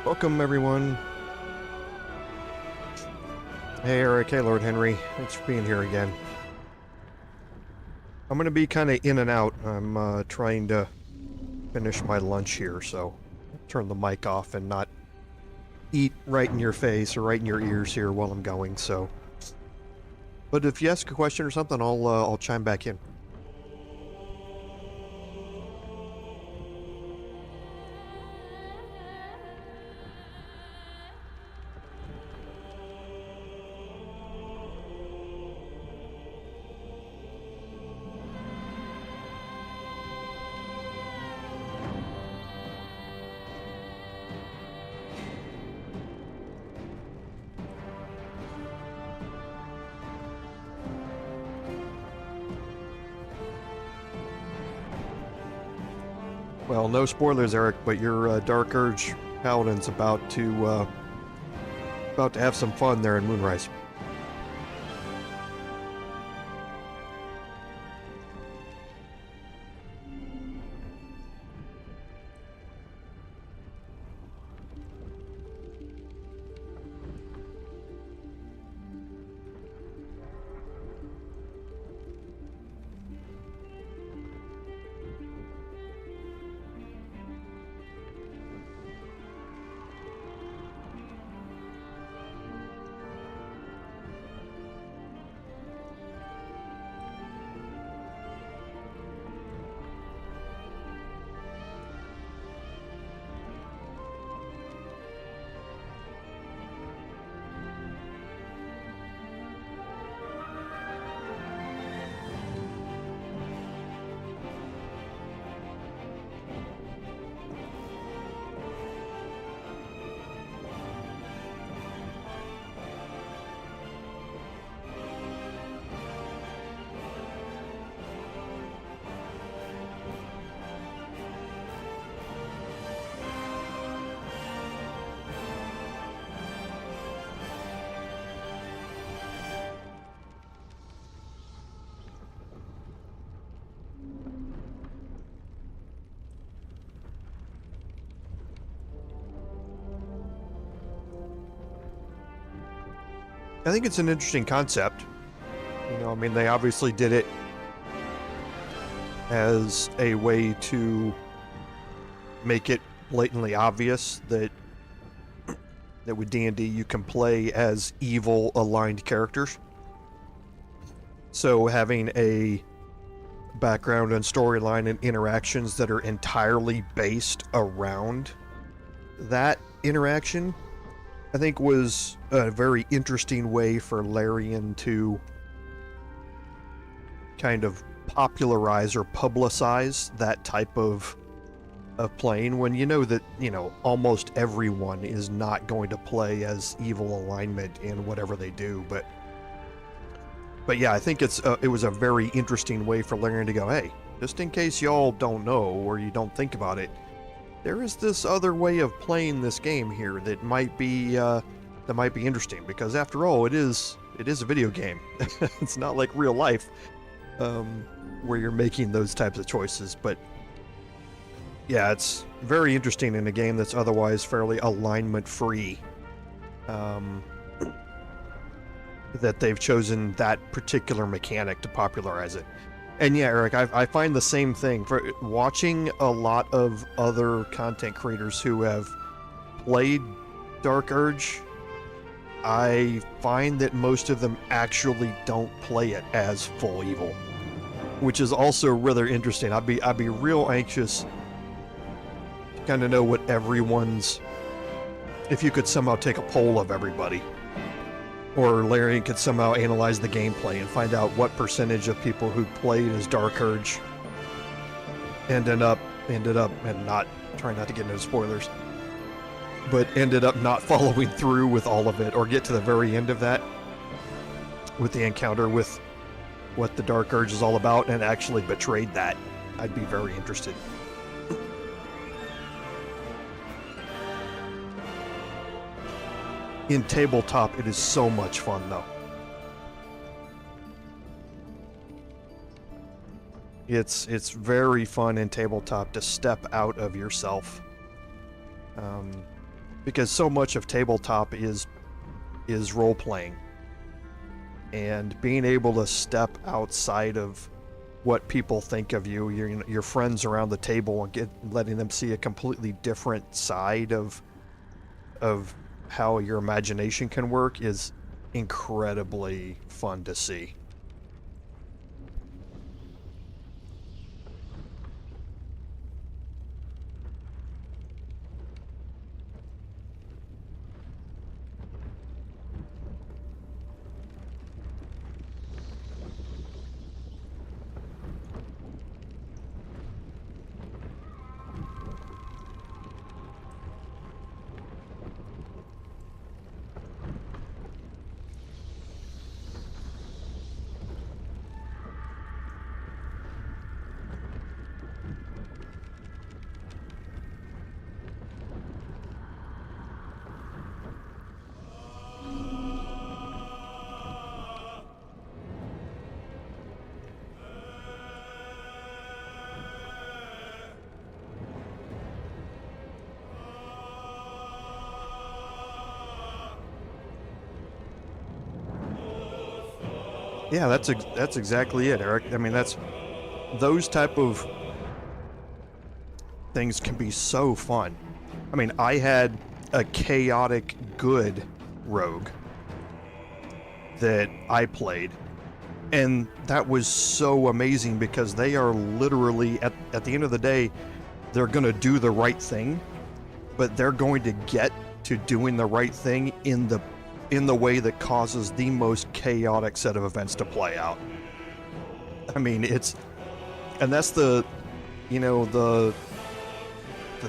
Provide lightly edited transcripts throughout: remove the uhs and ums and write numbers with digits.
Welcome, everyone. Hey, Eric. Hey, Lord Henry. Thanks for being here again. I'm going to be kind of in and out. I'm trying to finish my lunch here, so turn the mic off and not eat right in your face or right in your ears here while I'm going, so. But if you ask a question or something, I'll chime back in. Well, no spoilers, Eric, but your Dark Urge Paladin's about to have some fun there in Moonrise. I think it's an interesting concept. You know, I mean, they obviously did it as a way to make it blatantly obvious that with D&D you can play as evil aligned characters. So having a background and storyline and interactions that are entirely based around that interaction, I think, was a very interesting way for Larian to kind of popularize or publicize that type of playing, when you know that, you know, almost everyone is not going to play as evil alignment in whatever they do, but yeah, I think it was a very interesting way for Larian to go, hey, just in case y'all don't know or you don't think about it, there is this other way of playing this game here that might be interesting, because after all, it is a video game. It's not like real life, where you're making those types of choices. But yeah, it's very interesting in a game that's otherwise fairly alignment free, that they've chosen that particular mechanic to popularize it. And yeah, Eric, I find the same thing. For watching a lot of other content creators who have played Dark Urge, I find that most of them actually don't play it as full evil, which is also rather interesting. I'd be real anxious to kind of know what everyone's, if you could somehow take a poll of everybody, or Larian could somehow analyze the gameplay and find out what percentage of people who played as Dark Urge ended up, and not trying not to get into spoilers, but ended up not following through with all of it, or get to the very end of that with the encounter with what the Dark Urge is all about and actually betrayed that. I'd be very interested. In tabletop, it is so much fun, though. It's very fun in tabletop to step out of yourself, because so much of tabletop is role playing, and being able to step outside of what people think of you, your friends around the table, and letting them see a completely different side of how your imagination can work is incredibly fun to see. Yeah, that's exactly it, Eric. I mean, those type of things can be so fun. I mean, I had a chaotic good rogue that I played, and that was so amazing because they are literally, at the end of the day, they're going to do the right thing, but they're going to get to doing the right thing in the way that causes the most chaotic set of events to play out. I mean, and that's the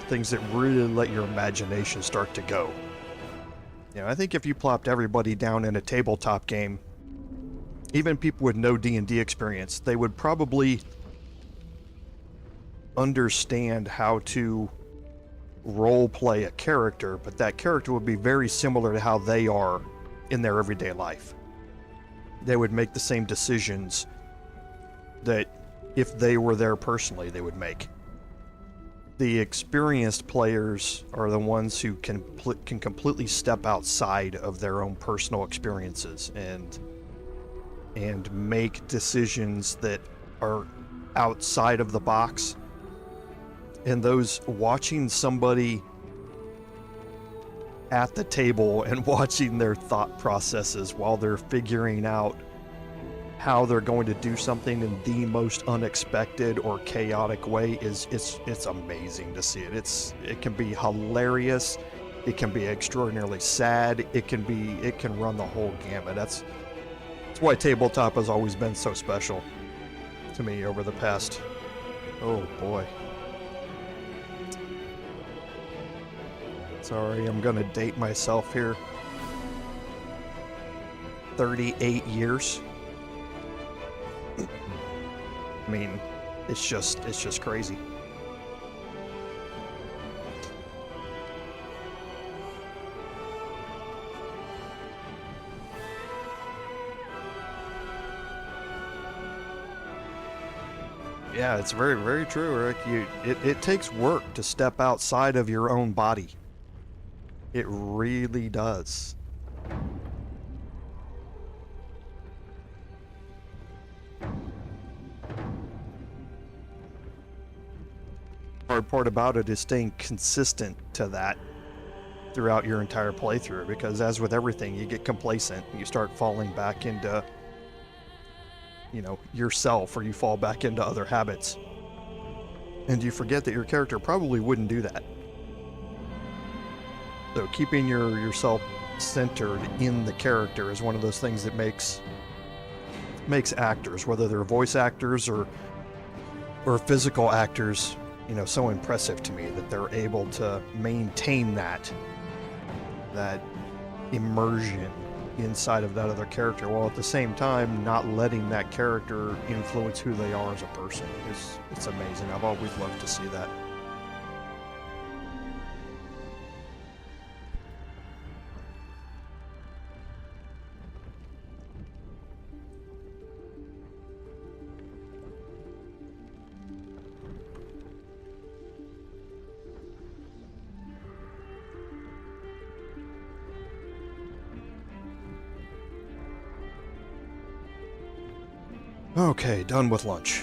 things that really let your imagination start to go. I think if you plopped everybody down in a tabletop game, even people with no D&D experience, they would probably understand how to role play a character, but that character would be very similar to how they are in their everyday life. They would make the same decisions that if they were there personally, they would make. The experienced players are the ones who can completely step outside of their own personal experiences and make decisions that are outside of the box. And those watching somebody at the table and watching their thought processes while they're figuring out how they're going to do something in the most unexpected or chaotic way it's amazing to see it. It can be hilarious, it can be extraordinarily sad, it can run the whole gamut. That's why tabletop has always been so special to me over the past, oh boy. Sorry, I'm gonna date myself here. 38 years. I mean, it's just crazy. Yeah, it's very, very true, Rick. It takes work to step outside of your own body. It really does. Hard part about it is staying consistent to that throughout your entire playthrough, because as with everything, you get complacent, you start falling back into yourself, or you fall back into other habits, and you forget that your character probably wouldn't do that. So keeping yourself centered in the character is one of those things that makes actors, whether they're voice actors or physical actors, so impressive to me, that they're able to maintain that immersion inside of that other character, while at the same time not letting that character influence who they are as a person. It's amazing. I've always loved to see that. Okay, done with lunch.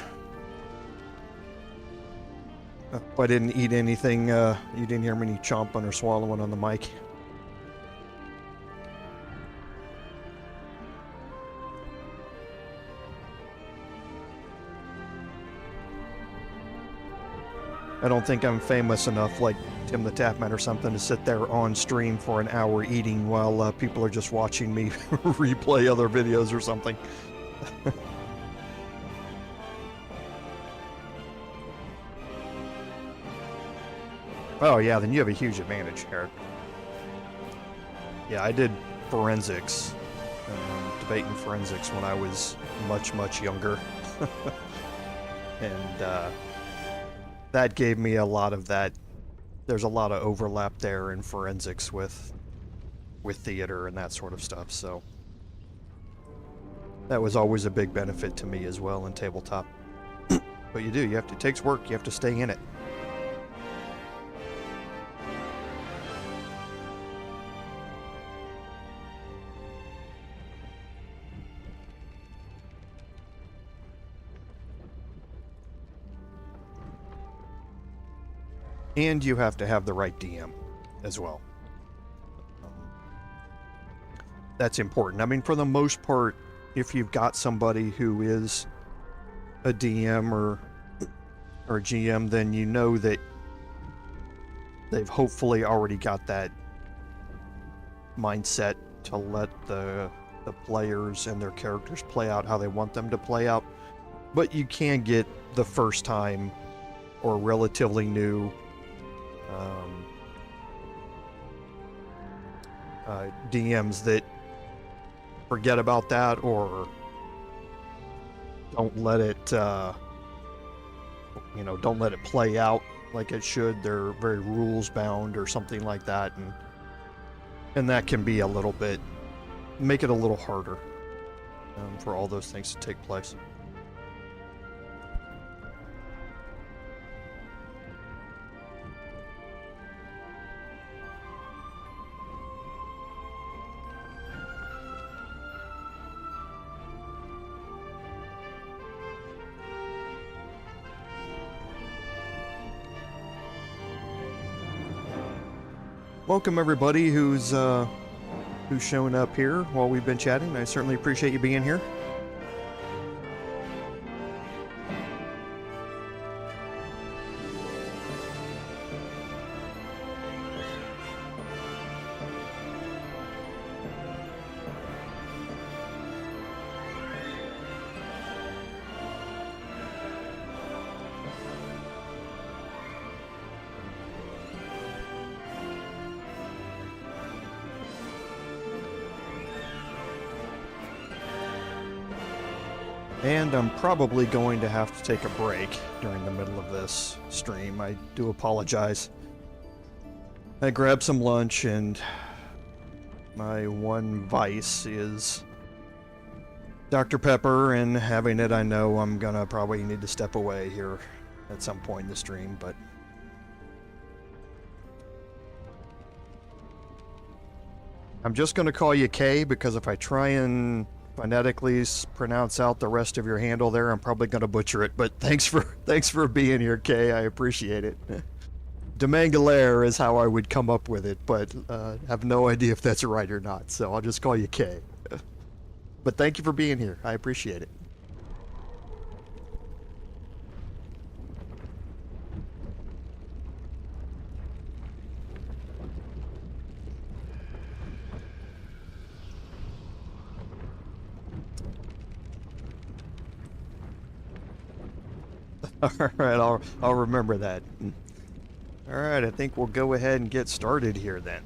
If I didn't eat anything, you didn't hear me chomping or swallowing on the mic. I don't think I'm famous enough like Tim the Tapman or something to sit there on stream for an hour eating while people are just watching me replay other videos or something. Oh yeah, then you have a huge advantage, Eric. Yeah, I did forensics, debate and forensics when I was much, much younger. And that gave me a lot of that. There's a lot of overlap there in forensics with theater and that sort of stuff, so that was always a big benefit to me as well in tabletop. But you have to, it takes work, you have to stay in it. And you have to have the right DM as well. That's important. I mean, for the most part, if you've got somebody who is a DM or GM, then you know that they've hopefully already got that mindset to let the players and their characters play out how they want them to play out. But you can get the first time or relatively new DMs that forget about that or don't let it don't let it play out like it should. They're very rules bound or something like that, and that can be a little bit, make it a little harder for all those things to take place. Welcome everybody who's shown up here while we've been chatting. I certainly appreciate you being here. And I'm probably going to have to take a break during the middle of this stream. I do apologize. I grabbed some lunch and my one vice is Dr. Pepper, and having it, I know I'm gonna probably need to step away here at some point in the stream, but I'm just gonna call you K, because if I try and phonetically pronounce out the rest of your handle there, I'm probably going to butcher it, but thanks for being here, Kay. I appreciate it. Demangalaire is how I would come up with it, but have no idea if that's right or not, so I'll just call you Kay. But thank you for being here. I appreciate it. Alright, I'll remember that. Alright, I think we'll go ahead and get started here then.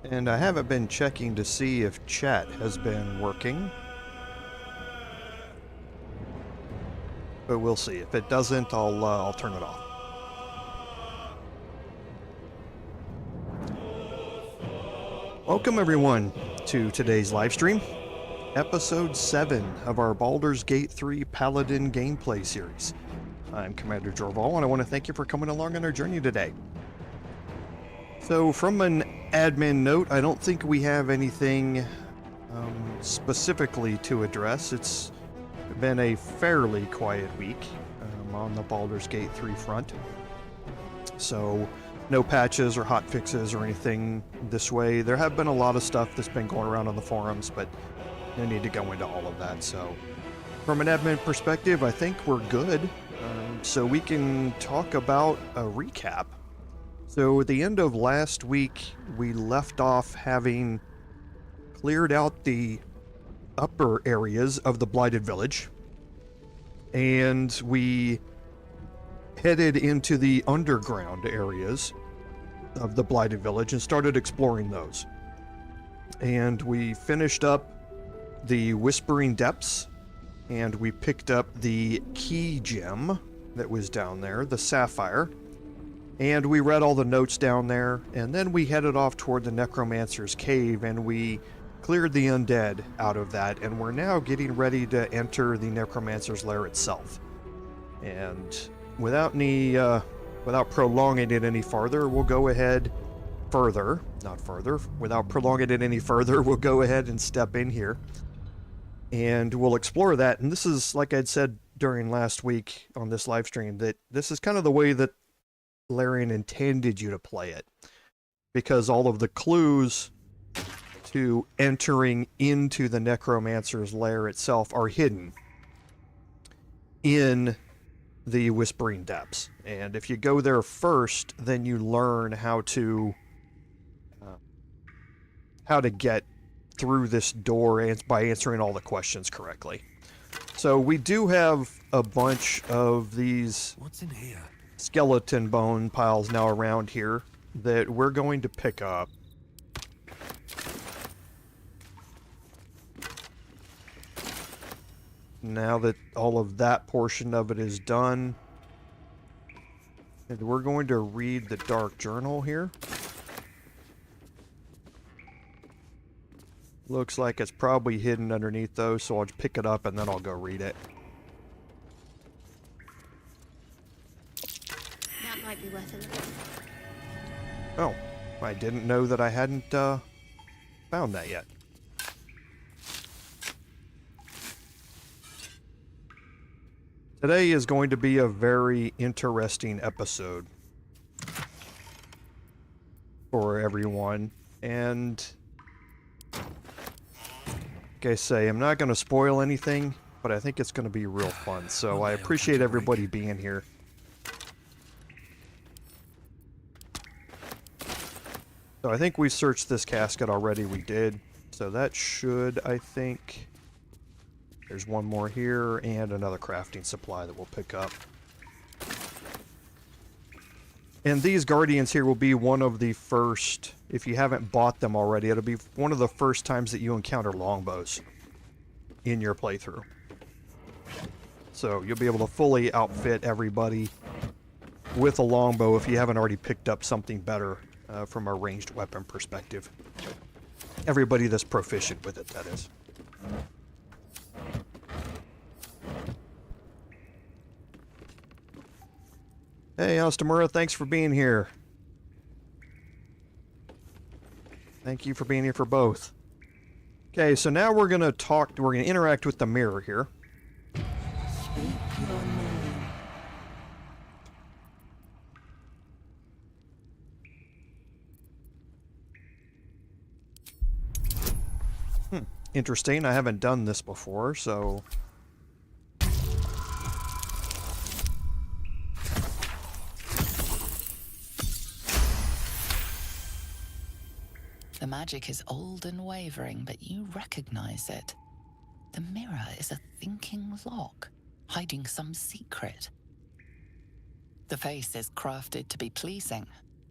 And I haven't been checking to see if chat has been working, but we'll see. If it doesn't, I'll turn it off. Welcome everyone to today's live stream, episode 7 of our Baldur's Gate 3 Paladin gameplay series. I'm Commander Jorval, and I want to thank you for coming along on our journey today. So, from an admin note, I don't think we have anything specifically to address. It's been a fairly quiet week on the Baldur's Gate 3 front. So, no patches or hot fixes or anything this way. There have been a lot of stuff that's been going around on the forums, but no need to go into all of that. So, from an admin perspective, I think we're good. So we can talk about a recap. So at the end of last week, we left off having cleared out the upper areas of the Blighted Village, and we headed into the underground areas of the Blighted Village and started exploring those. And we finished up the Whispering Depths, and we picked up the key gem that was down there, the Sapphire, and we read all the notes down there, and then we headed off toward the Necromancer's cave, and we cleared the undead out of that, and we're now getting ready to enter the Necromancer's lair itself. And without prolonging it any farther, we'll go ahead without prolonging it any further, we'll go ahead and step in here, and we'll explore that. And this is, like I'd said during last week on this live stream, that this is kind of the way that Larian intended you to play it, because all of the clues to entering into the Necromancer's lair itself are hidden in the Whispering Depths. And if you go there first, then you learn how to get through this door by answering all the questions correctly. So we do have a bunch of these skeleton bone piles now around here that we're going to pick up. Now that all of that portion of it is done, and we're going to read the Dark Journal here. Looks like it's probably hidden underneath those, so I'll just pick it up and then I'll go read it. That might be worth a look. Oh, I didn't know that I hadn't found that yet. Today is going to be a very interesting episode for everyone, and like I say, I'm not going to spoil anything, but I think it's going to be real fun, so I appreciate everybody being here. So I think we searched this casket already. We did, so that should, I think... There's one more here, and another crafting supply that we'll pick up. And these Guardians here will be one of the first, if you haven't bought them already, it'll be one of the first times that you encounter longbows in your playthrough. So you'll be able to fully outfit everybody with a longbow if you haven't already picked up something better from a ranged weapon perspective. Everybody that's proficient with it, that is. Hey, Astamura, thanks for being here. Thank you for being here for both. Okay, so now we're going to interact with the mirror here. Speak your name. Interesting, I haven't done this before, so... The magic is old and wavering, but you recognize it. The mirror is a thinking lock, hiding some secret. The face is crafted to be pleasing,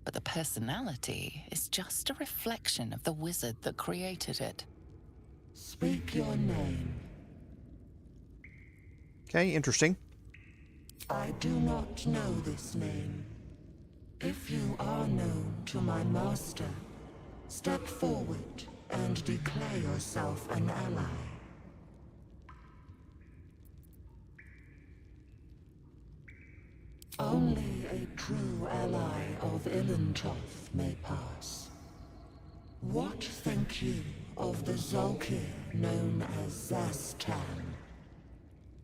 but the personality is just a reflection of the wizard that created it. Speak your name. Okay, interesting. I do not know this name. If you are known to my master, step forward and declare yourself an ally. Only a true ally of Ilintoth may pass. What think you of the Zolkir known as Zastan?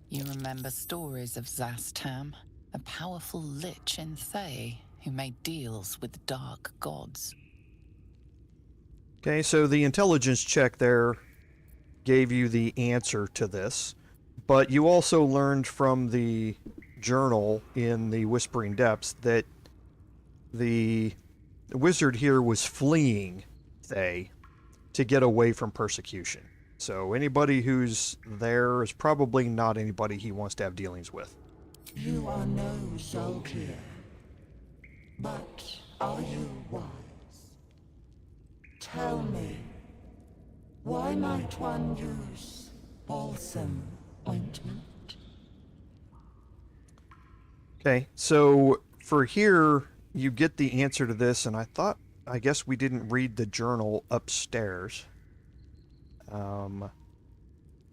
You remember stories of Zastam, a powerful lich in Thay who made deals with dark gods. Okay, so the intelligence check there gave you the answer to this, but you also learned from the journal in the Whispering Depths that the wizard here was fleeing Thay to get away from persecution. So anybody who's there is probably not anybody he wants to have dealings with. You are no Zolkir, but are you wise? Tell me, why might one use balsam ointment? Okay, so for here, you get the answer to this, and I guess we didn't read the journal upstairs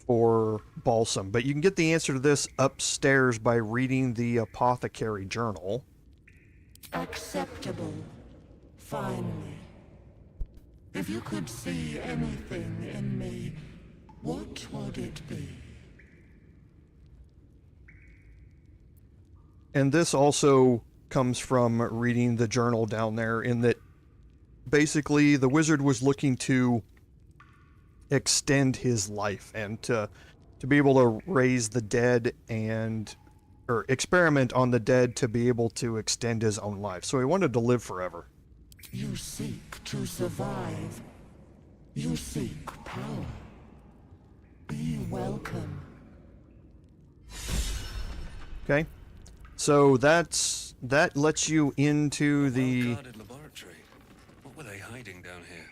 for balsam, but you can get the answer to this upstairs by reading the apothecary journal. Acceptable. Finally. If you could see anything in me, what would it be? And this also comes from reading the journal down there, in that basically the wizard was looking to extend his life and to be able to raise the dead or experiment on the dead to be able to extend his own life. So he wanted to live forever. You seek to survive. You seek power. Be welcome. Okay, so that lets you into the Well-guarded laboratory. What were they hiding down here?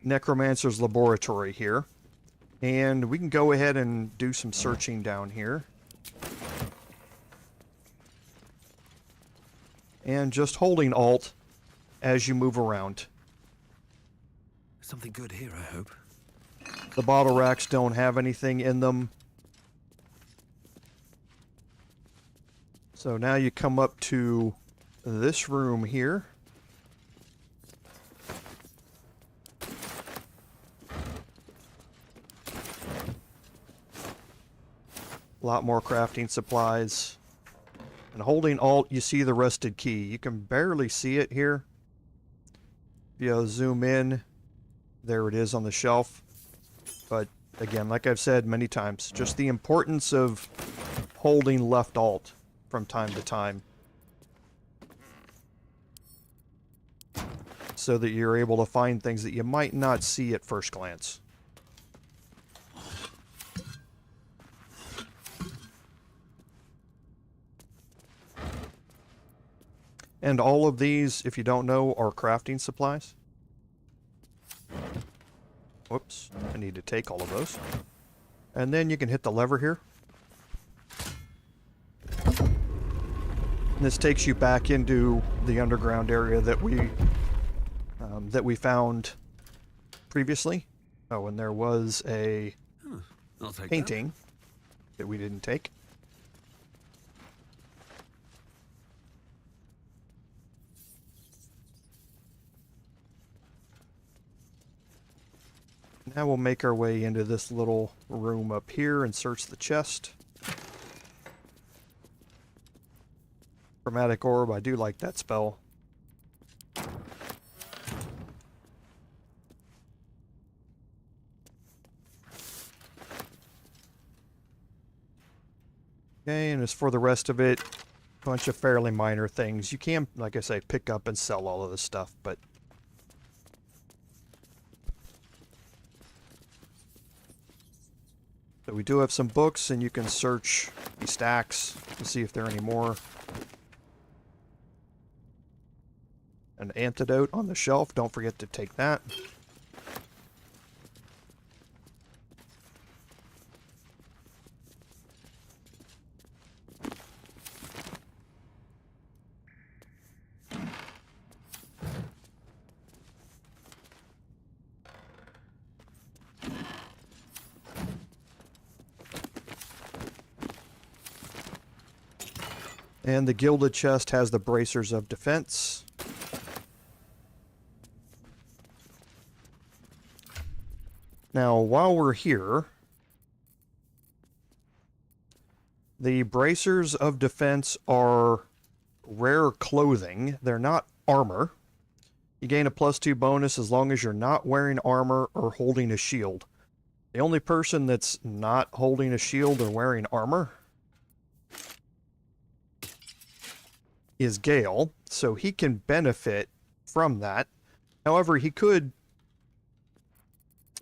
Necromancer's laboratory here. And we can go ahead and do some searching down here. And just holding Alt as you move around. Something good here, I hope. The bottle racks don't have anything in them. So now you come up to this room here. A lot more crafting supplies. And holding Alt, you see the rusted key. You can barely see it here. If you zoom in, there it is on the shelf. But again, like I've said many times, just the importance of holding left Alt from time to time, so that you're able to find things that you might not see at first glance. And all of these, if you don't know, are crafting supplies. Whoops, I need to take all of those. And then you can hit the lever here. And this takes you back into the underground area that we found previously. Oh, and there was a I'll take painting that we didn't take. Now we'll make our way into this little room up here and search the chest. Chromatic Orb, I do like that spell. Okay, and as for the rest of it, a bunch of fairly minor things. You can, like I say, pick up and sell all of this stuff, but so we do have some books, and you can search the stacks to see if there are any more. An antidote on the shelf, don't forget to take that. And the gilded chest has the bracers of defense. Now, while we're here, the bracers of defense are rare clothing. They're not armor. You gain a +2 bonus as long as you're not wearing armor or holding a shield. The only person that's not holding a shield or wearing armor is Gale, so he can benefit from that. However, he could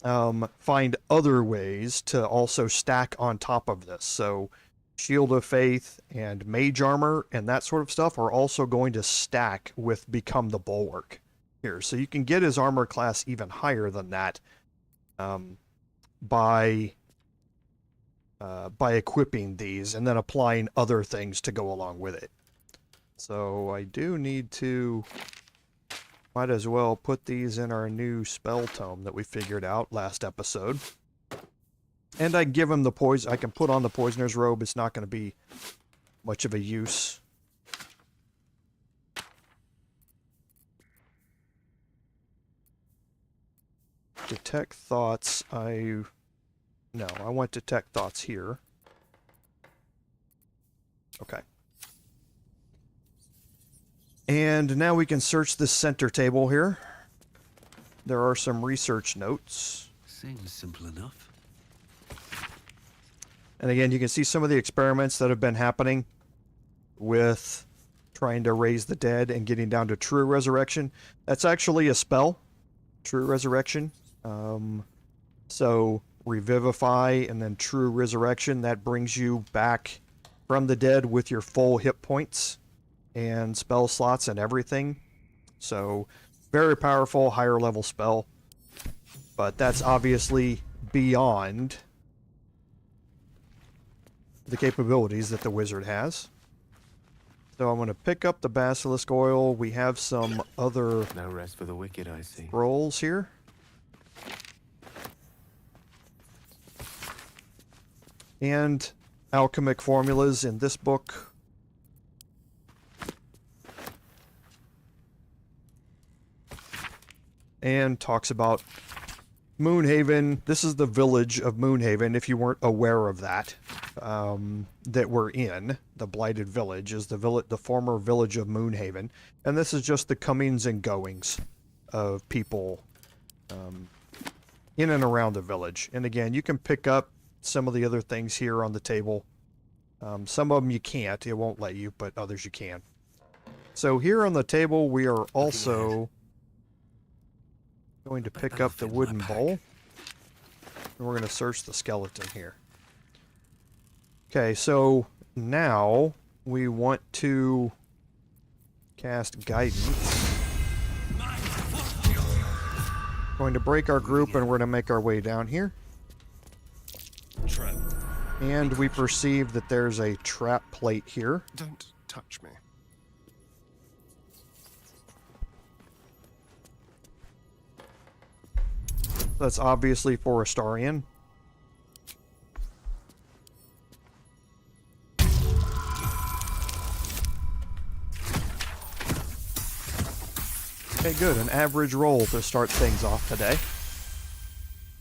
find other ways to also stack on top of this. So Shield of Faith and Mage Armor and that sort of stuff are also going to stack with Become the Bulwark here. So you can get his armor class even higher than that by equipping these and then applying other things to go along with it. So I do need to, might as well put these in our new spell tome that we figured out last episode. And I give him the poison, I can put on the Poisoner's Robe. It's not going to be much of a use. Detect Thoughts, no, I want Detect Thoughts here. Okay. And now we can search this center table here. There are some research notes. Seems simple enough. And again, you can see some of the experiments that have been happening with trying to raise the dead and getting down to True Resurrection. That's actually a spell, True Resurrection. So Revivify and then True Resurrection, that brings you back from the dead with your full hit points and spell slots and everything. So very powerful, higher level spell. But that's obviously beyond the capabilities that the wizard has. So I'm going to pick up the Basilisk Oil. We have some other no rest for the wicked, I see. Rolls here. And alchemic formulas in this book. And talks about Moonhaven. This is the village of Moonhaven, if you weren't aware of that. That we're in. The Blighted Village is the former village of Moonhaven. And this is just the comings and goings of people in and around the village. And again, you can pick up some of the other things here on the table. Some of them you can't. It won't let you, but others you can. So here on the table, we are also going to pick up the wooden bowl. And we're going to search the skeleton here. Okay, so now we want to cast Guidance. Going to break our group and we're going to make our way down here. Trap. And we perceive that there's a trap plate here. Don't touch me. That's obviously for Astarion. Okay, good. An average roll to start things off today.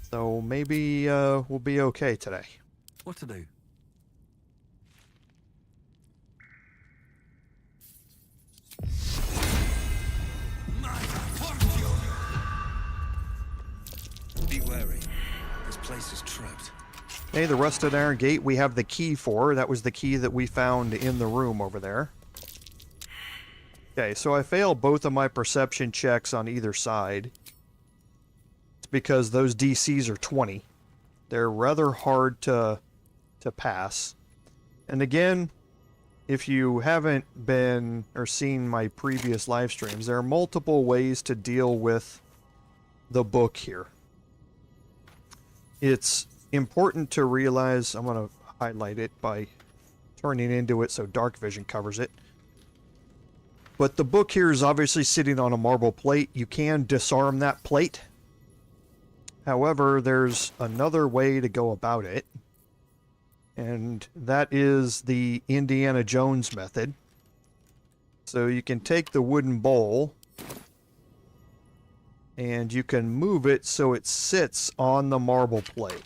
So maybe we'll be okay today. What to do? Be wary. This place is trapped. Okay, the Rusted Iron Gate we have the key for. That was the key that we found in the room over there. Okay, so I failed both of my perception checks on either side. It's because those DCs are 20. They're rather hard to pass. And again, if you haven't been or seen my previous live streams, there are multiple ways to deal with the book here. It's important to realize, I'm going to highlight it by turning into it so dark vision covers it. But the book here is obviously sitting on a marble plate. You can disarm that plate. However, there's another way to go about it. And that is the Indiana Jones method. So you can take the wooden bowl and you can move it so it sits on the marble plate.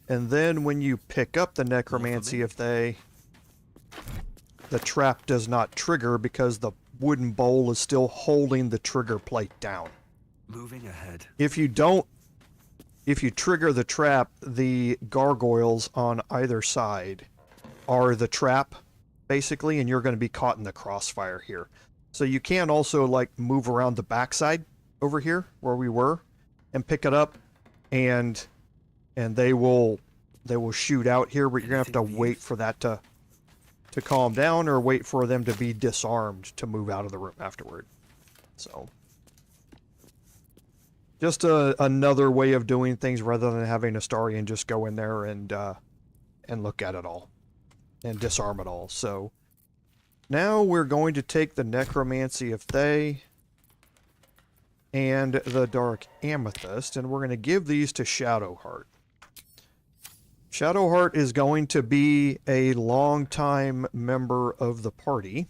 And then when you pick up the Necromancy of Thay, the trap does not trigger because the wooden bowl is still holding the trigger plate down. Moving ahead. If you trigger the trap, the gargoyles on either side are the trap, basically, and you're going to be caught in the crossfire here. So you can also, like, move around the backside over here, where we were, and pick it up, and they will shoot out here, but you're going to have to wait for that to calm down, or wait for them to be disarmed to move out of the room afterward. So just another way of doing things rather than having Astarion just go in there and look at it all and disarm it all. So now we're going to take the Necromancy of Thay and the Dark Amethyst, and we're going to give these to Shadowheart. Shadowheart is going to be a longtime member of the party,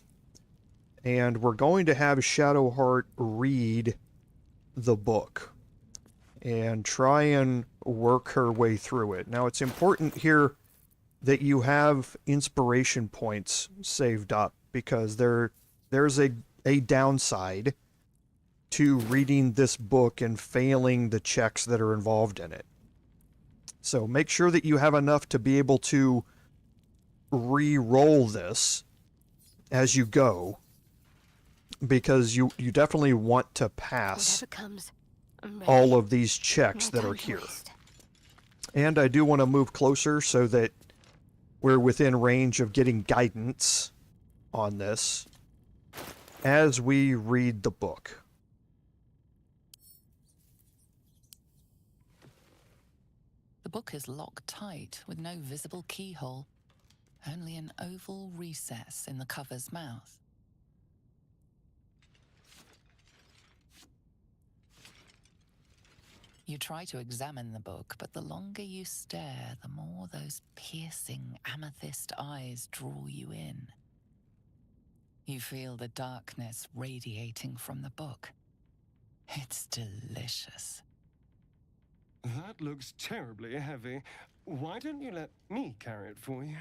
and we're going to have Shadowheart read the book and try and work her way through it. Now, it's important here that you have inspiration points saved up, because there's a downside to reading this book and failing the checks that are involved in it. So make sure that you have enough to be able to re-roll this as you go, because you definitely want to pass all of these checks that are here. And I do want to move closer so that we're within range of getting guidance on this as we read the book. The book is locked tight with no visible keyhole, only an oval recess in the cover's mouth. You try to examine the book, but the longer you stare, the more those piercing amethyst eyes draw you in. You feel the darkness radiating from the book. It's delicious. That looks terribly heavy. Why don't you let me carry it for you?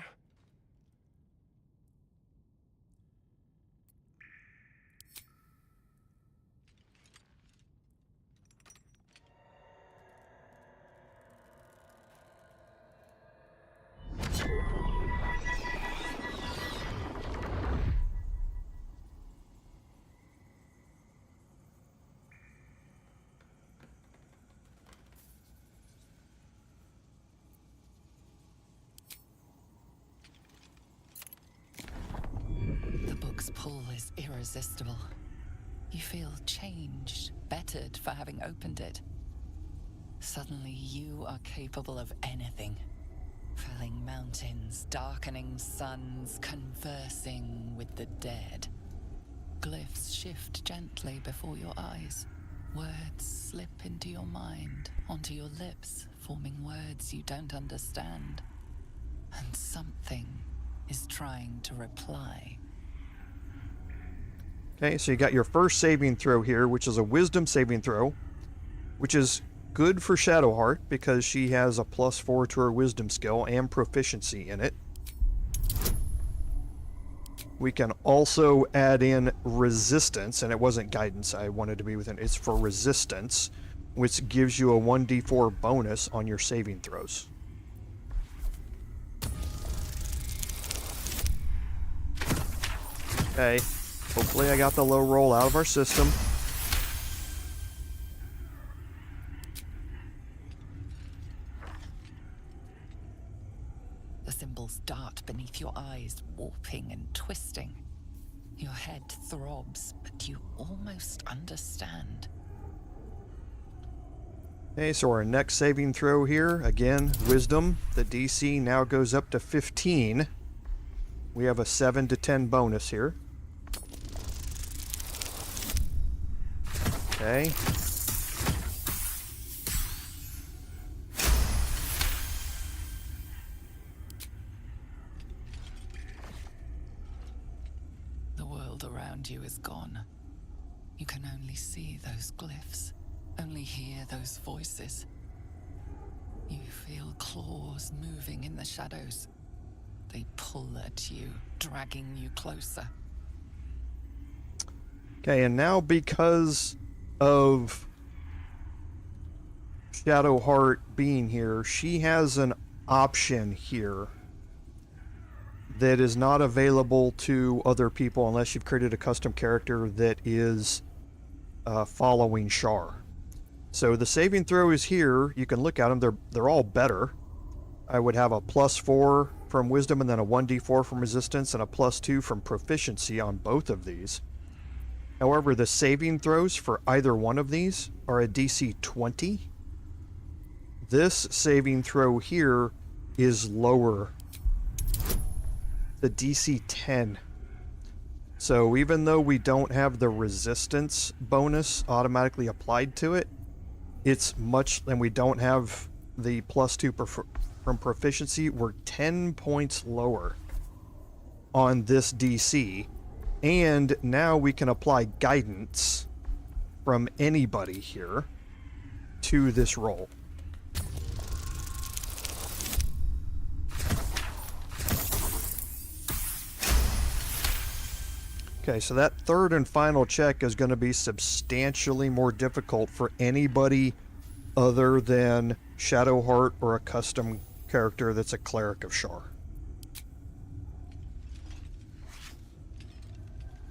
Pull is irresistible. You feel changed, bettered for having opened it. Suddenly you are capable of anything. Felling mountains, darkening suns, conversing with the dead. Glyphs shift gently before your eyes. Words slip into your mind, onto your lips, forming words you don't understand. And something is trying to reply. Okay, so you got your first saving throw here, which is a wisdom saving throw, which is good for Shadowheart because she has a +4 to her wisdom skill and proficiency in it. We can also add in resistance, and it wasn't guidance I wanted to be within, it's for resistance, which gives you a 1d4 bonus on your saving throws. Okay. Hopefully I got the low roll out of our system. The symbols dart beneath your eyes, warping and twisting. Your head throbs, but you almost understand. Okay, so our next saving throw here, again, wisdom. The DC now goes up to 15. We have a 7 to 10 bonus here. Okay. You can only see those glyphs, only hear those voices. You feel claws moving in the shadows. They pull at you, dragging you closer. Okay, and now because of Shadowheart being here, she has an option here that is not available to other people unless you've created a custom character that is following Shar. So the saving throw is here. You can look at them. They're all better. I would have a +4 from Wisdom and then a 1d4 from Resistance and a +2 from Proficiency on both of these. However, the saving throws for either one of these are a DC 20. This saving throw here is lower. The DC 10. So even though we don't have the resistance bonus automatically applied to it, it's much, and we don't have the +2 from proficiency, we're 10 points lower on this DC. And now we can apply guidance from anybody here to this roll. Okay, so that third and final check is going to be substantially more difficult for anybody other than Shadowheart or a custom character that's a cleric of Shar.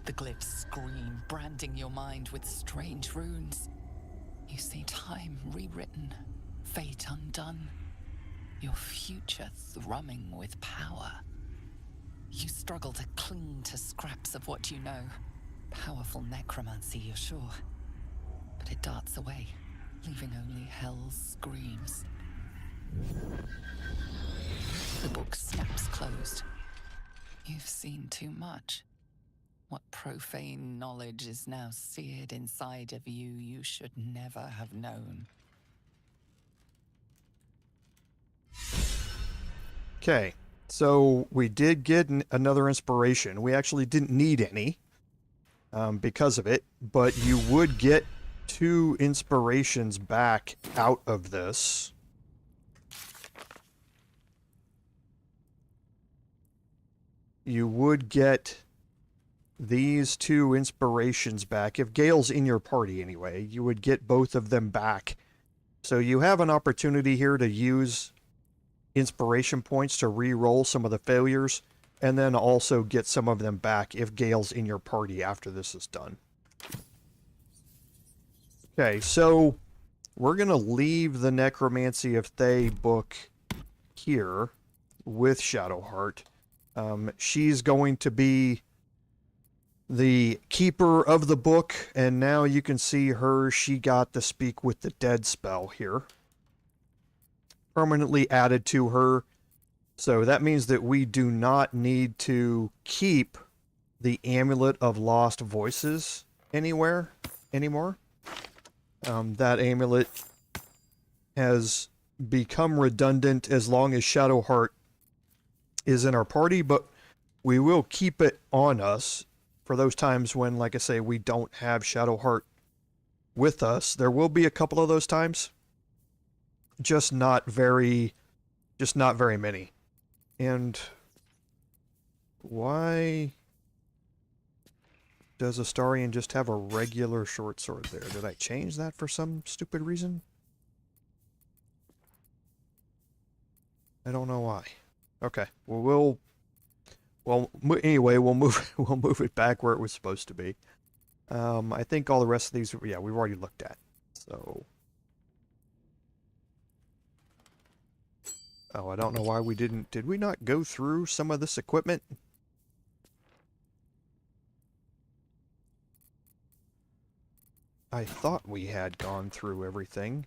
The glyphs scream, branding your mind with strange runes. You see time rewritten, fate undone, your future thrumming with power. You struggle to cling to scraps of what you know. Powerful necromancy, you're sure. But it darts away, leaving only hell's screams. The book snaps closed. You've seen too much. What profane knowledge is now seared inside of you you should never have known. Okay, so we did get another inspiration. We actually didn't need any because of it, but you would get 2 inspirations back out of this. You would get these 2 inspirations back. If Gale's in your party anyway, you would get both of them back. So you have an opportunity here to use inspiration points to re-roll some of the failures, and then also get some of them back if Gale's in your party after this is done. Okay, so we're going to leave the Necromancy of Thay book here with Shadowheart. She's going to be the keeper of the book, and now you can see her. She got the Speak with the Dead spell here permanently added to her. So that means that we do not need to keep the Amulet of Lost Voices anymore. That amulet has become redundant as long as Shadowheart is in our party, but we will keep it on us for those times when, like I say, we don't have Shadowheart with us. There will be a couple of those times, just not very many. And why does Astarion just have a regular short sword there? Did I change that for some stupid reason? I don't know why. Okay, well, anyway, we'll move it back where it was supposed to be. I think all the rest of these, yeah, we've already looked at. So, oh, I don't know why we didn't. Did we not go through some of this equipment? I thought we had gone through everything.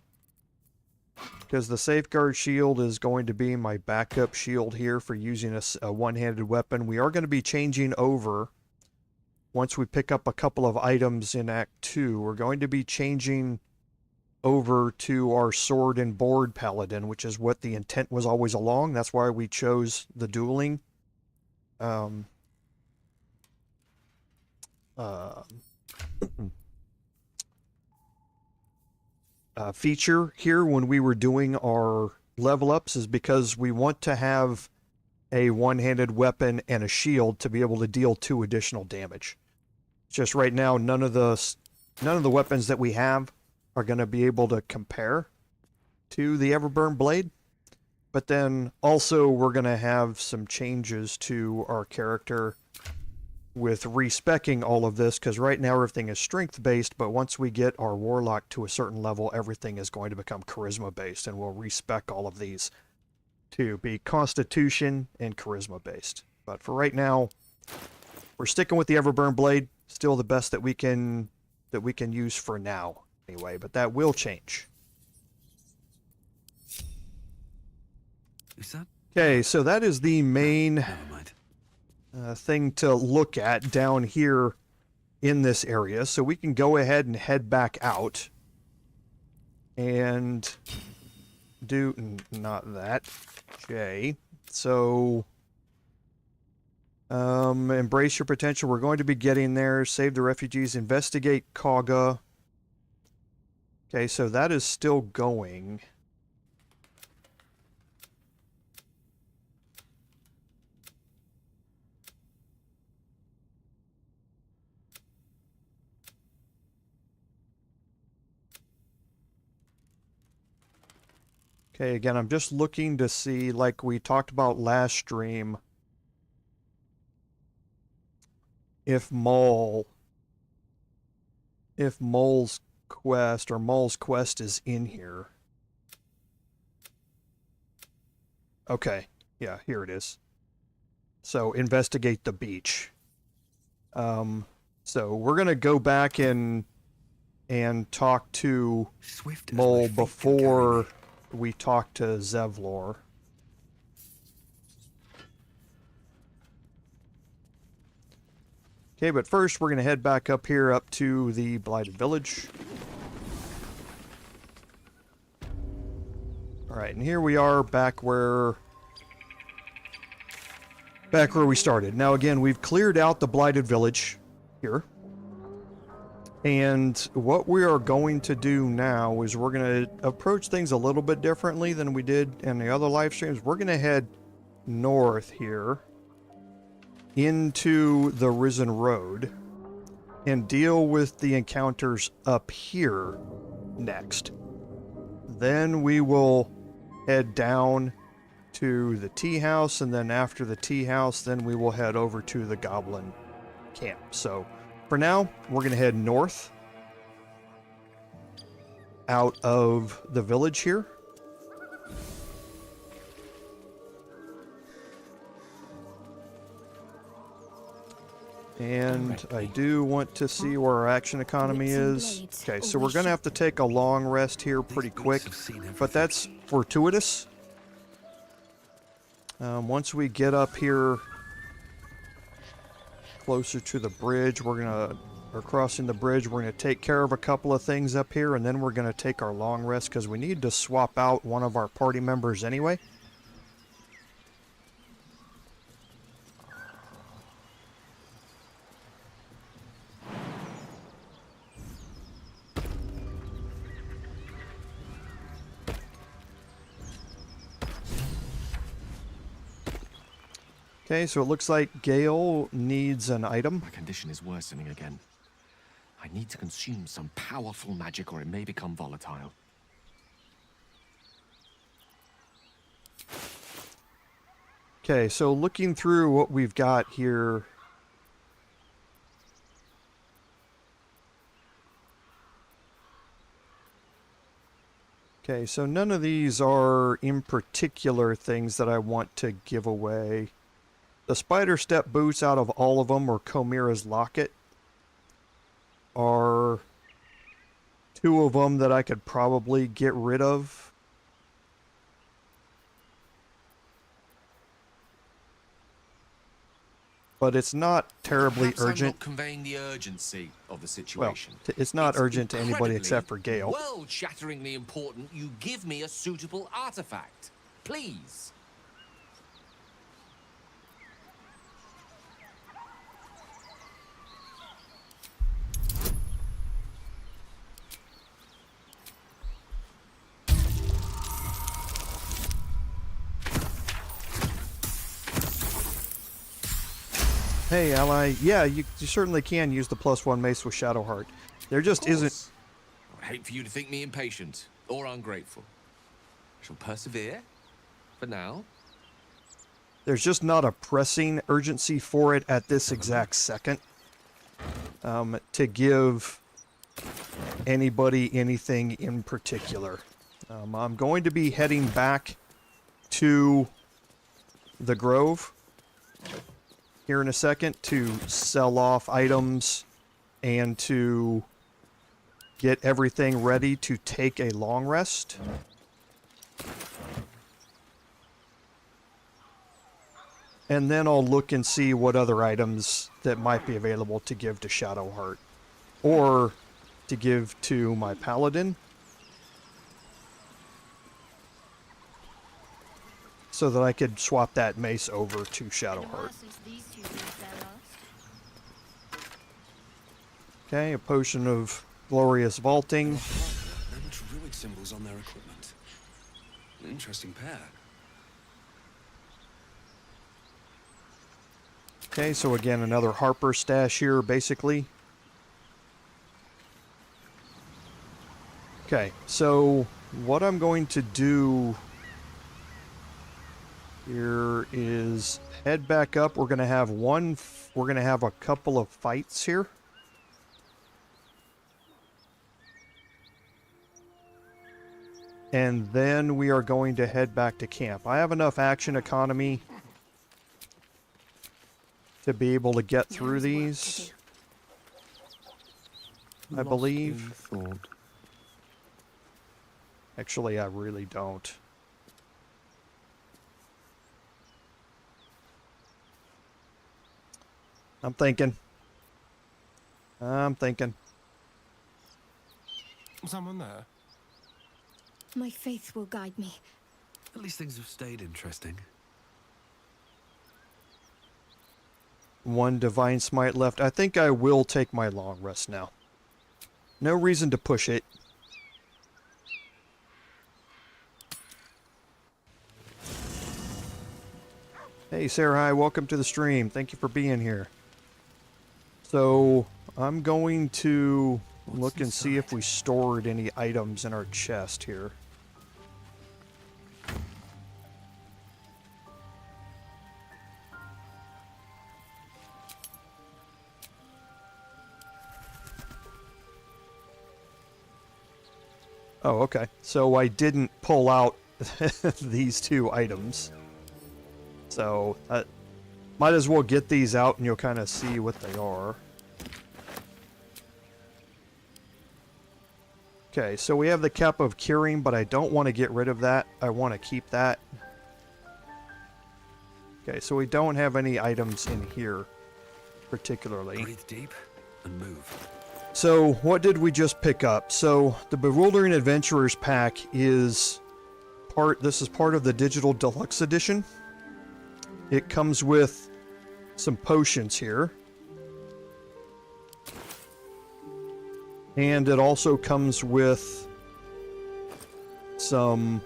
Because the Safeguard Shield is going to be my backup shield here for using a one-handed weapon. We are going to be changing over, once we pick up a couple of items in Act 2, we're going to be changing over to our sword and board Paladin, which is what the intent was always along. That's why we chose the dueling. feature here when we were doing our level ups is because we want to have a one-handed weapon and a shield to be able to deal 2 additional damage. Just right now, none of the weapons that we have are going to be able to compare to the Everburn blade. But then also we're going to have some changes to our character with respecking all of this, because right now everything is strength based, but once we get our warlock to a certain level, everything is going to become charisma based, and we'll respec all of these to be constitution and charisma based. But for right now, we're sticking with the Everburn blade, still the best that we can use for now anyway, but that will change. Is that? Okay, so that is the main Never mind. thing to look at down here in this area. So we can go ahead and head back out and do not that. J. So embrace your potential. We're going to be getting there. Save the refugees. Investigate Kaga. Okay, so that is still going. Okay, again, I'm just looking to see, like we talked about last stream, if Mole's quest is in here. Okay, yeah, here it is. So investigate the beach. So we're gonna go back and talk to Swift as my Mole feet can before carry me. we talk to Zevlor. Okay, but first we're going to head back up here up to the Blighted Village. Alright, and here we are back where we started. Now again, we've cleared out the Blighted Village here. And what we are going to do now is we're going to approach things a little bit differently than we did in the other live streams. We're going to head north here into the Risen Road and deal with the encounters up here next. Then we will head down to the tea house, and then after the tea house, then we will head over to the Goblin camp. So for now, we're going to head north out of the village here. And I do want to see where our action economy is. Okay, so we're going to have to take a long rest here pretty quick, but that's fortuitous. Once we get up here closer to the bridge, or crossing the bridge, we're going to take care of a couple of things up here, and then we're going to take our long rest because we need to swap out one of our party members anyway. Okay, so it looks like Gale needs an item. My condition is worsening again. I need to consume some powerful magic or it may become volatile. Okay, so looking through what we've got here. Okay, so none of these are in particular things that I want to give away. The Spider Step boots out of all of them, or Chimera's Locket, are two of them that I could probably get rid of. But it's not terribly Perhaps urgent. I'm not conveying the urgency of the situation. Well, it's not urgent to anybody incredibly, except for Gale. World-shatteringly important you give me a suitable artifact. Please. Hey, ally. Yeah, you certainly can use the +1 mace with Shadowheart. There just isn't... I'd hate for you to think me impatient or ungrateful. I shall persevere. For now. There's just not a pressing urgency for it at this exact second. To give anybody anything in particular. I'm going to be heading back to the Grove here in a second to sell off items and to get everything ready to take a long rest. And then I'll look and see what other items that might be available to give to Shadowheart. Or to give to my Paladin. So that I could swap that mace over to Shadowheart. Okay, a potion of glorious vaulting. No much Druid symbols on their equipment. An interesting pair. Okay, so again, another Harper stash here, basically. Okay, so what I'm going to do here is head back up. We're gonna have a couple of fights here. And then we are going to head back to camp. I have enough action economy to be able to get through these, I believe. Actually, I really don't. I'm thinking. Someone there? My faith will guide me. At least things have stayed interesting. One Divine Smite left. I think I will take my long rest now. No reason to push it. Hey, Sarah, hi, welcome to the stream. Thank you for being here. So, I'm going to look and see if we stored any items in our chest here. Oh, okay. So I didn't pull out these two items. So, might as well get these out and you'll kind of see what they are. Okay, so we have the Cup of Curing, but I don't want to get rid of that. I want to keep that. Okay, so we don't have any items in here, particularly. Breathe deep and move. So, what did we just pick up? So, the Bewildering Adventurers pack is this is part of the Digital Deluxe Edition. It comes with some potions here. And it also comes with some...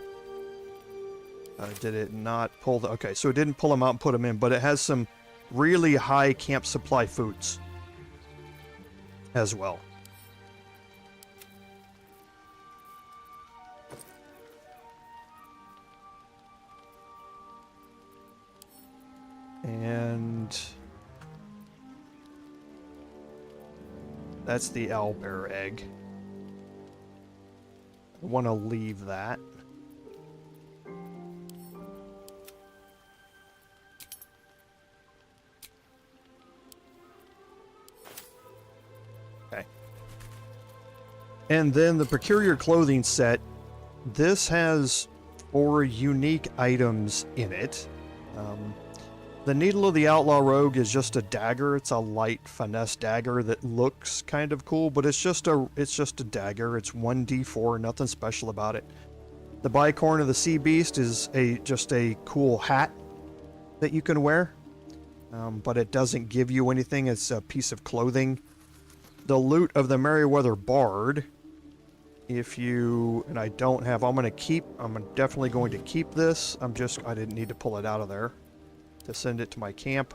did it not pull the... Okay, so it didn't pull them out and put them in, but it has some really high camp supply foods as well. And that's the owlbear egg. I want to leave that. Okay. And then the Procure Your Clothing set. This has 4 unique items in it. The Needle of the Outlaw Rogue is just a dagger. It's a light finesse dagger that looks kind of cool, but it's just a dagger. It's 1d4, nothing special about it. The Bicorn of the Sea Beast is just a cool hat that you can wear, but it doesn't give you anything. It's a piece of clothing. The Loot of the Merryweather Bard. And I don't have, I'm definitely going to keep this. I didn't need to pull it out of there to send it to my camp.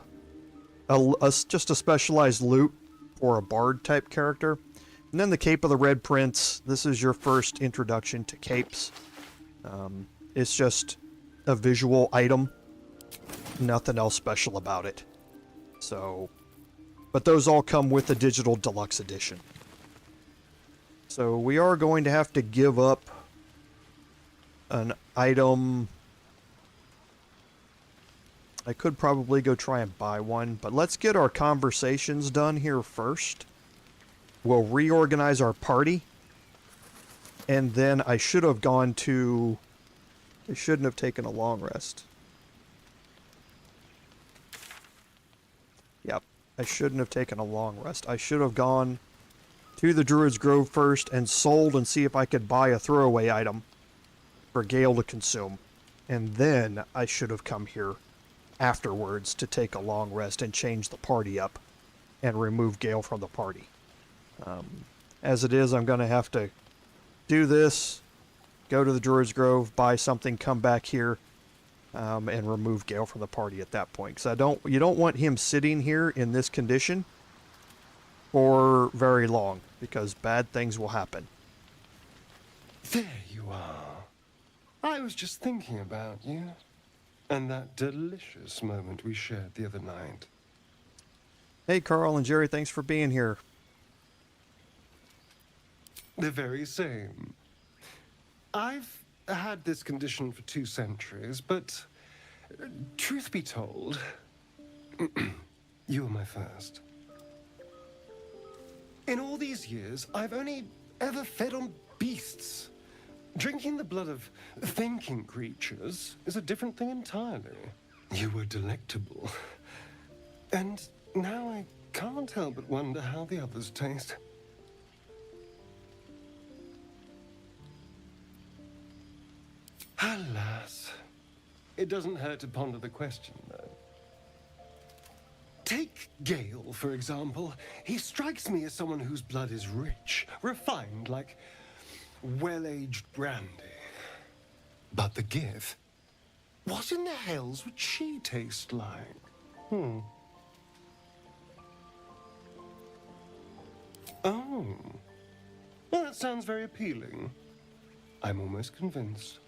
just a specialized loot for a bard type character. And then the Cape of the Red Prince. This is your first introduction to capes. It's just a visual item. Nothing else special about it. So, but those all come with the digital deluxe edition. So we are going to have to give up an item. I could probably go try and buy one, but let's get our conversations done here first. We'll reorganize our party. And then I should have gone to... I shouldn't have taken a long rest. Yep, I shouldn't have taken a long rest. I should have gone to the Druid's Grove first and sold and see if I could buy a throwaway item for Gale to consume. And then I should have come here afterwards to take a long rest and change the party up and remove Gale from the party. As it is, I'm going to have to do this, go to the Druid's Grove, buy something, come back here, and remove Gale from the party at that point. Because you don't want him sitting here in this condition for very long, because bad things will happen. There you are. I was just thinking about you, and that delicious moment we shared the other night. Hey, Carl and Jerry, thanks for being here. The very same. I've had this condition for 2 centuries, but truth be told, you were my first. In all these years, I've only ever fed on beasts. Drinking the blood of thinking creatures is a different thing entirely. You were delectable. And now I can't help but wonder how the others taste. Alas. It doesn't hurt to ponder the question, though. Take Gale, for example. He strikes me as someone whose blood is rich, refined, like well-aged brandy. But the Gith? What in the hells would she taste like? Oh. Well, that sounds very appealing. I'm almost convinced.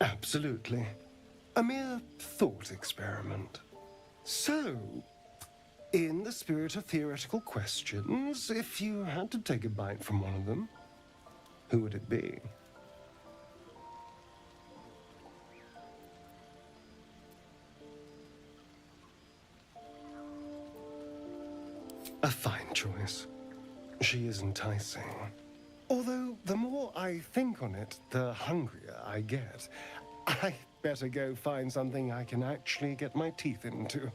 Absolutely. A mere thought experiment. So, in the spirit of theoretical questions, if you had to take a bite from one of them, who would it be? A fine choice. She is enticing. Although, the more I think on it, the hungrier I get. I better go find something I can actually get my teeth into.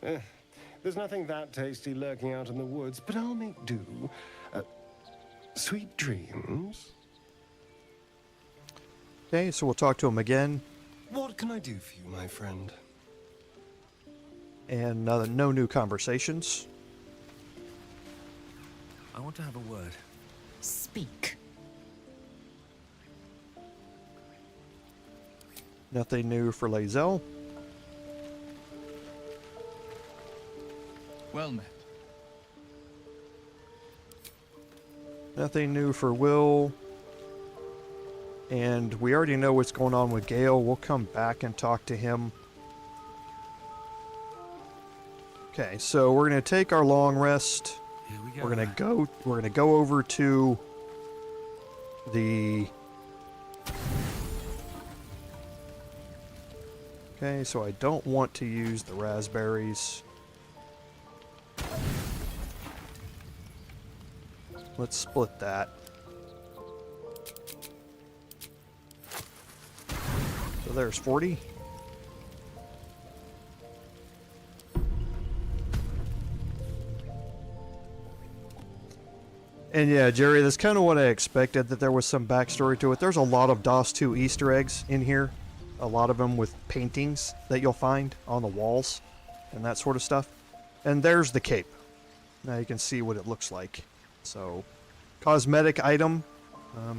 There's nothing that tasty lurking out in the woods, but I'll make do. Sweet dreams. Okay, so we'll talk to him again. What can I do for you, my friend? And no new conversations. I want to have a word. Speak. Nothing new for Lae'zel. Well met. Nothing new for Wyll. And we already know what's going on with Gale. We'll come back and talk to him. Okay, so we're going to take our long rest. Here we go. We're gonna go over to the... Okay, so I don't want to use the raspberries. Let's split that. So there's 40. And yeah, Jerry, that's kind of what I expected, that there was some backstory to it. There's a lot of DOS 2 Easter eggs in here. A lot of them with paintings that you'll find on the walls and that sort of stuff. And there's the cape. Now you can see what it looks like. So, cosmetic item.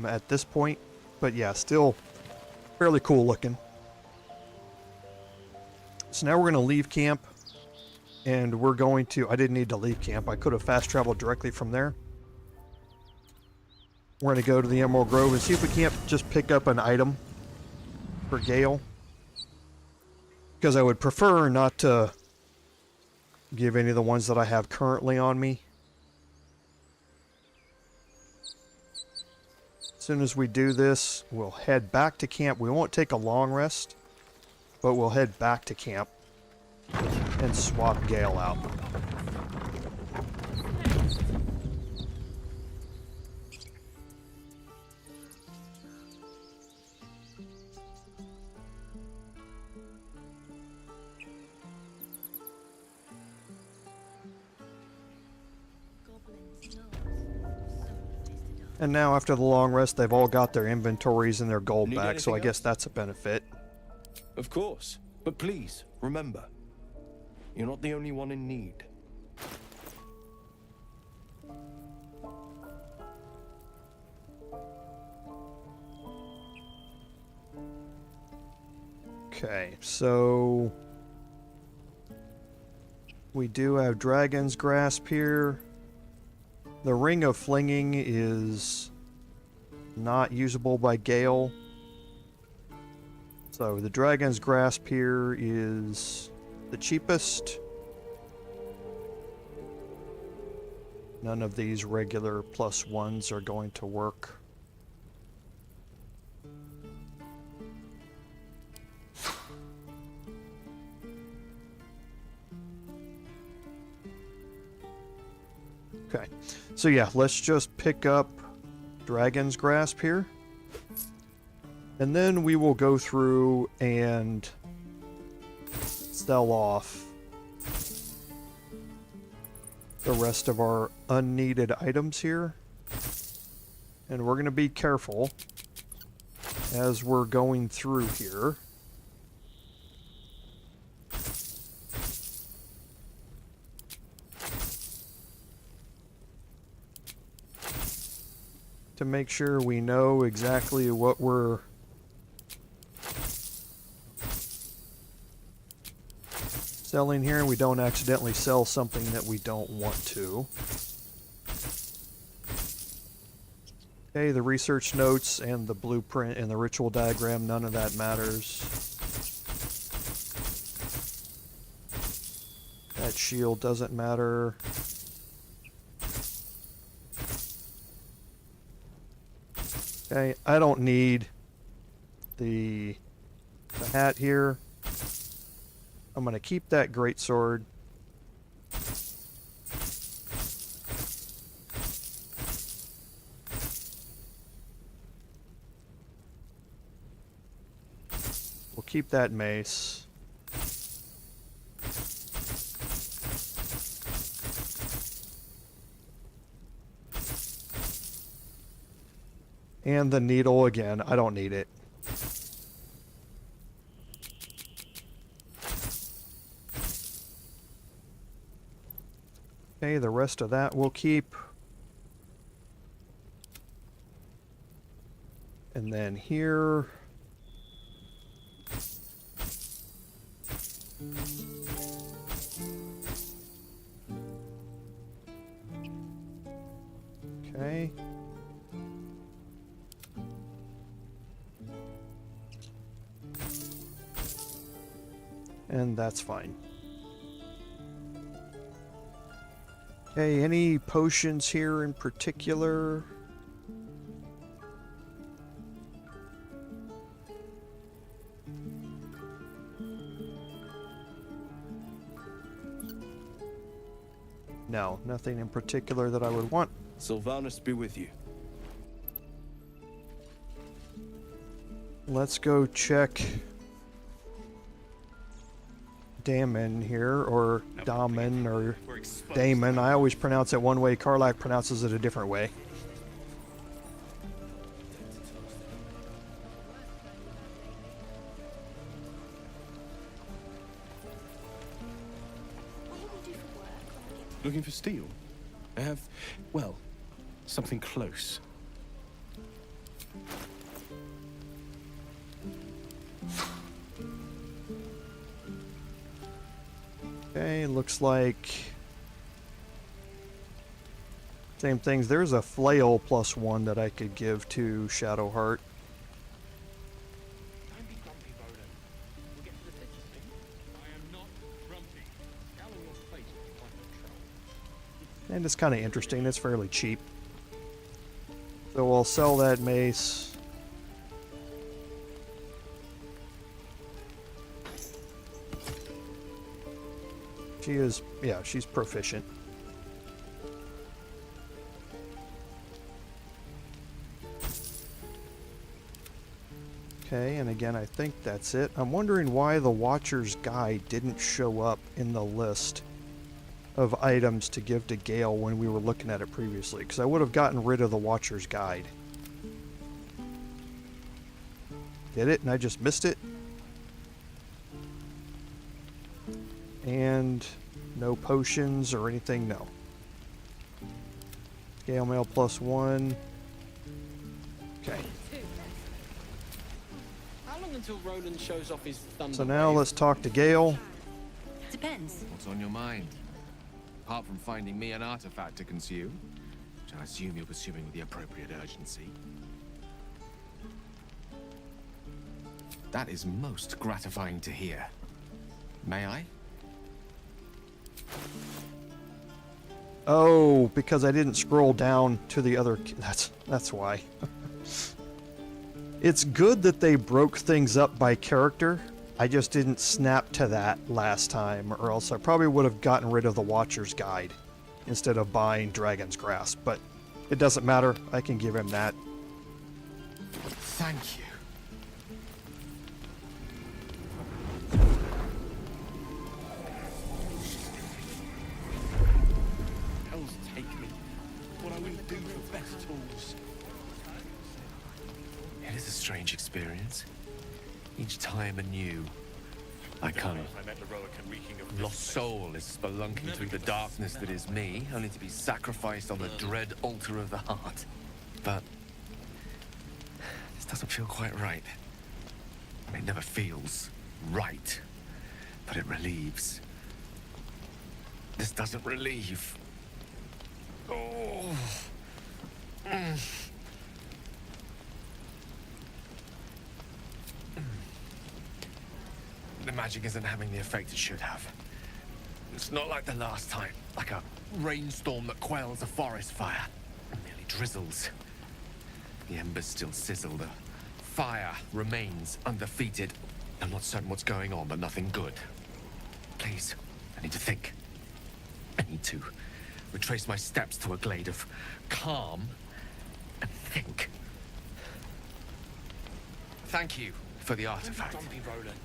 at this point. But yeah, still fairly cool looking. So now we're going to leave camp, and we're going to... I didn't need to leave camp. I could have fast traveled directly from there. We're going to go to the Emerald Grove and see if we can't just pick up an item for Gale. Because I would prefer not to give any of the ones that I have currently on me. As soon as we do this, we'll head back to camp. We won't take a long rest, but we'll head back to camp and swap Gale out. And now, after the long rest, they've all got their inventories and their gold back, so I guess that's a benefit. Of course. But please, remember, you're not the only one in need. Okay, so... we do have Dragon's Grasp here. The Ring of Flinging is not usable by Gale. So the Dragon's Grasp here is the cheapest. None of these regular +1s are going to work. Okay, so yeah, let's just pick up Dragon's Grasp here. And then we will go through and sell off the rest of our unneeded items here. And we're going to be careful as we're going through here. To make sure we know exactly what we're selling here and we don't accidentally sell something that we don't want to. Okay, the research notes and the blueprint and the ritual diagram, none of that matters. That shield doesn't matter. Okay, I don't need the hat here. I'm going to keep that greatsword. We'll keep that mace. And the needle again, I don't need it. Okay, the rest of that we'll keep. And then here... okay. And that's fine. Okay, any potions here in particular? No, nothing in particular that I would want. Sylvanus be with you. Let's go check Damon here, or Daman, or Damon. I always pronounce it one way. Karlach pronounces it a different way. Looking for steel? I have, well, something close. Okay, looks like same things. There's a flail +1 that I could give to Shadowheart. Don't be grumpy, Roland. We'll get to the picture soon. I am not grumpy. Scowl on your face if you find the troll. And it's kind of interesting. It's fairly cheap. So we'll sell that mace. She is, yeah, she's proficient. Okay, and again, I think that's it. I'm wondering why the Watcher's Guide didn't show up in the list of items to give to Gale when we were looking at it previously, because I would have gotten rid of the Watcher's Guide. Did it, and I just missed it? And no potions or anything, no. Gale mail +1. Okay. How long until Roland shows off his thunder? So now let's talk to Gale. Depends. What's on your mind? Apart from finding me an artifact to consume, which I assume you're pursuing with the appropriate urgency. That is most gratifying to hear. May I? Oh, because I didn't scroll down to the other... That's why. It's good that they broke things up by character. I just didn't snap to that last time, or else I probably would have gotten rid of the Watcher's Guide instead of buying Dragon's Grasp, but it doesn't matter. I can give him that. Thank you. Hells take me. What I wouldn't do for best tools. It is a strange experience. Each time anew. I come. Lost soul is spelunking through the darkness that is me, only to be sacrificed on the dread altar of the heart. But this doesn't feel quite right. It never feels right, but it relieves. This doesn't relieve. Oh. The magic isn't having the effect it should have. It's not like the last time, like a rainstorm that quells a forest fire. It merely drizzles. The embers still sizzle, the fire remains undefeated. I'm not certain what's going on, but nothing good. Please, I need to think. I need to retrace my steps to a glade of calm and think. Thank you for the artifact. Grumpy, Roland.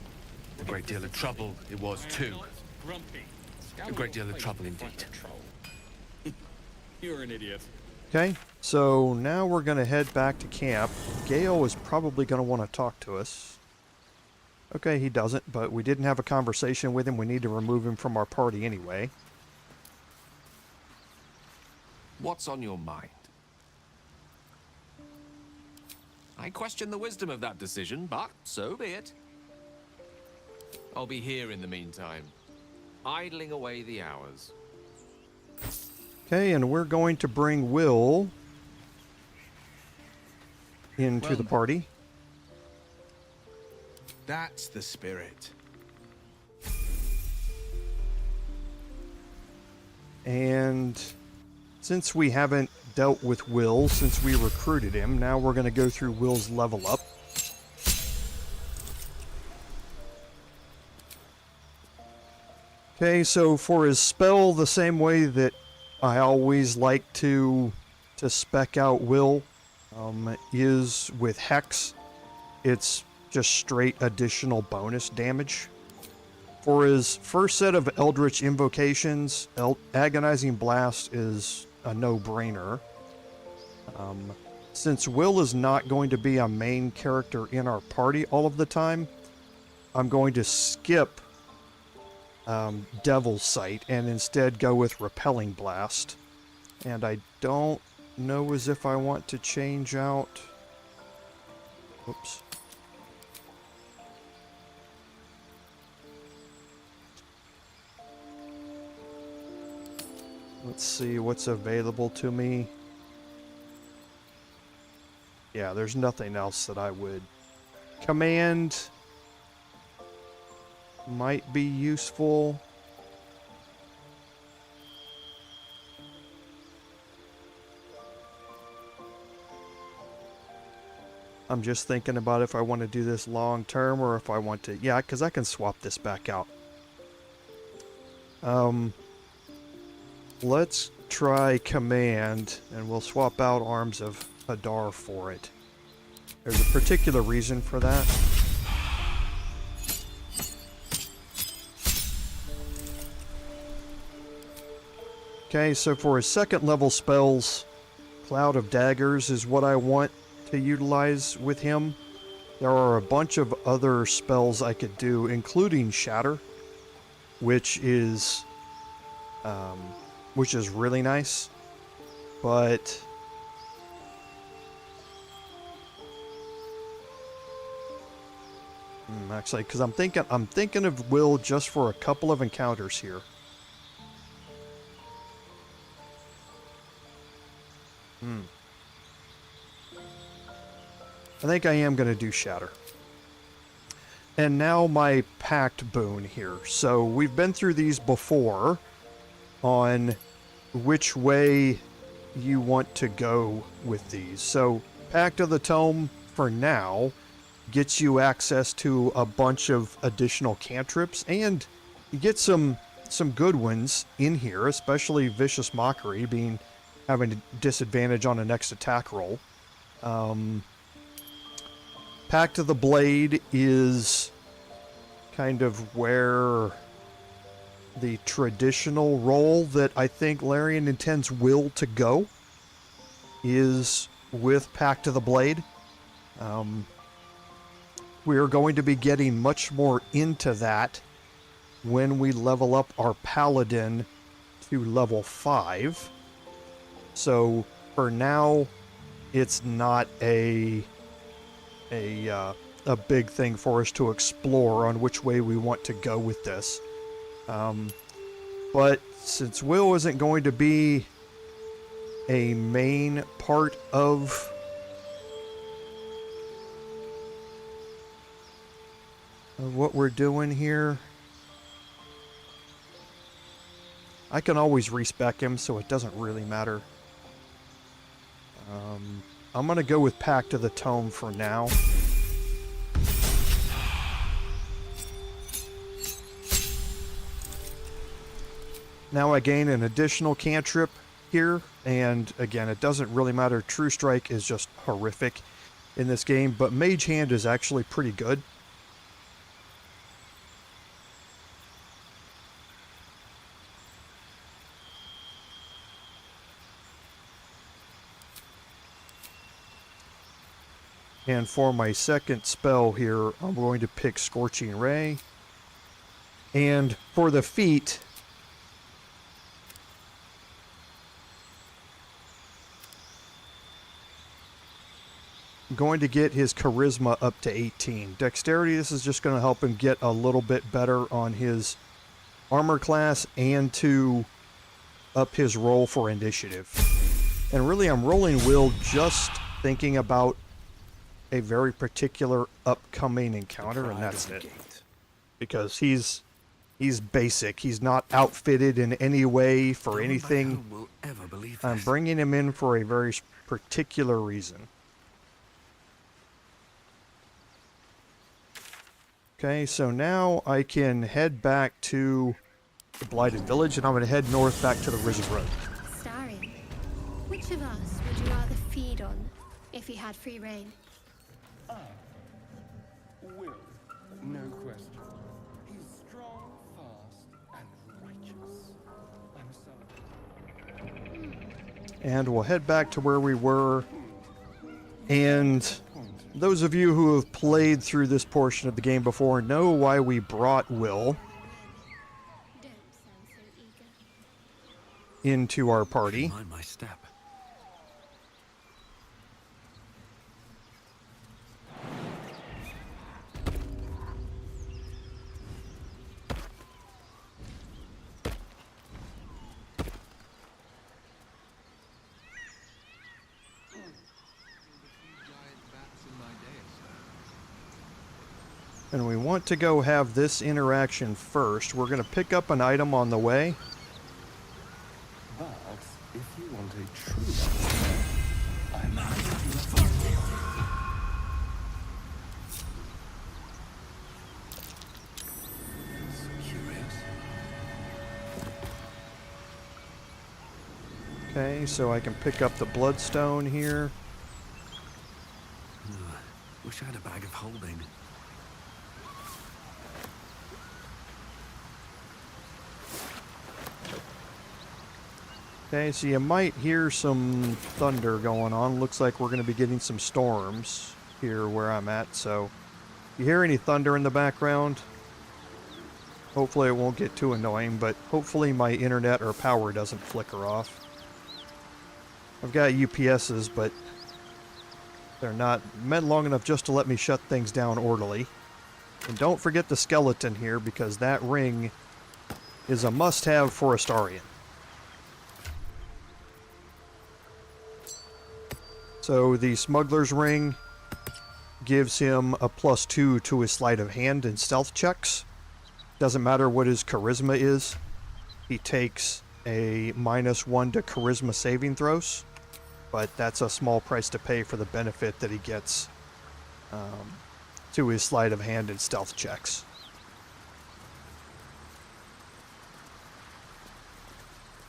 A great deal of trouble it was too. Not grumpy. Scowl A on great your deal of face trouble if you find indeed. the troll. You're an idiot. Okay, so now we're going to head back to camp. Gale is probably going to want to talk to us. Okay, he doesn't, but we didn't have a conversation with him. We need to remove him from our party anyway. What's on your mind? I question the wisdom of that decision, but so be it. I'll be here in the meantime, idling away the hours. Okay, and we're going to bring Wyll into the party. That's the spirit. And since we haven't dealt with Wyll since we recruited him, now we're going to go through Wyll's level up. Okay, so for his spell, the same way that I always like to spec out Wyll is with Hex. It's just straight additional bonus damage. For his first set of Eldritch invocations, Agonizing Blast is a no-brainer. Since Wyll is not going to be a main character in our party all of the time, I'm going to skip Devil's Sight and instead go with Repelling Blast. And I don't know as if I want to change out... Oops. Let's see what's available to me. Yeah, there's nothing else that I would... Command might be useful. I'm just thinking about if I want to do this long term or if I want to... Yeah, because I can swap this back out. Let's try command, and we'll swap out Arms of Hadar for it. There's a particular reason for that. Okay, so for his second level spells, Cloud of Daggers is what I want to utilize with him. There are a bunch of other spells I could do, including Shatter, which is really nice, but actually, because I'm thinking of Wyll just for a couple of encounters here. I think I am going to do Shatter. And now my Pact boon here. So we've been through these before on which way you want to go with these. So Pact of the Tome, for now, gets you access to a bunch of additional cantrips, and you get some good ones in here, especially Vicious Mockery having a disadvantage on a next attack roll. Pact of the Blade is kind of where the traditional role that I think Larian intends Wyll to go is with Pact of the Blade. We are going to be getting much more into that when we level up our Paladin to level 5. So for now, it's not a big thing for us to explore on which way we want to go with this. But since Wyll isn't going to be a main part of what we're doing here, I can always respec him, so it doesn't really matter. I'm going to go with Pact of the Tome for now. Now I gain an additional cantrip here, and again, it doesn't really matter. True Strike is just horrific in this game, but Mage Hand is actually pretty good. And for my second spell here, I'm going to pick Scorching Ray. And for the feat, I'm going to get his Charisma up to 18. Dexterity, this is just going to help him get a little bit better on his armor class and to up his roll for initiative. And really, I'm rolling Wyll just thinking about a very particular upcoming encounter, and that's it. Because he's basic. He's not outfitted in any way for anything. I'm bringing him in for a very particular reason. Okay, so now I can head back to the Blighted Village, and I'm going to head north back to the Risen Road. Starry, which of us would you rather feed on if he had free reign? Wyll, no question. He's strong, fast, and righteous. I'm sorry. And we'll head back to where we were. And those of you who have played through this portion of the game before know why we brought Wyll Don't sound so eager. into our party. Mind my step. And we want to go have this interaction first. We're going to pick up an item on the way. But if you want a true I'm Curious. Okay, so I can pick up the bloodstone here. Wish I had a bag of holding. Okay, so you might hear some thunder going on. Looks like we're going to be getting some storms here where I'm at, so if you hear any thunder in the background, hopefully it won't get too annoying, but hopefully my internet or power doesn't flicker off. I've got UPSs, but they're not meant long enough just to let me shut things down orderly. And don't forget the skeleton here, because that ring is a must-have for Astarion. So the smuggler's ring gives him a +2 to his sleight of hand and stealth checks. Doesn't matter what his charisma is. He takes a -1 to charisma saving throws, but that's a small price to pay for the benefit that he gets to his sleight of hand and stealth checks.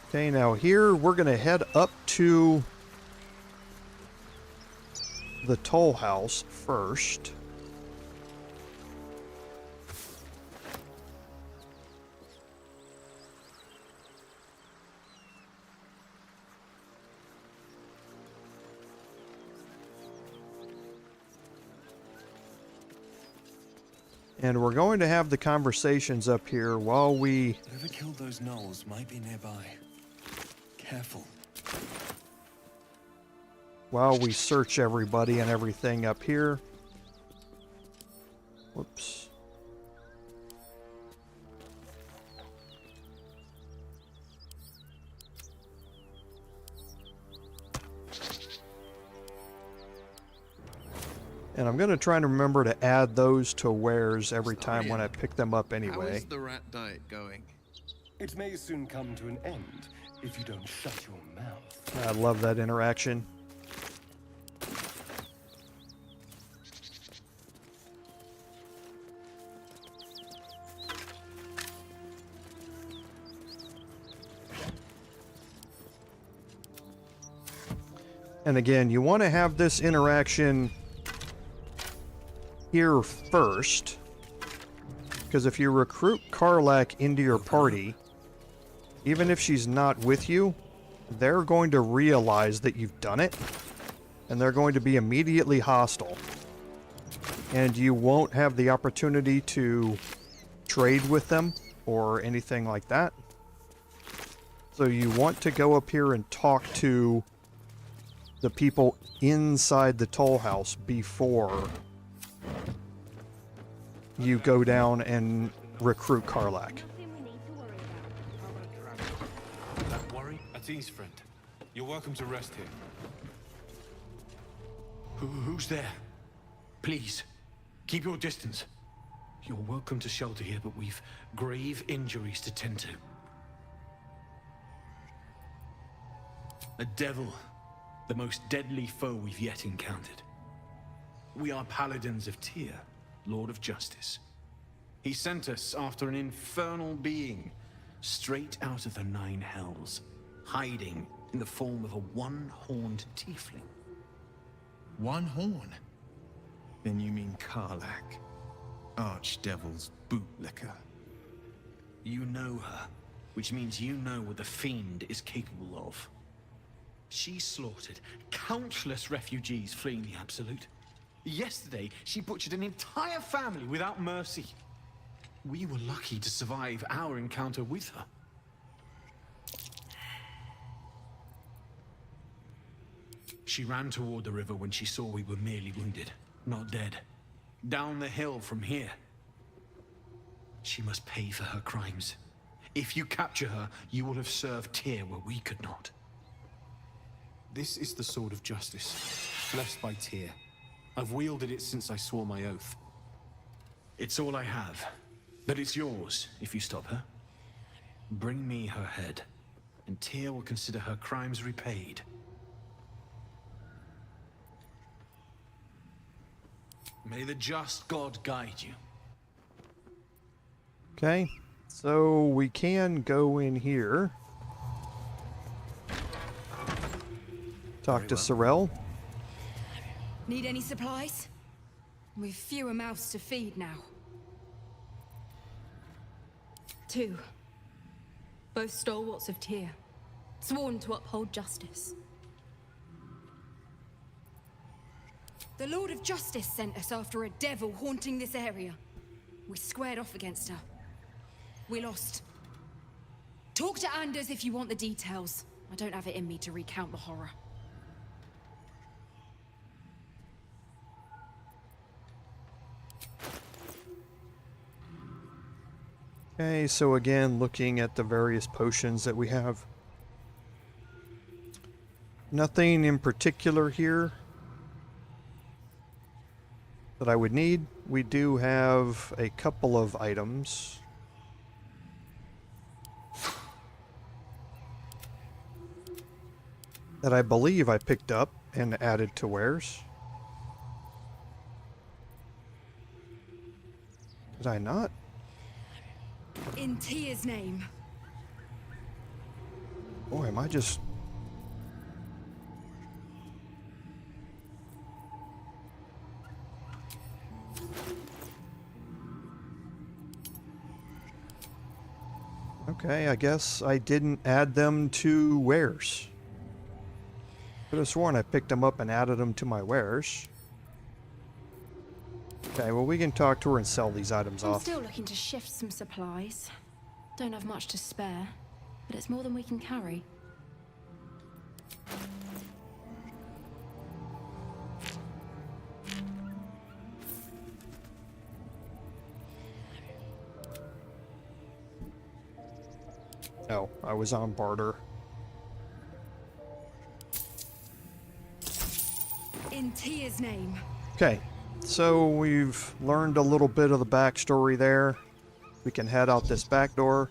Okay, now here we're going to head up to the Tollhouse first. And we're going to have the conversations up here while we... Whoever killed those Gnolls might be nearby. Careful. While we search everybody and everything up here. Whoops. And I'm going to try to remember to add those to wares every time when I pick them up How anyway. is the rat diet going? It may soon come to an end if you don't shut your mouth. I love that interaction. And again, you want to have this interaction here first, because if you recruit Karlach into your party, even if she's not with you, they're going to realize that you've done it, and they're going to be immediately hostile. And you won't have the opportunity to trade with them or anything like that. So you want to go up here and talk to the people inside the Tollhouse before you go down and recruit Karlach. That worry? At ease, friend. You're welcome to rest here. Who's there? Please, keep your distance. You're welcome to shelter here, but we've grave injuries to tend to. A devil, the most deadly foe we've yet encountered. We are Paladins of Thay, Lord of Justice. He sent us after an infernal being, straight out of the Nine Hells, hiding in the form of a one-horned tiefling. One horn? Then you mean Karlach, Archdevil's bootlicker. You know her, which means you know what the Fiend is capable of. She slaughtered countless refugees fleeing the Absolute. Yesterday, she butchered an entire family without mercy. We were lucky to survive our encounter with her. She ran toward the river when she saw we were merely wounded, not dead. Down the hill from here. She must pay for her crimes. If you capture her, you will have served Thay where we could not. This is the sword of justice, blessed by Thay. I've wielded it since I swore my oath. It's all I have. But it's yours if you stop her. Bring me her head, and Tyr will consider her crimes repaid. May the just God guide you. Okay, so we can go in here. Talk to Sorrel. Need any supplies? We've fewer mouths to feed now. 2. Both stalwarts of Tyr, sworn to uphold justice. The Lord of Justice sent us after a devil haunting this area. We squared off against her. We lost. Talk to Anders if you want the details. I don't have it in me to recount the horror. Okay, so again, looking at the various potions that we have. Nothing in particular here that I would need. We do have a couple of items. That I believe I picked up and added to wares. Did I not? In Tyr's name. Boy, am I just... Okay, I guess I didn't add them to wares. Could have sworn I picked them up and added them to my wares. Okay, well we can talk to her and sell these items I'm off. still looking to shift some supplies. Don't have much to spare, but it's more than we can carry. Oh, I was on barter. In Tyr's name. Okay, so we've learned a little bit of the backstory there. We can head out this back door.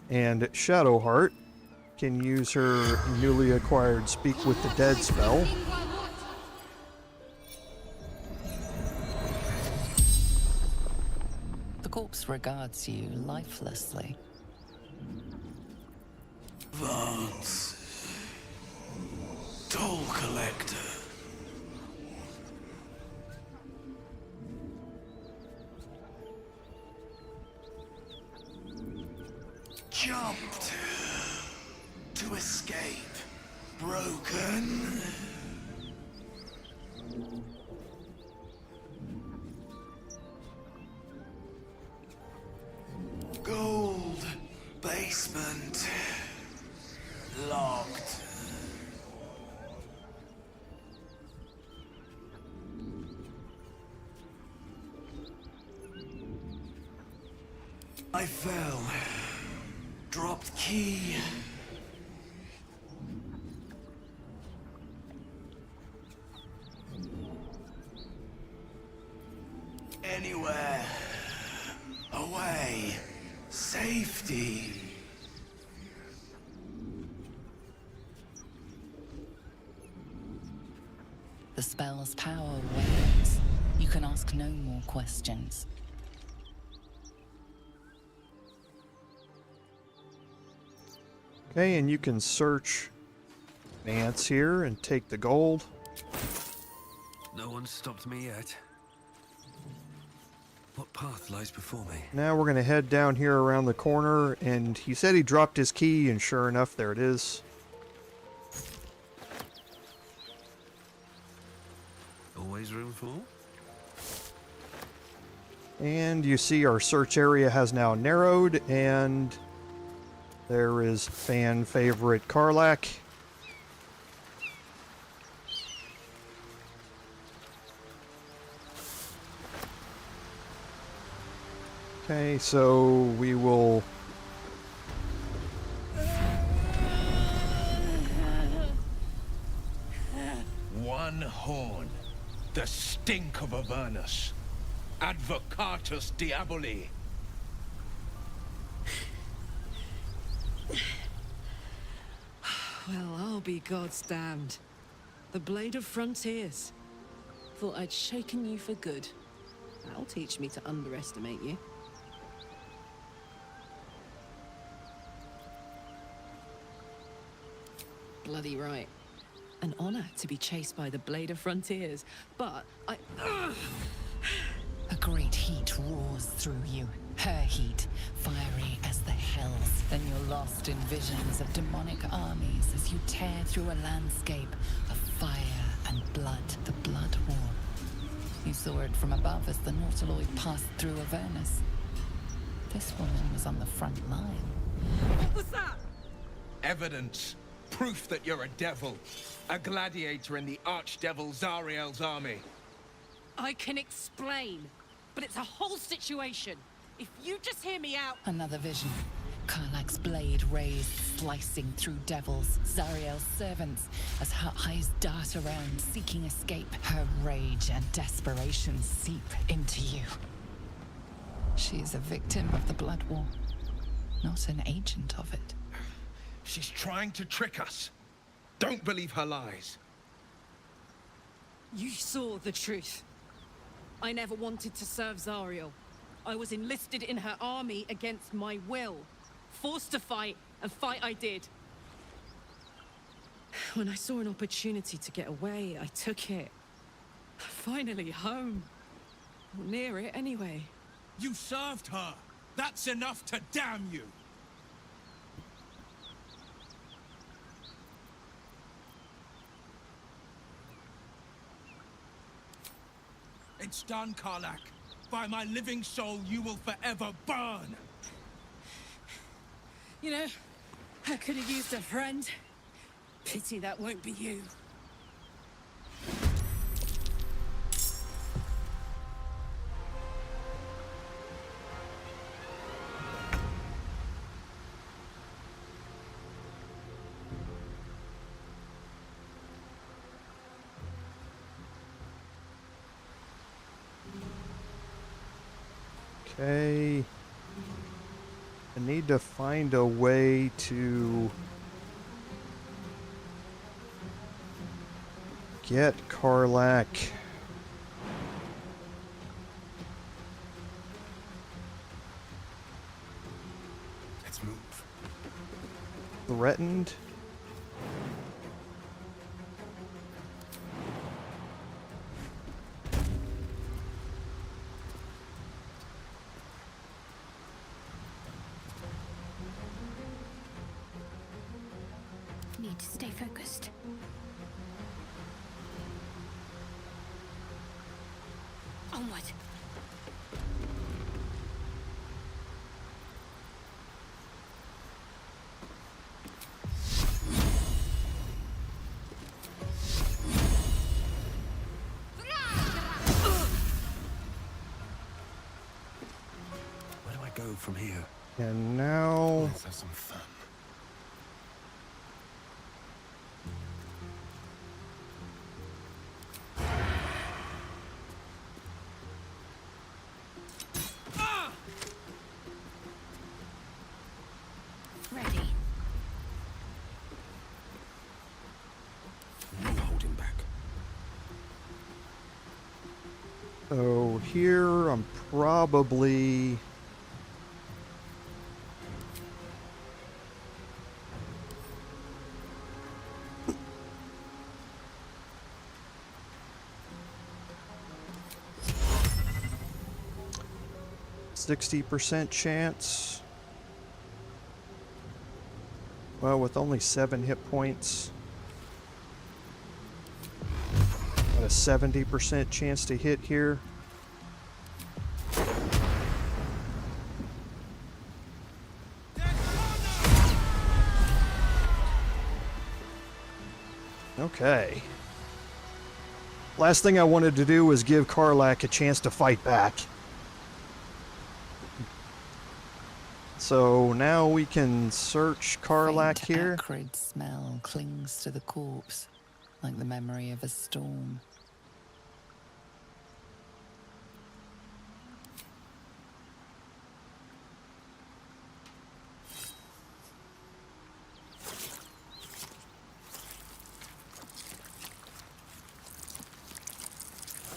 And Shadowheart can use her newly acquired Speak with the Dead spell. The corpse regards you lifelessly. Vance. Toll collector. Jumped. To escape. Broken. Gold. Basement. Locked. I fell. Dropped key. Anywhere. Away. Safety. The spell's power wanes. You can ask no more questions. Okay, and you can search Vance here and take the gold. No one's stopped me yet. What path lies before me? Now we're going to head down here around the corner, and he said he dropped his key, and sure enough, there it is. Always room for more? And you see our search area has now narrowed, and there is fan favorite Karlach. Okay, so we will one horn. The stink of Avernus. Advocatus Diaboli. Well, I'll be God's damned. The Blade of Frontiers. Thought I'd shaken you for good. That'll teach me to underestimate you. Bloody right. An honor to be chased by the Blade of Frontiers, but I... A great heat roars through you. Her heat, fiery as the hells. Then you're lost in visions of demonic armies as you tear through a landscape of fire and blood, the Blood War. You saw it from above as the Nautiloid passed through Avernus. This woman was on the front line. What was that? Evidence. Proof that you're a devil. A gladiator in the archdevil Zariel's army. I can explain, but it's a whole situation. If you just hear me out... Another vision. Karlach's blade raised, slicing through devils, Zariel's servants, as her eyes dart around, seeking escape. Her rage and desperation seep into you. She is a victim of the Blood War, not an agent of it. She's trying to trick us. Don't believe her lies. You saw the truth. I never wanted to serve Zariel. I was enlisted in her army against my will. Forced to fight, and fight I did. When I saw an opportunity to get away, I took it. Finally home. Or near it, anyway. You served her. That's enough to damn you. It's done, Karlach. By my living soul, you will forever burn. You know, I could have used a friend. Pity that won't be you. Okay. I need to find a way to get Karlach. Let's move. Threatened. Need to stay focused. Onward. Where do I go from here? And now... Let's have some fun. Ready. No holding back. So here I'm probably... %60 chance. Well, with only 7 hit points, got a 70% chance to hit here. Okay. Last thing I wanted to do was give Karlach a chance to fight back. So now we can search Karlach Faint here. acrid smell clings to the corpse. like the memory of a storm.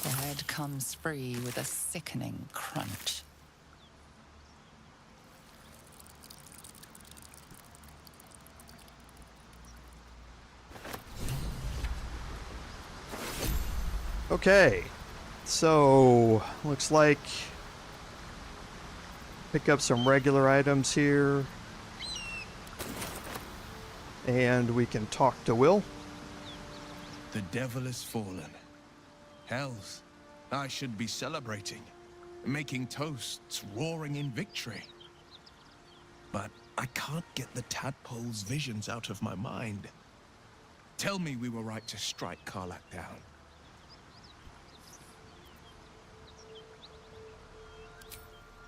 The head comes free with a sickening crunch. Okay, so looks like pick up some regular items here, and we can talk to Wyll. The devil is fallen. Hells, I should be celebrating, making toasts, roaring in victory. But I can't get the tadpole's visions out of my mind. Tell me we were right to strike Karlach down.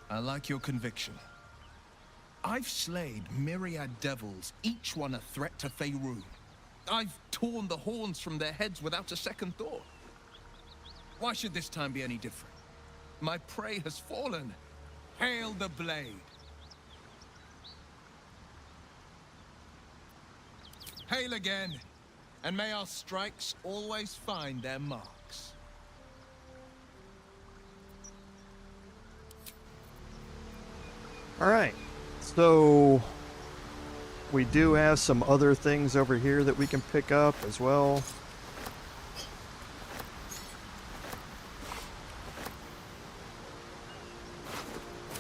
I like your conviction. I've slayed myriad devils, each one a threat to Faerun. I've torn the horns from their heads without a second thought. Why should this time be any different? My prey has fallen. Hail the blade. Hail again, and may our strikes always find their marks. All right, so we do have some other things over here that we can pick up as well.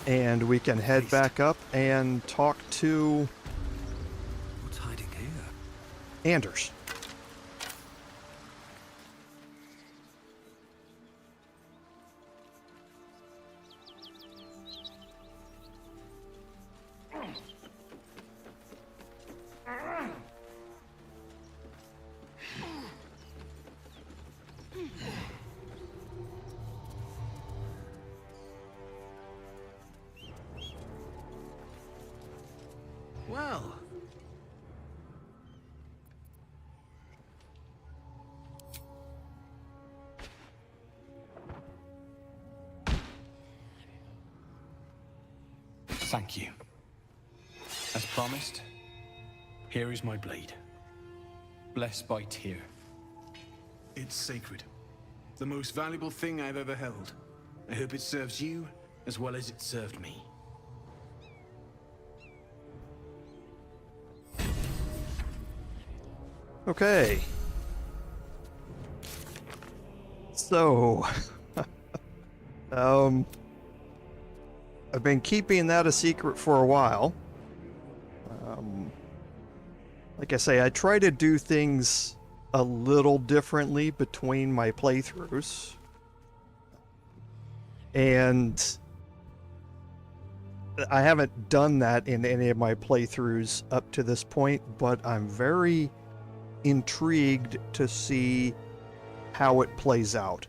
And we can head back up and talk to What's hiding here? Anders. Well. Thank you. As promised, here is my blade. Blessed by Tyr. It's sacred. The most valuable thing I've ever held. I hope it serves you as well as it served me. Okay. So, I've been keeping that a secret for a while. Like I say, I try to do things a little differently between my playthroughs. And I haven't done that in any of my playthroughs up to this point, but I'm very intrigued to see how it plays out.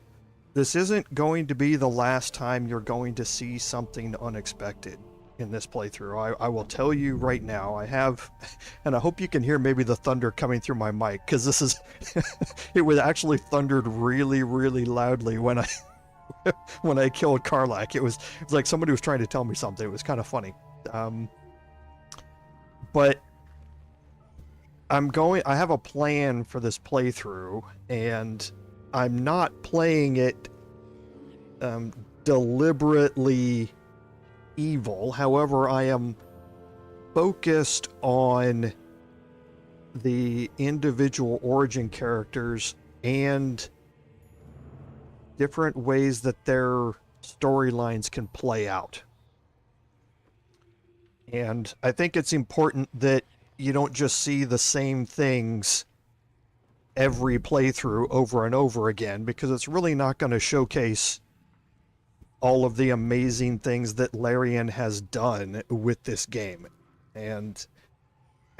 This isn't going to be the last time you're going to see something unexpected in this playthrough. I will tell you right now, I have, and I hope you can hear maybe the thunder coming through my mic, because this is, it was actually thundered really, really loudly when I when I killed Karlach. It was like somebody was trying to tell me something. It was kind of funny. But I have a plan for this playthrough, and I'm not playing it deliberately evil. However, I am focused on the individual origin characters and different ways that their storylines can play out. And I think it's important that you don't just see the same things every playthrough over and over again, because it's really not going to showcase all of the amazing things that Larian has done with this game. And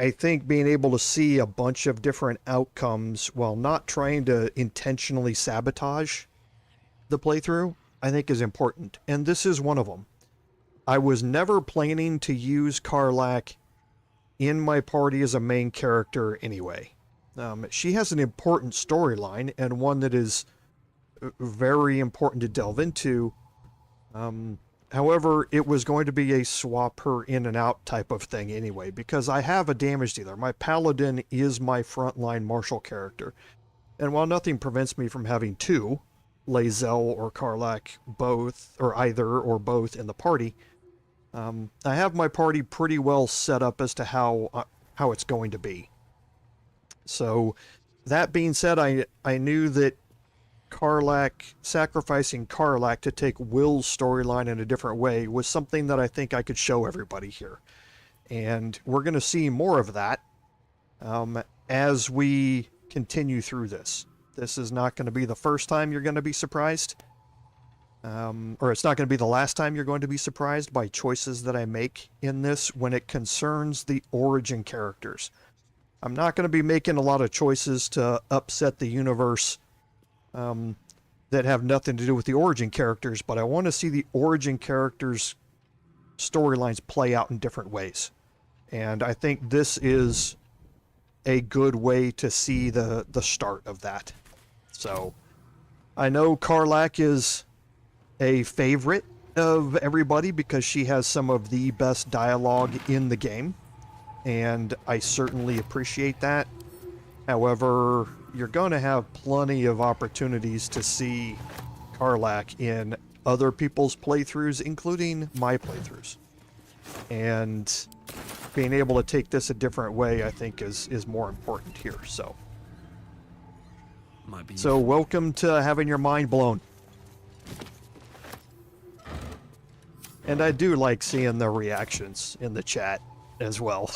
I think being able to see a bunch of different outcomes while not trying to intentionally sabotage the playthrough, I think is important. And this is one of them. I was never planning to use Karlach in my party as a main character anyway. She has an important storyline, and one that is very important to delve into. However, it was going to be a swap her in and out type of thing anyway, because I have a damage dealer. My Paladin is my frontline martial character. And while nothing prevents me from having two, Lae'zel or Karlach, both, or either or both in the party, I have my party pretty well set up as to how it's going to be. So, that being said, I knew that sacrificing Karlach to take Wyll's storyline in a different way was something that I think I could show everybody here. And we're going to see more of that as we continue through this. This is not going to be the first time you're going to be surprised. Or it's not going to be the last time you're going to be surprised by choices that I make in this when it concerns the origin characters. I'm not going to be making a lot of choices to upset the universe that have nothing to do with the origin characters, but I want to see the origin characters' storylines play out in different ways. And I think this is a good way to see the start of that. So, I know Karlach is a favorite of everybody because she has some of the best dialogue in the game, and I certainly appreciate that. However, you're going to have plenty of opportunities to see Karlach in other people's playthroughs, including my playthroughs. And being able to take this a different way, I think, is more important here. So welcome to having your mind blown. And I do like seeing the reactions in the chat as well.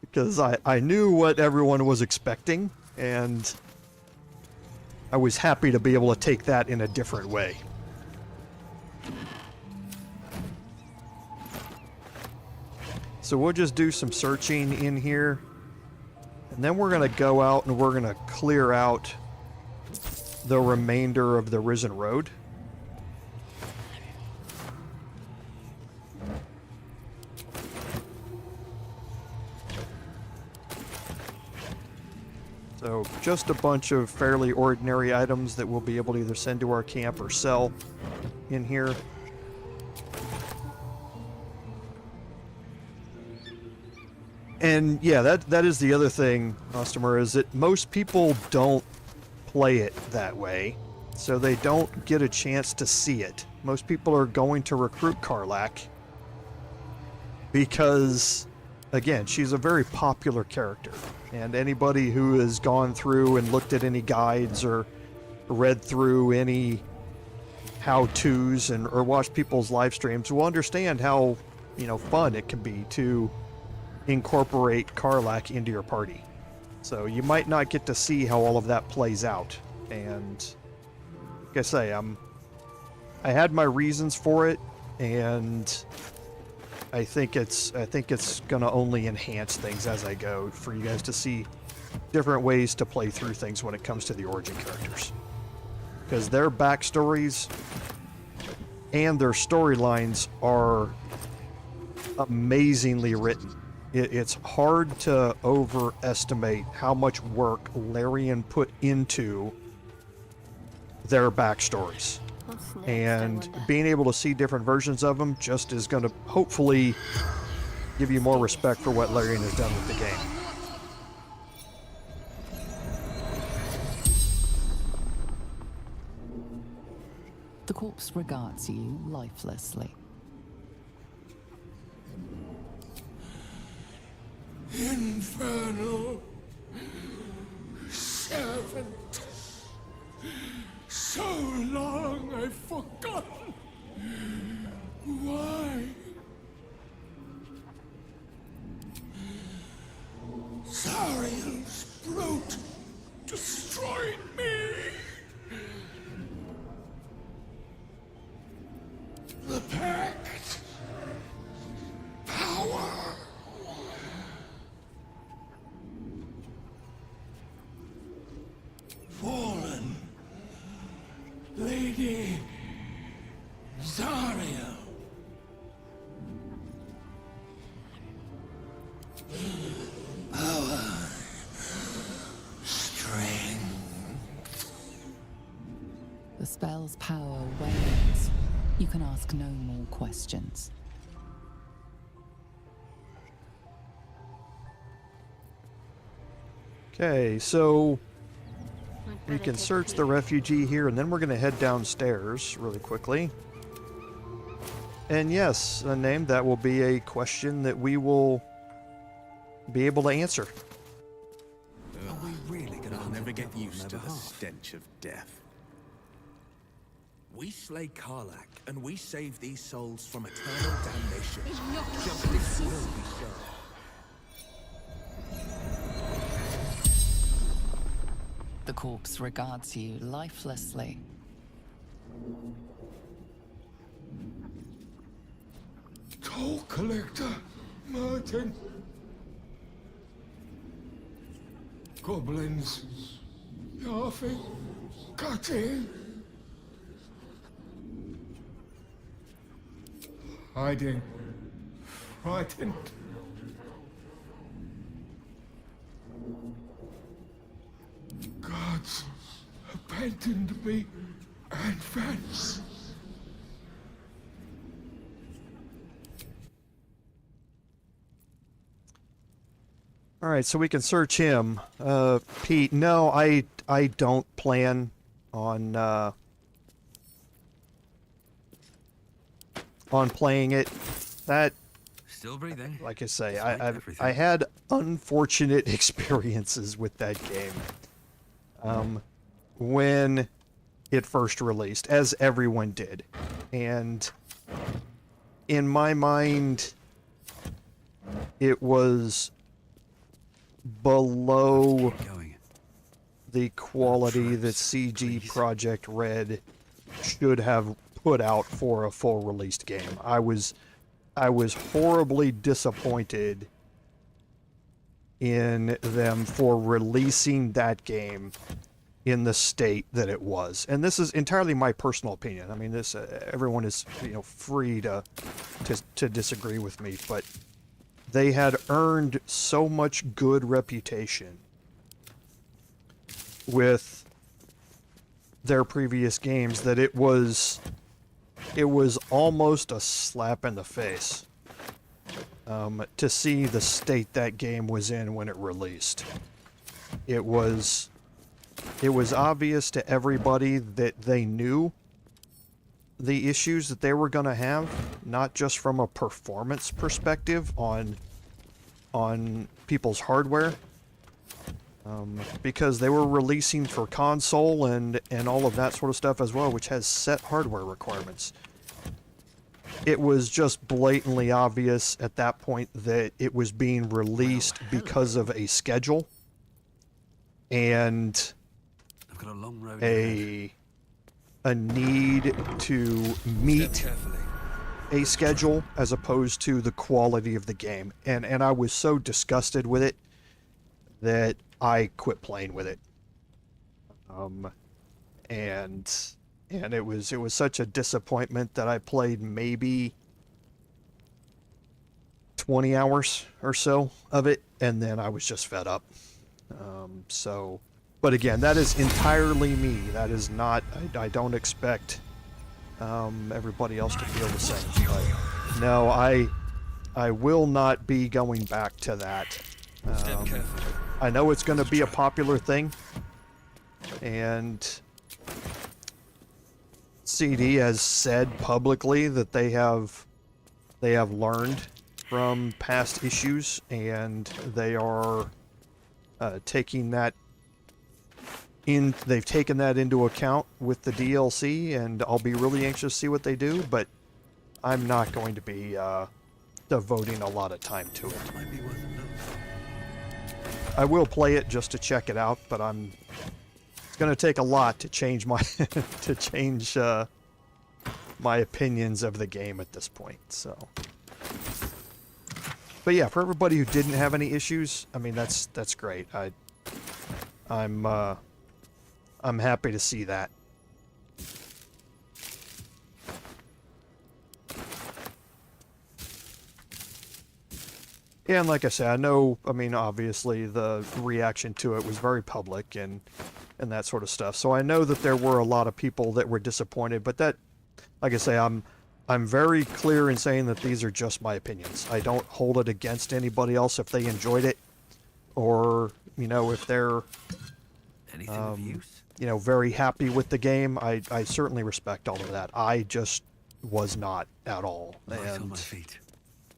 Because I knew what everyone was expecting, and I was happy to be able to take that in a different way. So we'll just do some searching in here, and then we're going to go out and we're going to clear out the remainder of the Risen Road. So just a bunch of fairly ordinary items that we'll be able to either send to our camp or sell in here. And yeah, that is the other thing, customer, is that most people don't play it that way, so they don't get a chance to see it. Most people are going to recruit Karlach because, again, she's a very popular character, and anybody who has gone through and looked at any guides or read through any how-tos or watched people's live streams will understand how, fun it can be to incorporate Karlach into your party. So you might not get to see how all of that plays out, and like I say, I had my reasons for it, and I think it's going to only enhance things as I go for you guys to see different ways to play through things when it comes to the origin characters, because their backstories and their storylines are amazingly written. It's hard to overestimate how much work Larian put into their backstories. And being able to see different versions of them just is going to hopefully give you more respect for what Larian has done with the game. The corpse regards you lifelessly. Infernal servant. So long I've forgotten why. Zariel's brute destroyed me. The pact. Power. Fallen Lady Zariel. Power. The spell's power wanes. You can ask no more questions. Okay, so we can search the refugee here, and then we're going to head downstairs really quickly. And yes, a name that will be a question that we will be able to answer. Are we really going to never get used to the stench of death? We slay Karlach, and we save these souls from eternal damnation. Justice will be served. The corpse regards you lifelessly. Toll collector, Martin. Goblins, laughing, cutting, hiding, frightened. Gods abandoned me and Vance. All right, so we can search him. Pete, no, I don't plan on playing it. That, Still breathing. like I say, I had unfortunate experiences with that game when it first released, as everyone did, and in my mind, it was below the quality that CG Projekt Red should have put out for a full released game. I was horribly disappointed in them for releasing that game in the state that it was. And this is entirely my personal opinion. I mean, this everyone is, free to disagree with me, but they had earned so much good reputation with their previous games that it was almost a slap in the face to see the state that game was in when it released. It was obvious to everybody that they knew the issues that they were going to have, not just from a performance perspective on people's hardware, because they were releasing for console and all of that sort of stuff as well, which has set hardware requirements. It was just blatantly obvious at that point that it was being released because of a schedule and I've got a long road a need to meet a schedule as opposed to the quality of the game. And I was so disgusted with it that I quit playing with it. And it was such a disappointment that I played maybe 20 hours or so of it, and then I was just fed up. But again, that is entirely me. That is not, I don't expect everybody else to feel the same. But no, I will not be going back to that. I know it's going to be a popular thing, and CD has said publicly that they have learned from past issues, and they are taking that in. They've taken that into account with the DLC, and I'll be really anxious to see what they do. But I'm not going to be devoting a lot of time to it. I will play it just to check it out, but it's going to take a lot to change my my opinions of the game at this point. So, but yeah, for everybody who didn't have any issues, I mean that's great. I'm happy to see that. Yeah, and like I said, I know, I mean, obviously the reaction to it was very public, and and that sort of stuff. So I know that there were a lot of people that were disappointed, but that, like I say, I'm very clear in saying that these are just my opinions. I don't hold it against anybody else if they enjoyed it, or, you know, if they're, you know, very happy with the game. I certainly respect all of that. I just was not at all. And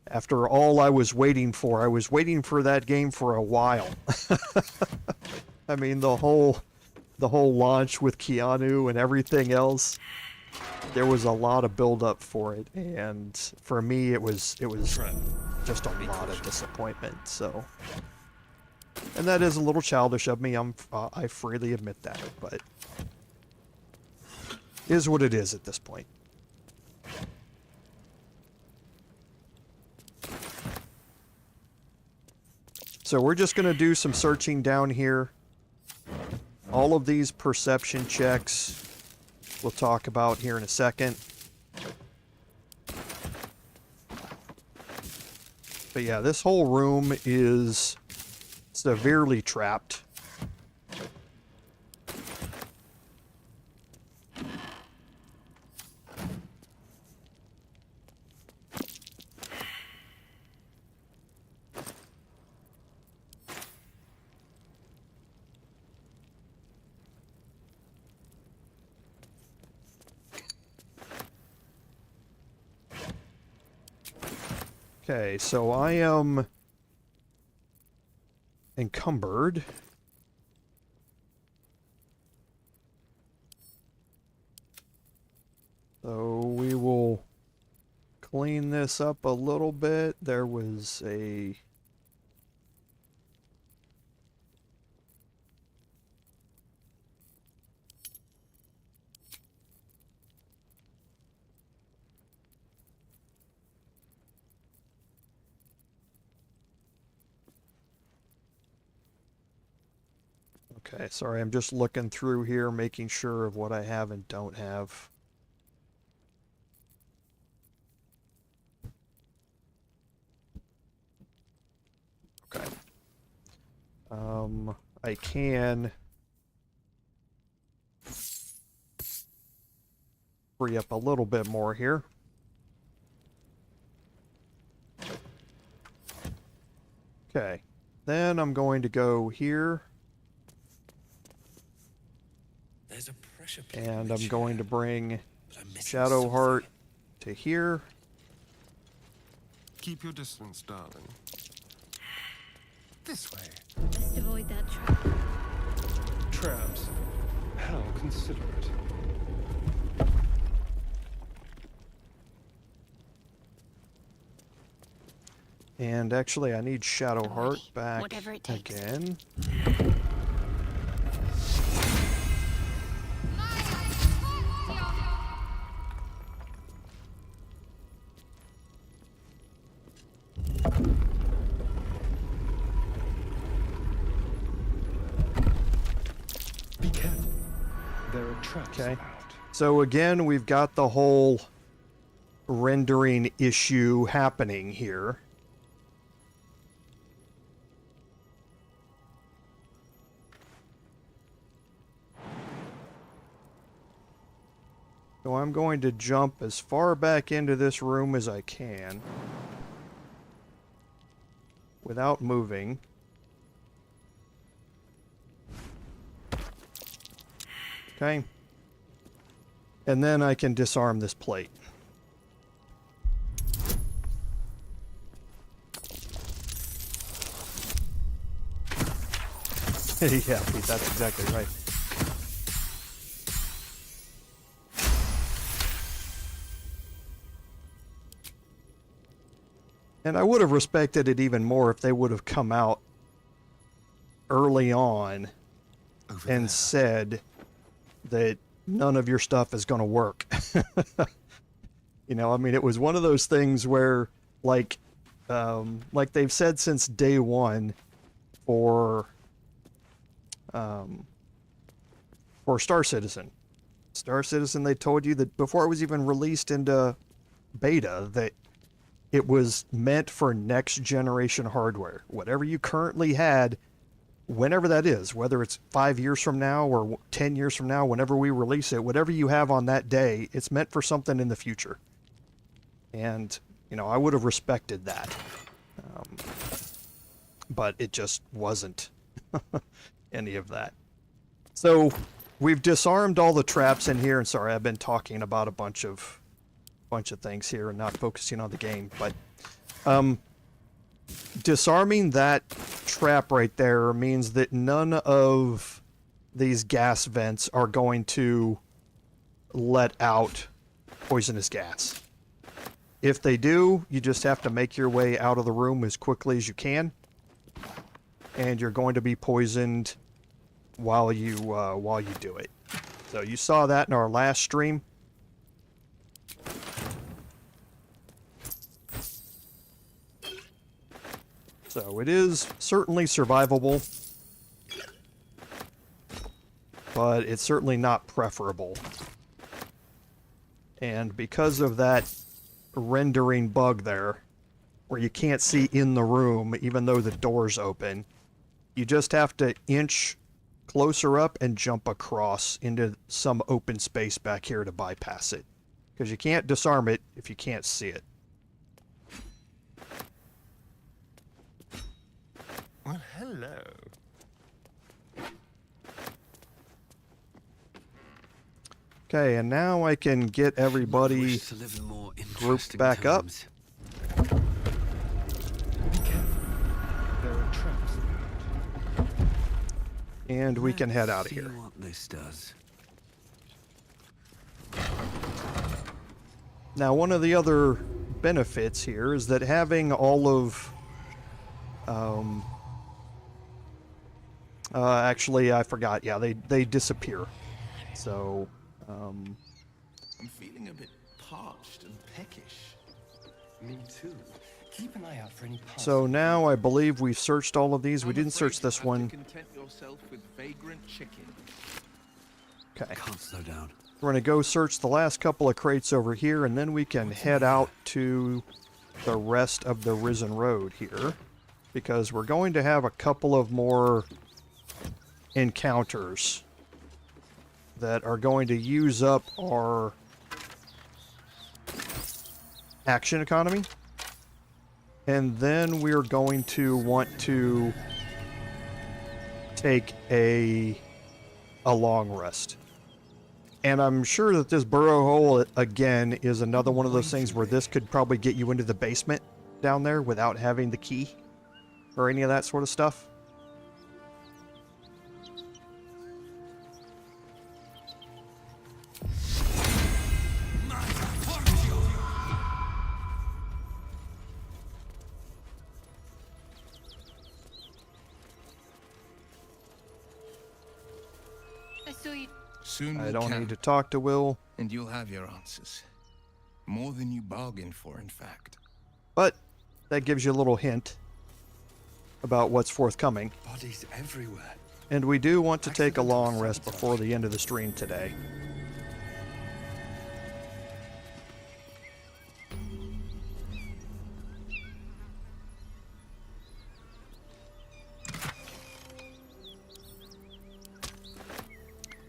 after all I was waiting for that game for a while. I mean, the whole launch with Keanu and everything else, there was a lot of build up for it, and for me it was just a lot of disappointment. So, and that is a little childish of me. I freely admit that, but it is what it is at this point. So we're just going to do some searching down here. All of these perception checks we'll talk about here in a second. But yeah, this whole room is severely trapped. Okay, so I am encumbered. So we will clean this up a little bit. There was a... Okay, sorry, I'm just looking through here, making sure of what I have and don't have. Okay. I can free up a little bit more here. Okay, then I'm going to go here. And I'm going to bring Shadowheart to here. Keep your distance, darling. This way. Just avoid that trap. Traps? How considerate. And actually, I need Shadowheart back again. Okay, so again, we've got the whole rendering issue happening here. So I'm going to jump as far back into this room as I can without moving. Okay. And then I can disarm this plate. Yeah, Pete, that's exactly right. And I would have respected it even more if they would have come out early on and said that none of your stuff is going to work. You know, I mean, it was one of those things where, like they've said since day one for Star Citizen. Star Citizen, they told you that before it was even released into beta, that it was meant for next generation hardware. Whatever you currently had whenever that is, whether it's 5 years from now or 10 years from now, whenever we release it, whatever you have on that day, it's meant for something in the future. And, you know, I would have respected that. But it just wasn't any of that. So we've disarmed all the traps in here, and sorry, I've been talking about a bunch of things here and not focusing on the game, but disarming that trap right there means that none of these gas vents are going to let out poisonous gas. If they do, you just have to make your way out of the room as quickly as you can, and you're going to be poisoned while you do it. So you saw that in our last stream. So it is certainly survivable, but it's certainly not preferable. And because of that rendering bug there, where you can't see in the room even though the door's open, you just have to inch closer up and jump across into some open space back here to bypass it. Because you can't disarm it if you can't see it. Well, hello. Okay, and now I can get everybody grouped back up. Be careful. There are traps. And we can head out of See here. what this does. Now, one of the other benefits here is that having all of... actually, I forgot. Yeah, they disappear. So, I'm feeling a bit parched and peckish. Me too. Keep an eye out for any so now I believe we've searched all of these. We didn't search this one. Content yourself with vagrant chicken. Okay. Can't slow down. We're going to go search the last couple of crates over here, and then we can head out to the rest of the Risen Road here, because we're going to have a couple of more encounters that are going to use up our action economy, and then we're going to want to take a long rest. And I'm sure that this burrow hole, again, is another one of those things where this could probably get you into the basement down there without having the key or any of that sort of stuff. Soon I we don't can, need to talk to Wyll. and you'll have your answers. More than you bargained for, in fact. But that gives you a little hint about what's forthcoming. Bodies everywhere. And we do want to take a long rest before the end of the stream today.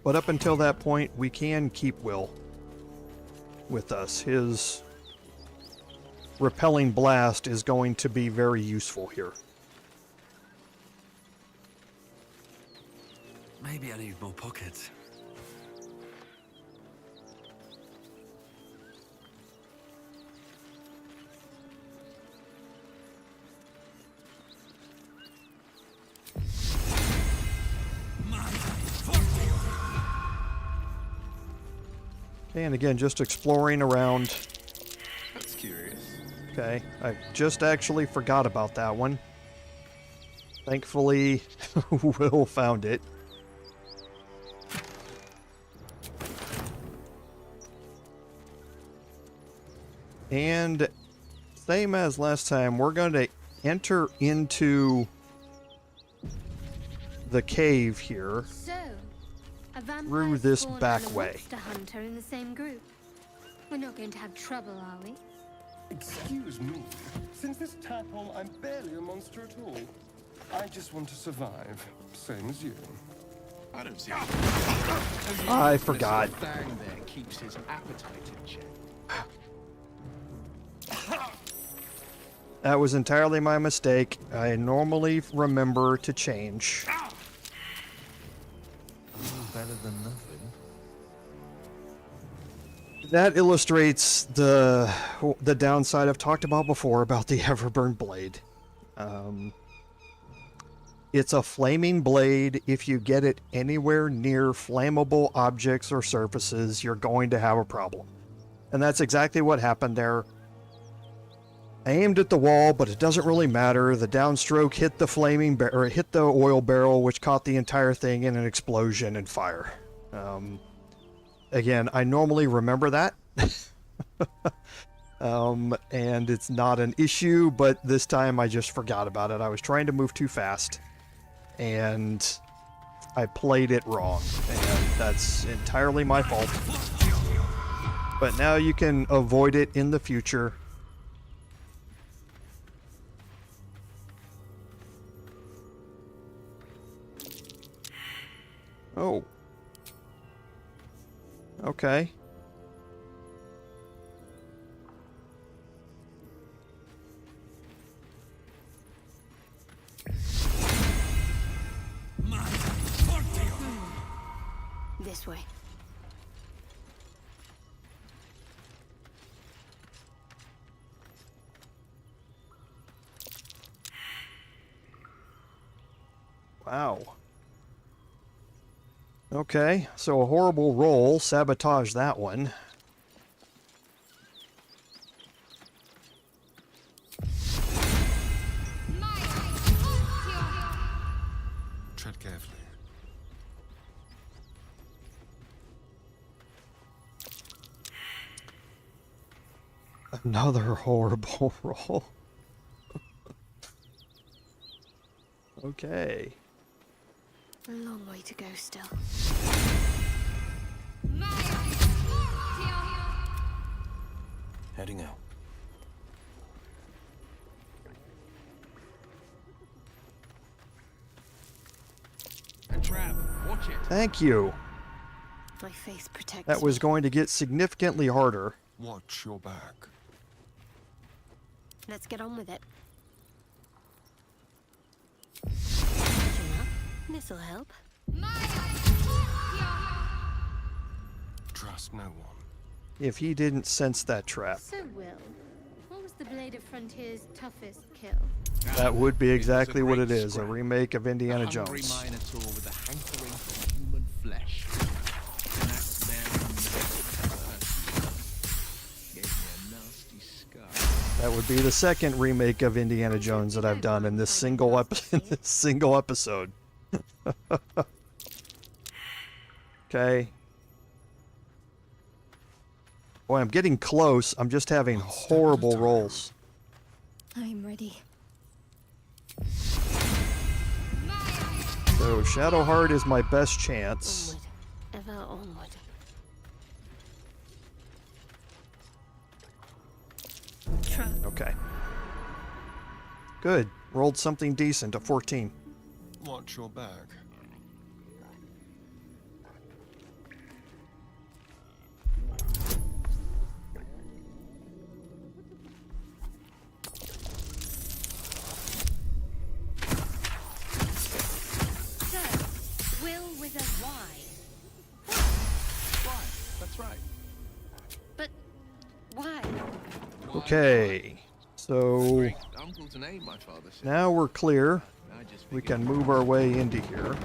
But up until that point, we can keep Wyll with us. His repelling blast is going to be very useful here. Maybe I need more pockets. Okay, and again, just exploring around. That's curious. Okay, I just actually forgot about that one. Thankfully, Wyll found it. And same as last time, we're going to enter into the cave here So, a through this back way. monster hunter in the same group. We're not going to have trouble, are we? Excuse me. Since this tadpole, I'm barely a monster at all. I just want to survive, same as you. I don't see. I forgot. Thang there keeps his appetite in check. That was entirely my mistake. I normally remember to change. Better than nothing. That illustrates the downside I've talked about before about the Everburn blade. It's a flaming blade. If you get it anywhere near flammable objects or surfaces, you're going to have a problem. And that's exactly what happened there. I aimed at the wall, but it doesn't really matter. The downstroke hit the hit the oil barrel, which caught the entire thing in an explosion and fire. Again, I normally remember that. And it's not an issue, but this time I just forgot about it. I was trying to move too fast, and I played it wrong, and that's entirely my fault. But now you can avoid it in the future. Oh. Okay. This way. Wow. Okay, so a horrible roll. Sabotage that one. Tread carefully. Another horrible roll. Okay. A long way to go still. Heading out. A trap. Watch it. Thank you. My faith protects That was me. going to get significantly harder. Watch your back. Let's get on with it. Catching up. This'll help. Trust no one. If he didn't sense that trap. So, Wyll, what was the Blade of Frontier's toughest kill? That would be exactly what it is, a remake of Indiana A hungry Jones. minotaur with a hankering for human flesh. An axe bearing gave me a nasty scar. That would be the second remake of Indiana Jones that I've done in this single episode. Okay. Boy, I'm getting close. I'm just having horrible rolls. I'm ready. So Shadowheart is my best chance. Onward. Ever onward. Trap. Okay. Good. Rolled something decent, a 14. Watch your back. So, Wyll with a Y. Right, that's right. But why? Okay. So Uncle to name, my father said. now we're clear. I just We figured- can move our way into here.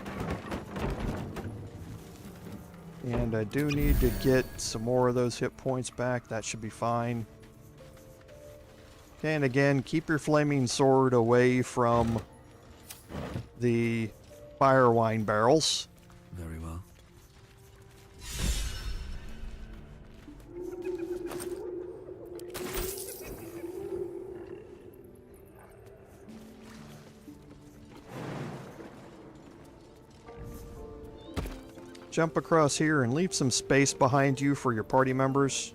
And I do need to get some more of those hit points back. That should be fine. Okay, and again, keep your flaming sword away from the fire wine barrels. Very well. Jump across here and leave some space behind you for your party members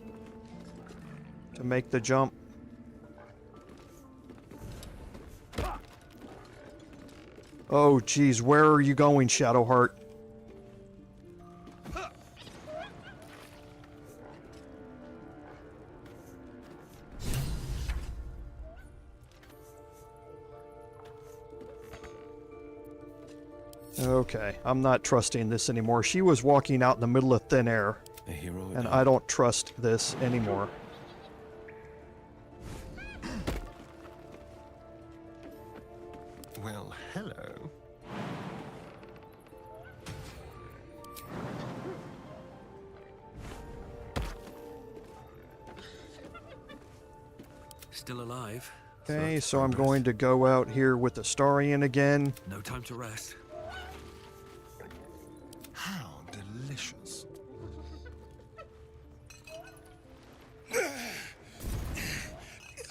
to make the jump. Oh, geez, where are you going, Shadowheart? Okay, I'm not trusting this anymore. She was walking out in the middle of thin air, and I don't trust this anymore. Well, hello. Still alive. Okay, so I'm going to go out here with the Astarion again. No time to rest. How delicious.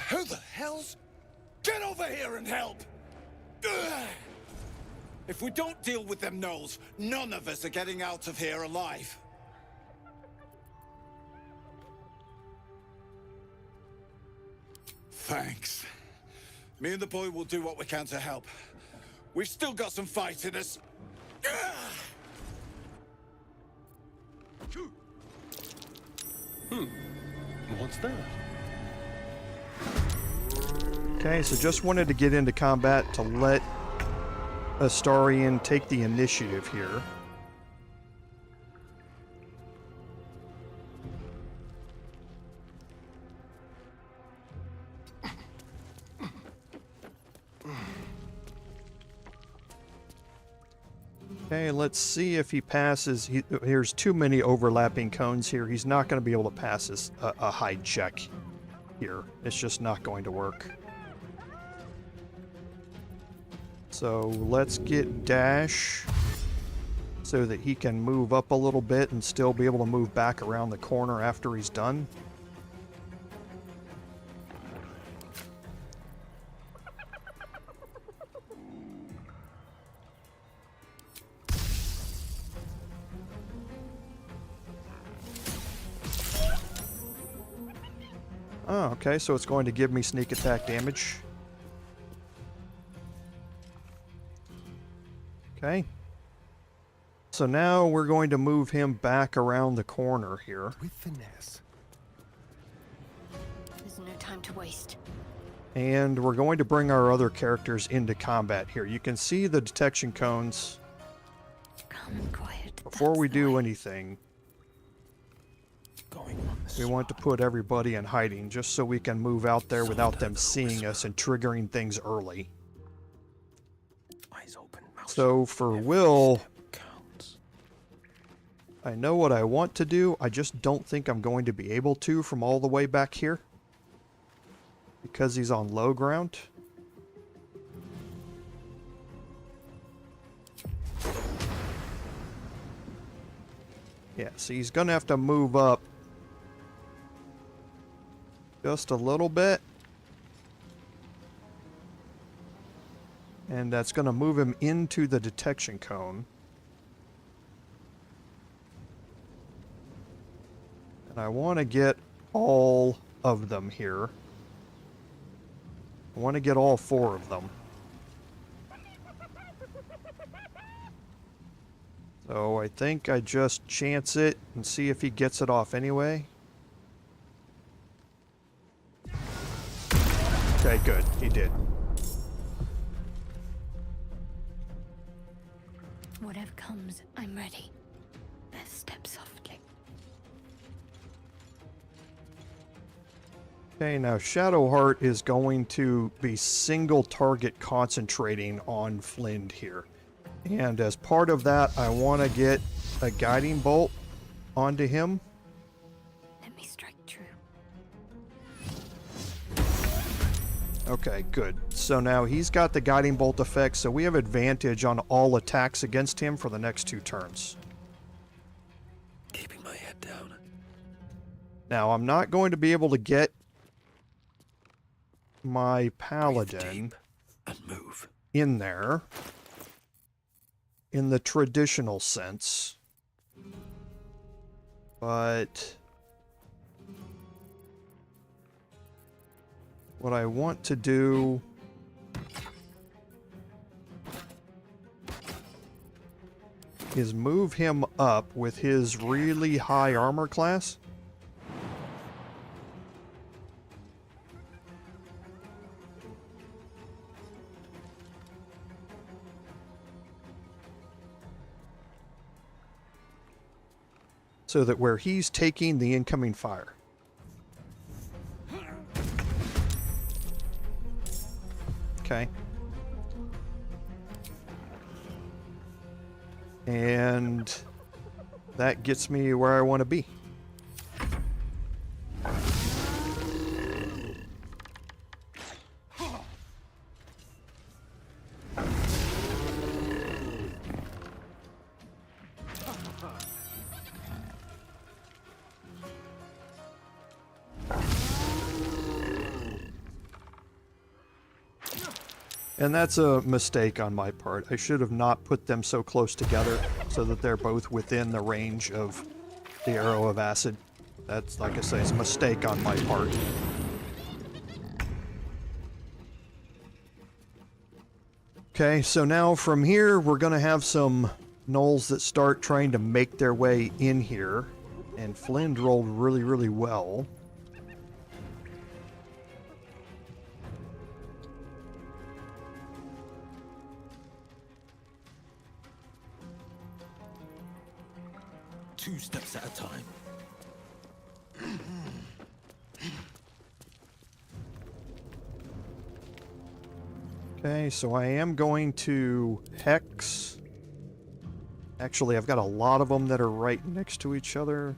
Who the hell's... Get over here and help! If we don't deal with them Gnolls, none of us are getting out of here alive. Thanks. Me and the boy will do what we can to help. We've still got some fight in us. What's that? Okay, so just wanted to get into combat to let Astarion take the initiative here. Okay, let's see if he passes. Here's too many overlapping cones here. He's not going to be able to pass this, a high check here. It's just not going to work. So let's get Dash so that he can move up a little bit and still be able to move back around the corner after he's done. Oh, okay, so it's going to give me sneak attack damage. Okay. So now we're going to move him back around the corner here. With finesse. There's no time to waste. And we're going to bring our other characters into combat here. You can see the detection cones. Calm and quiet. Before we do anything, we want to put everybody in hiding just so we can move out there without them seeing us and triggering things early. So for Wyll, I know what I want to do. I just don't think I'm going to be able to from all the way back here because he's on low ground. Yeah, so he's going to have to move up just a little bit. And that's going to move him into the detection cone. And I want to get all of them here. I want to get all 4 of them. So I think I just chance it and see if he gets it off anyway. Okay, good. He did. Whatever comes, I'm ready. Best step softly. Okay, now Shadowheart is going to be single target concentrating on Flynn here. And as part of that, I want to get a guiding bolt onto him. Let me strike true. Okay, good. So now he's got the guiding bolt effect, so we have advantage on all attacks against him for the next 2 turns. Keeping my head down. Now, I'm not going to be able to get my Paladin and move in there in the traditional sense, but what I want to do is move him up with his really high armor class. So that where he's taking the incoming fire. Okay. And that gets me where I want to be. And that's a mistake on my part. I should have not put them so close together so that they're both within the range of the arrow of acid. That's, like I say, it's a mistake on my part. Okay, so now from here, we're going to have some gnolls that start trying to make their way in here. And Flynn rolled really, really well. Two steps at a time. Okay, so I am going to hex. Actually, I've got a lot of them that are right next to each other.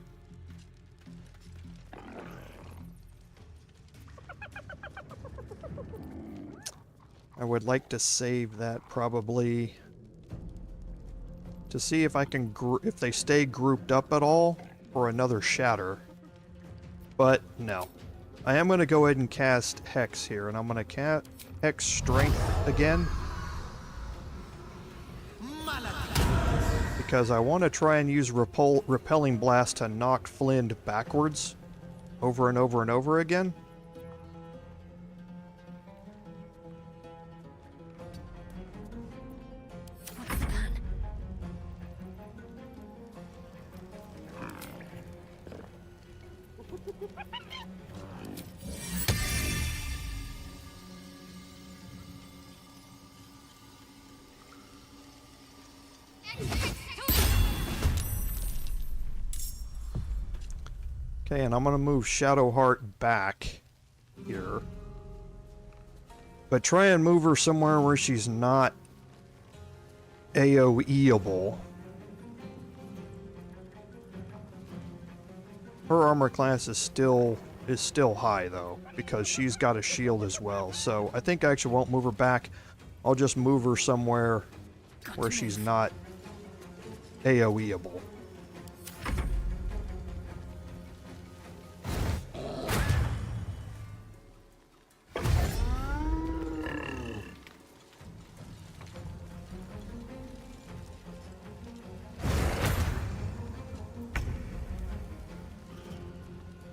I would like to save that probably to see if I can if they stay grouped up at all for another shatter. But no. I am going to go ahead and cast Hex here, and I'm going to cast Hex Strength again. Because I want to try and use Repelling Blast to knock Flynn backwards over and over and over again. Okay, and I'm going to move Shadowheart back here. But try and move her somewhere where she's not AoE-able. Her armor class is still high, though, because she's got a shield as well. So I think I actually won't move her back. I'll just move her somewhere where she's not AoE-able.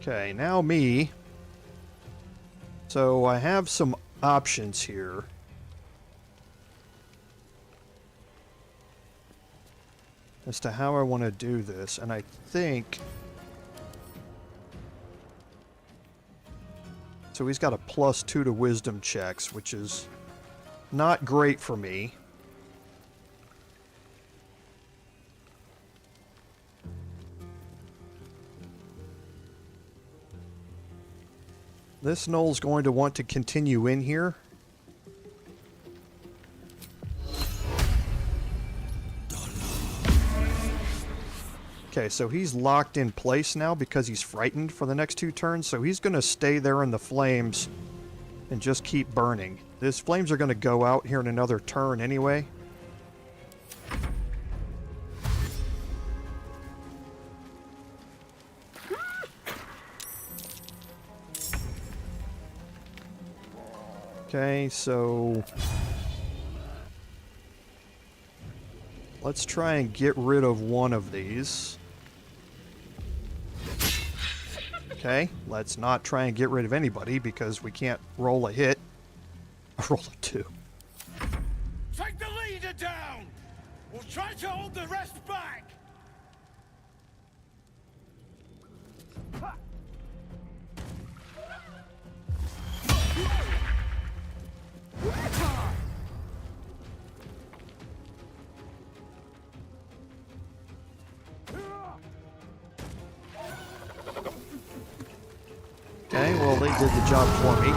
Okay, now me. So I have some options here. As to how I want to do this, and I think... So he's got a +2 to wisdom checks, which is not great for me. This Gnoll's going to want to continue in here. Okay, so he's locked in place now because he's frightened for the next 2 turns, so he's going to stay there in the flames and just keep burning. These flames are going to go out here in another turn anyway. Okay, so let's try and get rid of one of these. Okay, let's not try and get rid of anybody because we can't roll a hit. Roll a 2. Take the leader down! We'll Try to hold the rest back! Okay, well, they did the job for me.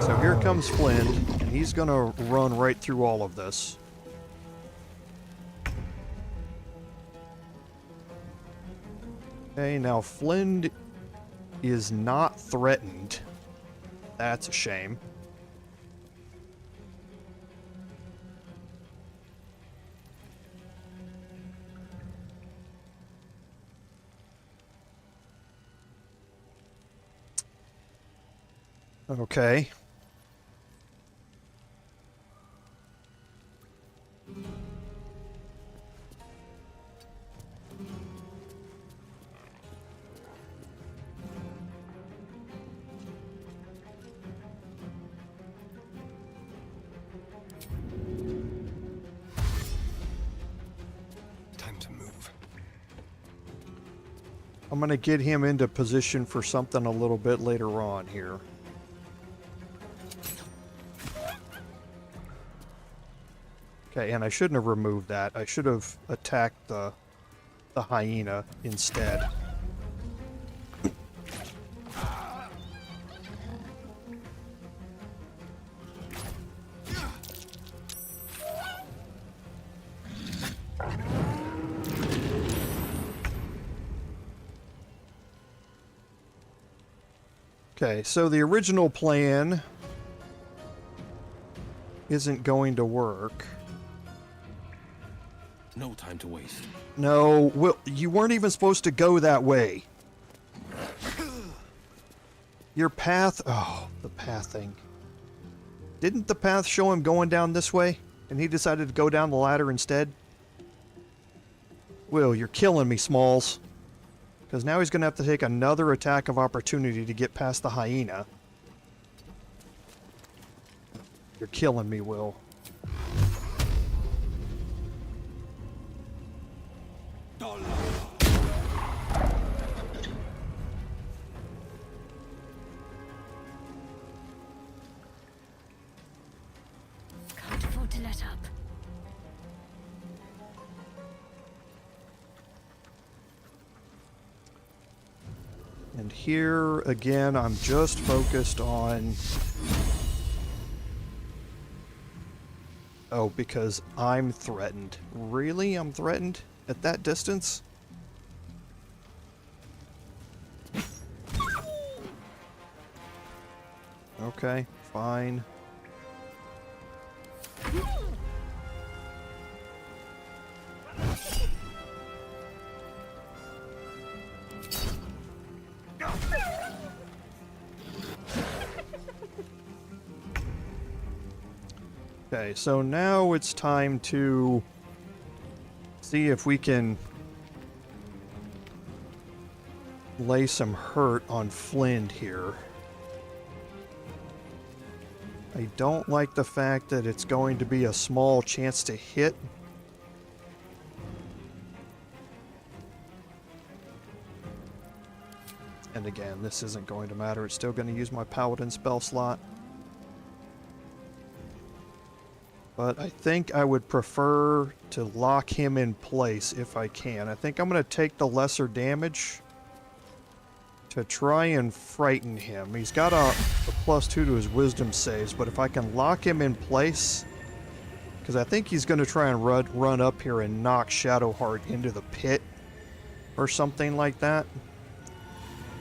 So here comes Flynn, and he's gonna run right through all of this. Okay, now Flynn is not threatened. That's a shame. Okay. Time to move. I'm gonna get him into position for something a little bit later on here. Okay, and I shouldn't have removed that. I should have attacked the hyena instead. Okay, so the original plan isn't going to work. No time to waste. No, Wyll, you weren't even supposed to go that way. Your path... Oh, the path thing. Didn't the path show him going down this way? And he decided to go down the ladder instead? Wyll, you're killing me, Smalls. Because now he's going to have to take another attack of opportunity to get past the hyena. You're killing me, Wyll. Can't afford to let up. And here, again, I'm just focused on... Oh, because I'm threatened. Really? I'm threatened? At that distance? Okay, fine. Okay, so now it's time to see if we can lay some hurt on Flynn here. I don't like the fact that it's going to be a small chance to hit. And again, this isn't going to matter. It's still going to use my Paladin spell slot. But I think I would prefer to lock him in place if I can. I think I'm going to take the lesser damage to try and frighten him. He's got a +2 to his wisdom saves, but if I can lock him in place, because I think he's going to try and run up here and knock Shadowheart into the pit or something like that.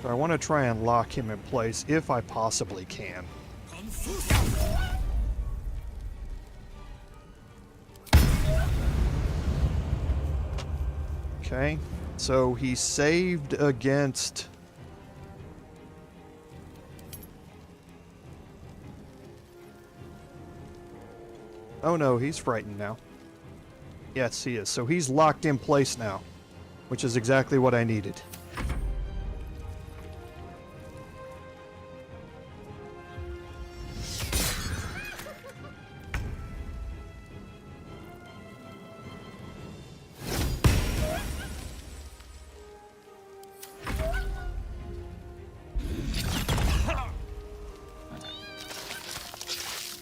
So I want to try and lock him in place if I possibly can. Okay, so he saved against... Oh no, he's frightened now. Yes, he is. So he's locked in place now, which is exactly what I needed.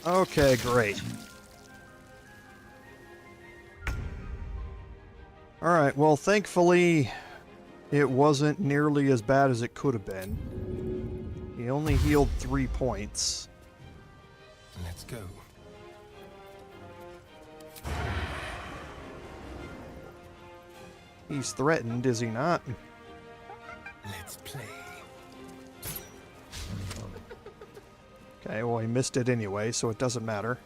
Okay, great. Alright, well, thankfully, it wasn't nearly as bad as it could have been. He only healed 3 points. Let's go. He's threatened, is he not? Let's play. Okay, well, he missed it anyway, so it doesn't matter.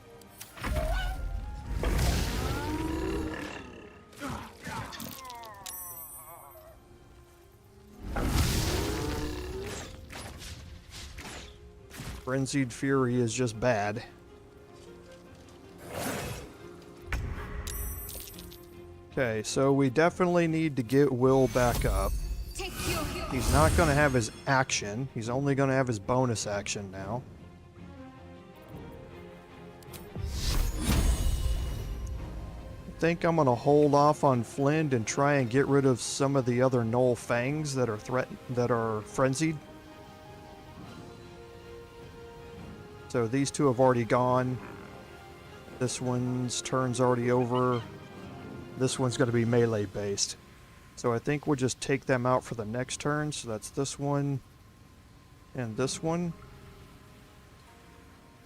Frenzied Fury is just bad. Okay, so we definitely need to get Wyll back up. He's not going to have his action. He's only going to have his bonus action now. I think I'm going to hold off on Flynn and try and get rid of some of the other Gnoll fangs that are frenzied. So these two have already gone. This one's turn's already over. This one's going to be melee based. So I think we'll just take them out for the next turn. So that's this one and this one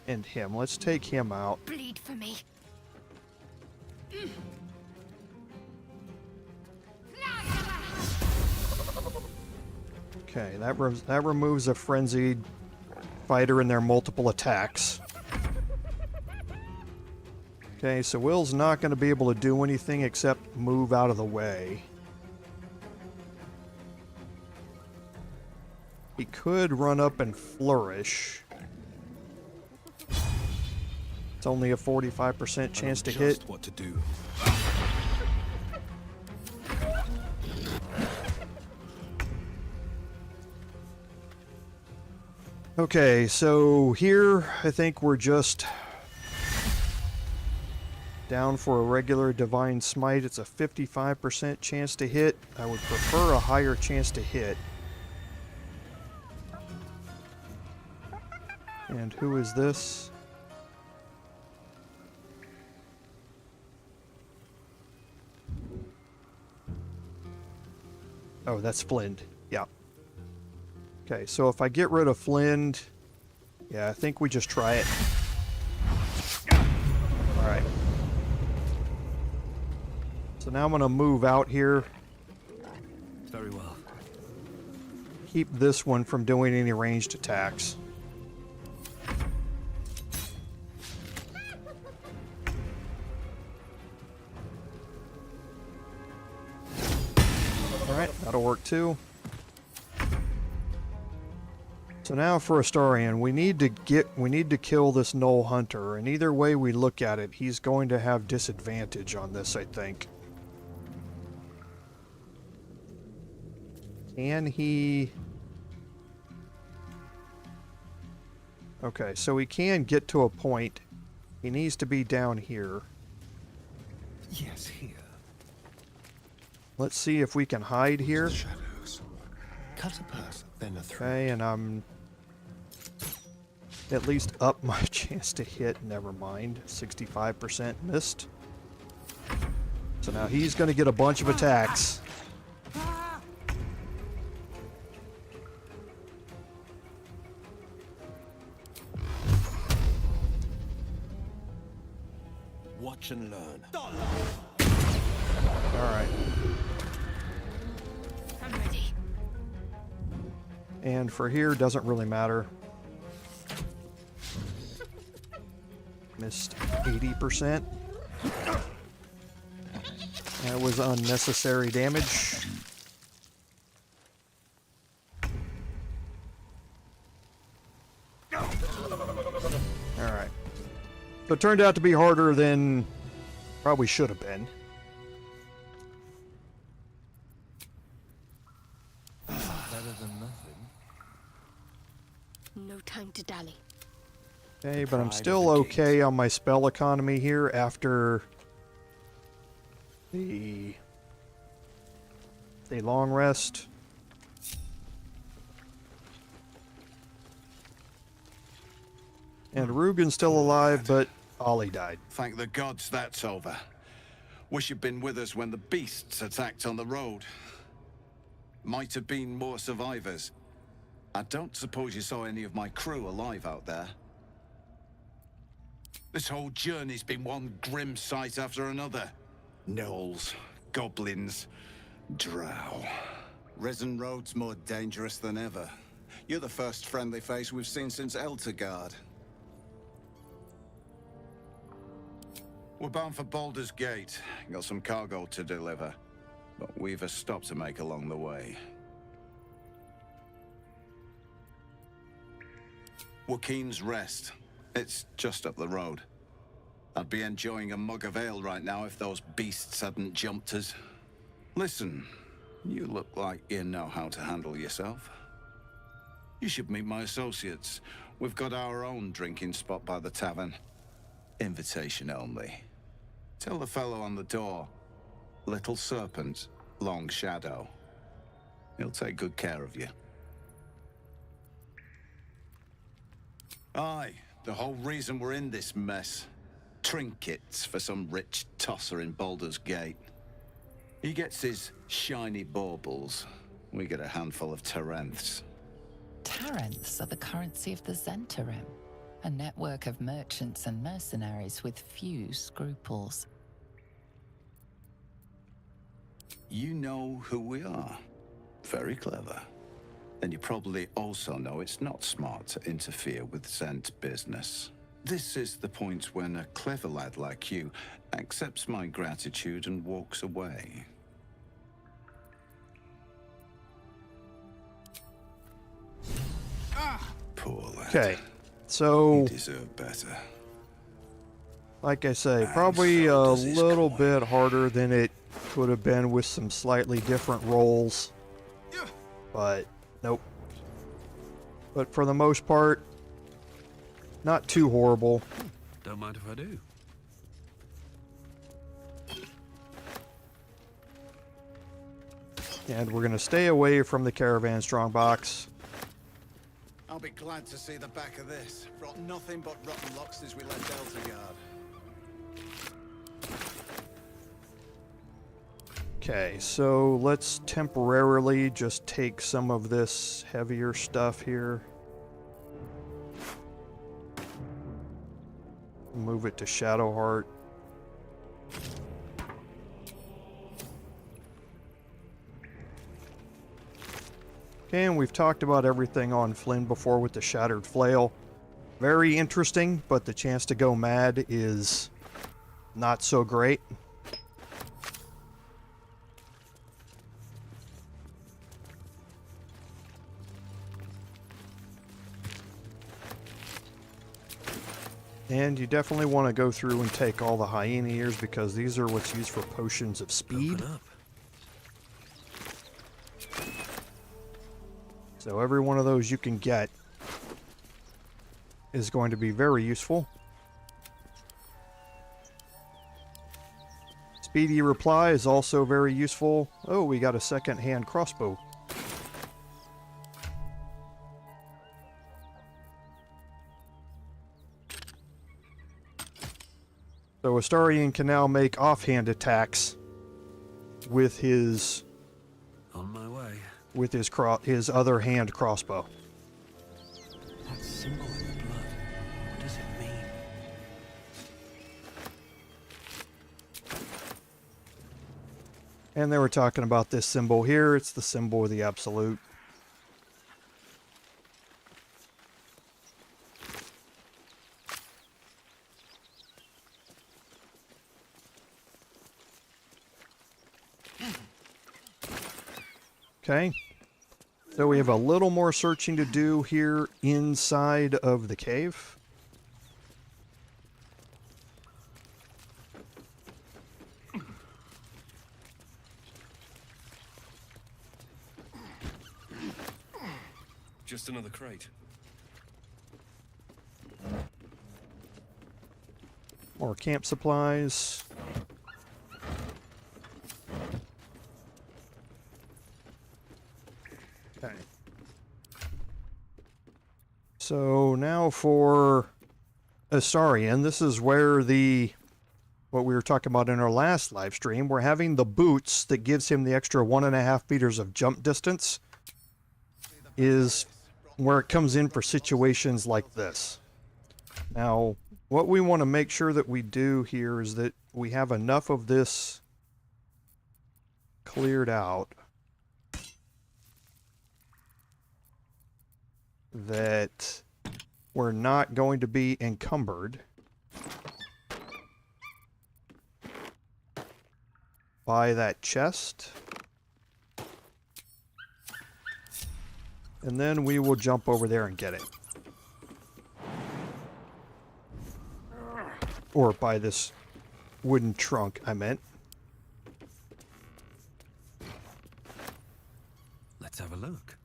and him. Let's take him out. Bleed for me. Okay, that removes a frenzied fighter in their multiple attacks. Okay, so Wyll's not going to be able to do anything except move out of the way. He could run up and flourish. It's only a 45% chance to hit. What to do. Okay, so here I think we're just down for a regular Divine Smite. It's a 55% chance to hit. I would prefer a higher chance to hit. And who is this? Oh, that's Flynn. Yeah. Okay, so if I get rid of Flynn, yeah, I think we just try it. Alright. So now I'm going to move out here. Very well. Keep this one from doing any ranged attacks. Alright, that'll work too. So now for Astarion, we need to kill this Gnoll Hunter, and either way we look at it, he's going to have disadvantage on this, I think. Can he... Okay, so he can get to a point. He needs to be down here. Yes, here. Let's see if we can hide here. Shadows. Cut a path, then a thread. Okay, and I'm at least up my chance to hit. Never mind. 65% missed. So now he's going to get a bunch of attacks. Watch and learn. Alright. I'm ready. And for here, doesn't really matter. Missed 80%. That was unnecessary damage. Alright. So it turned out to be harder than probably should have been. Better than nothing. No time to dally. Okay, but I'm still okay on my spell economy here after the long rest. And Rugen's still alive, but Ollie died. Thank the gods that's over. Wish you'd been with us when the beasts attacked on the road. Might have been more survivors. I don't suppose you saw any of my crew alive out there. This whole journey's been one grim sight after another. Gnolls, goblins, drow. Risen Road's more dangerous than ever. You're the first friendly face we've seen since Eltergard. We're bound for Baldur's Gate. Got some cargo to deliver. But we've a stop to make along the way. Joaquin's Rest. It's just up the road. I'd be enjoying a mug of ale right now if those beasts hadn't jumped us. Listen, you look like you know how to handle yourself. You should meet my associates. We've got our own drinking spot by the tavern. Invitation only. Tell the fellow on the door. Little Serpent, Long Shadow. He'll take good care of you. Aye, the whole reason we're in this mess. Trinkets for some rich tosser in Baldur's Gate. He gets his shiny baubles. We get a handful of Tarenths. Tarenths are the currency of the Zentarim, a network of merchants and mercenaries with few scruples. You know who we are. Very clever. And you probably also know it's not smart to interfere with Zent business. This is the point when a clever lad like you accepts my gratitude and walks away. Poor lad. Okay, so You deserve better. like I say, probably a little bit harder than it could have been with some slightly different roles. But nope. But for the most part, not too horrible. Don't mind if I do. And we're going to stay away from the caravan strongbox. I'll be glad to see the back of this. Brought nothing but rotten luck since we left Eltergard. Okay, so let's temporarily just take some of this heavier stuff here. Move it to Shadowheart. Okay, and we've talked about everything on Flynn before with the Shattered Flail. Very interesting, but the chance to go mad is not so great. And you definitely want to go through and take all the hyena ears because these are what's used for potions of speed. So every one of those you can get is going to be very useful. Speedy reply is also very useful. Oh, we got a second-hand crossbow. So Astarion can now make offhand attacks with his On my way. with his other hand crossbow. That symbol in the blood. What does it mean? And they were talking about this symbol here. It's the symbol of the Absolute. Okay, so we have a little more searching to do here inside of the cave. Just another crate. More camp supplies. Okay. So now for Astarion, this is where what we were talking about in our last live stream, we're having the boots that gives him the extra 1.5 meters of jump distance, is where it comes in for situations like this. Now, what we want to make sure that we do here is that we have enough of this cleared out that we're not going to be encumbered by that chest. And then we will jump over there and get it. Or by this wooden trunk, I meant. Let's have a look.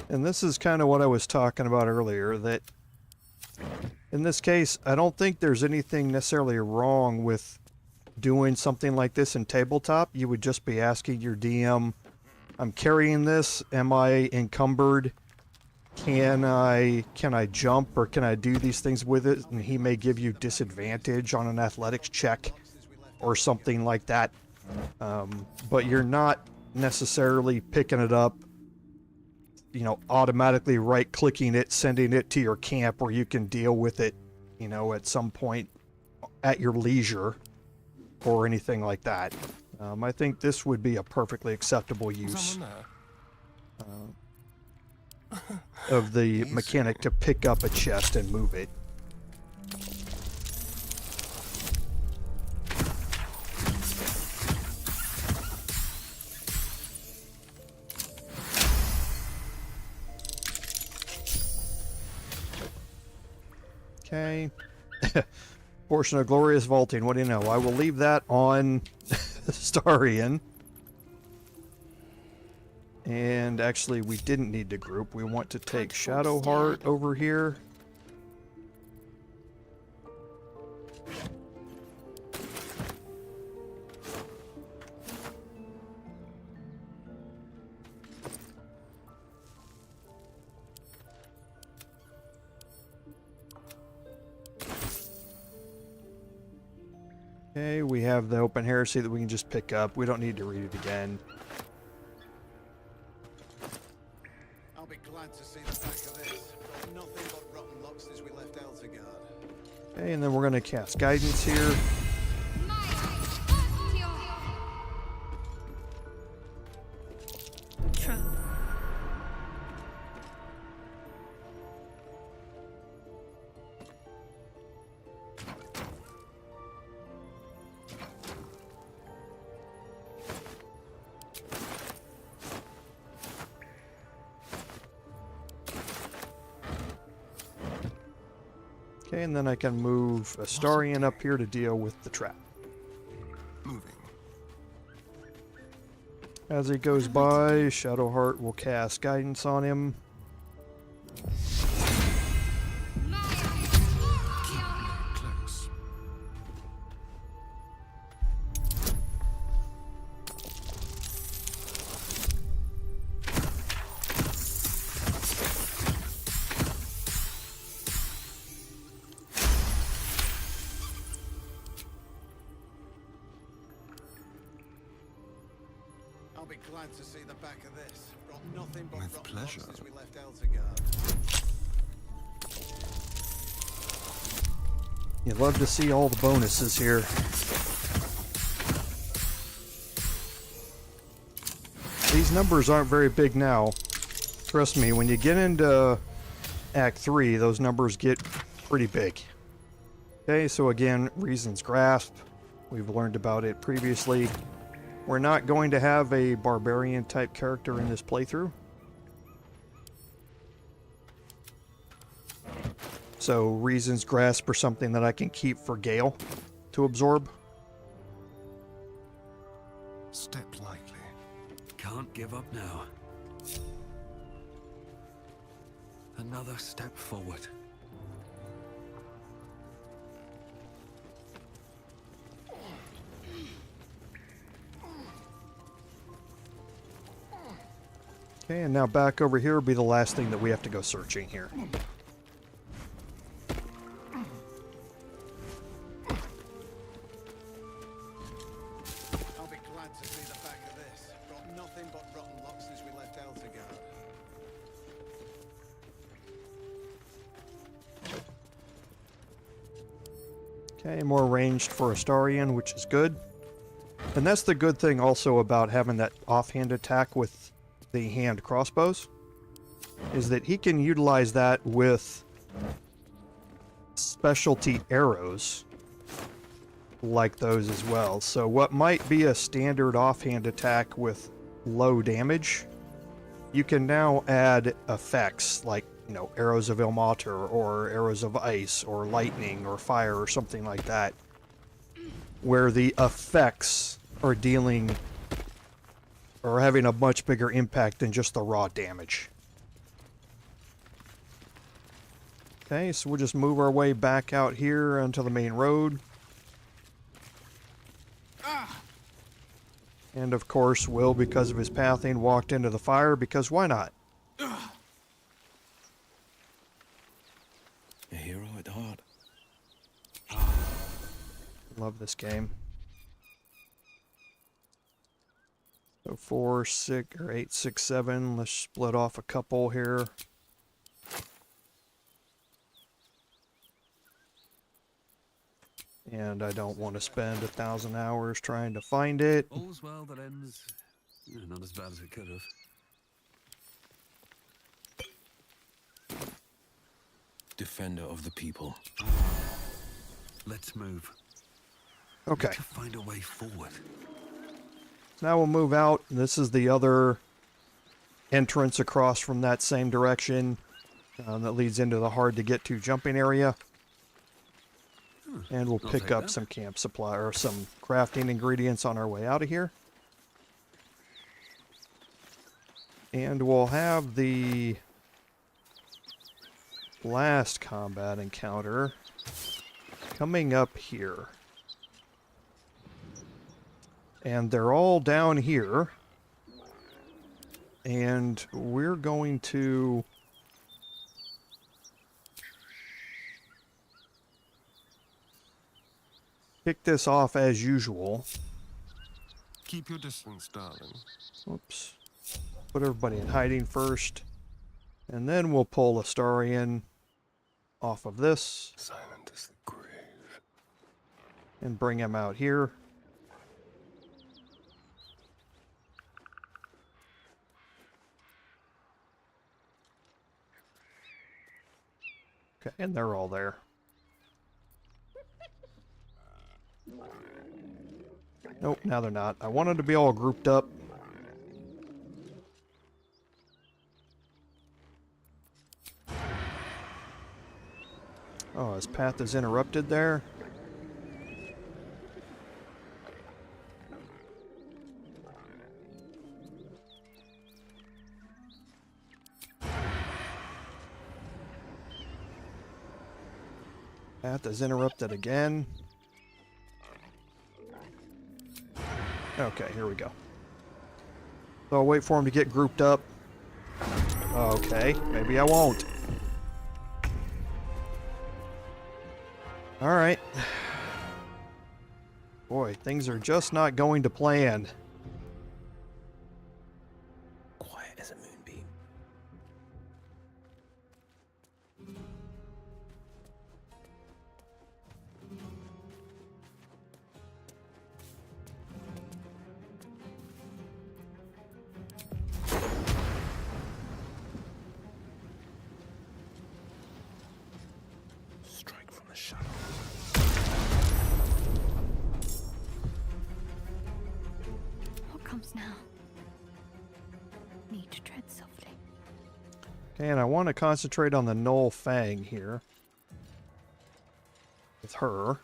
And this is kind of what I was talking about earlier, that in this case, I don't think there's anything necessarily wrong with doing something like this in tabletop. You would just be asking your DM, I'm carrying this, am I encumbered? Can I jump, or can I do these things with it? And he may give you disadvantage on an athletics check or something like that. But you're not necessarily picking it up, you know, automatically right-clicking it, sending it to your camp where you can deal with it, you know, at some point at your leisure or anything like that. I think this would be a perfectly acceptable use of the mechanic to pick up a chest and move it. Okay. Portion of glorious vaulting. What do you know? I will leave that on Astarion. And actually, we didn't need to group. We want to take Shadowheart over here. Okay, we have the open heresy that we can just pick up. We don't need to read it again. I'll be glad to see the back of this. Got nothing but rotten luck since we left Eltegard. Okay, and then we're going to cast guidance here. Okay, and then I can move Astarion up here to deal with the trap. Moving. As he goes by, Shadowheart will cast guidance on him. Close. I'll be glad to see the back of this. Got nothing but With rotten luck pleasure. since we left Eltegard. You'd love to see all the bonuses here. These numbers aren't very big now. Trust me, when you get into Act 3, those numbers get pretty big. Okay, so again, Reason's Grasp. We've learned about it previously. We're not going to have a barbarian type character in this playthrough. So Reason's Grasp are something that I can keep for Gale to absorb. Step lightly. Can't give up now. Another step forward. Okay, and now back over here will be the last thing that we have to go searching here. I'll be glad to see the back of this. Got nothing but rotten luck since we left Eltegard. Okay, more ranged for Astarion, which is good. And that's the good thing also about having that offhand attack with the hand crossbows, is that he can utilize that with specialty arrows like those as well. So what might be a standard offhand attack with low damage, you can now add effects like, you know, arrows of Ilmater or arrows of ice or lightning or fire or something like that, where the effects are dealing or having a much bigger impact than just the raw damage. Okay, so we'll just move our way back out here onto the main road. And of course, Wyll, because of his pathing, walked into the fire, because why not? A hero at heart. Love this game. So 4, 6, or 8, 6, 7. Let's split off a couple here. And I don't want to spend 1,000 hours trying to find it. All's well that ends. Not as bad as it could have. Defender of the people. Let's move. Okay. Need to find a way forward. Now we'll move out. This is the other entrance across from that same direction that leads into the hard to get to jumping area. And we'll pick up some camp supply or some crafting ingredients on our way out of here. And we'll have the last combat encounter coming up here. And they're all down here. And we're going to kick this off as usual. Keep your distance, darling. Oops. Put everybody in hiding first. And then we'll pull Astarion off of this. Silent as the grave. And bring him out here. Okay, and they're all there. Nope, now they're not. I wanted to be all grouped up. Oh, his path is interrupted there. Path is interrupted again. Okay, here we go. So I'll wait for him to get grouped up. Okay, maybe I won't. Alright. Boy, things are just not going to plan. Quiet as a moonbeam. Strike from the shadows. What comes now? Need to tread softly. Okay, and I want to concentrate on the Gnoll Fang here. With her.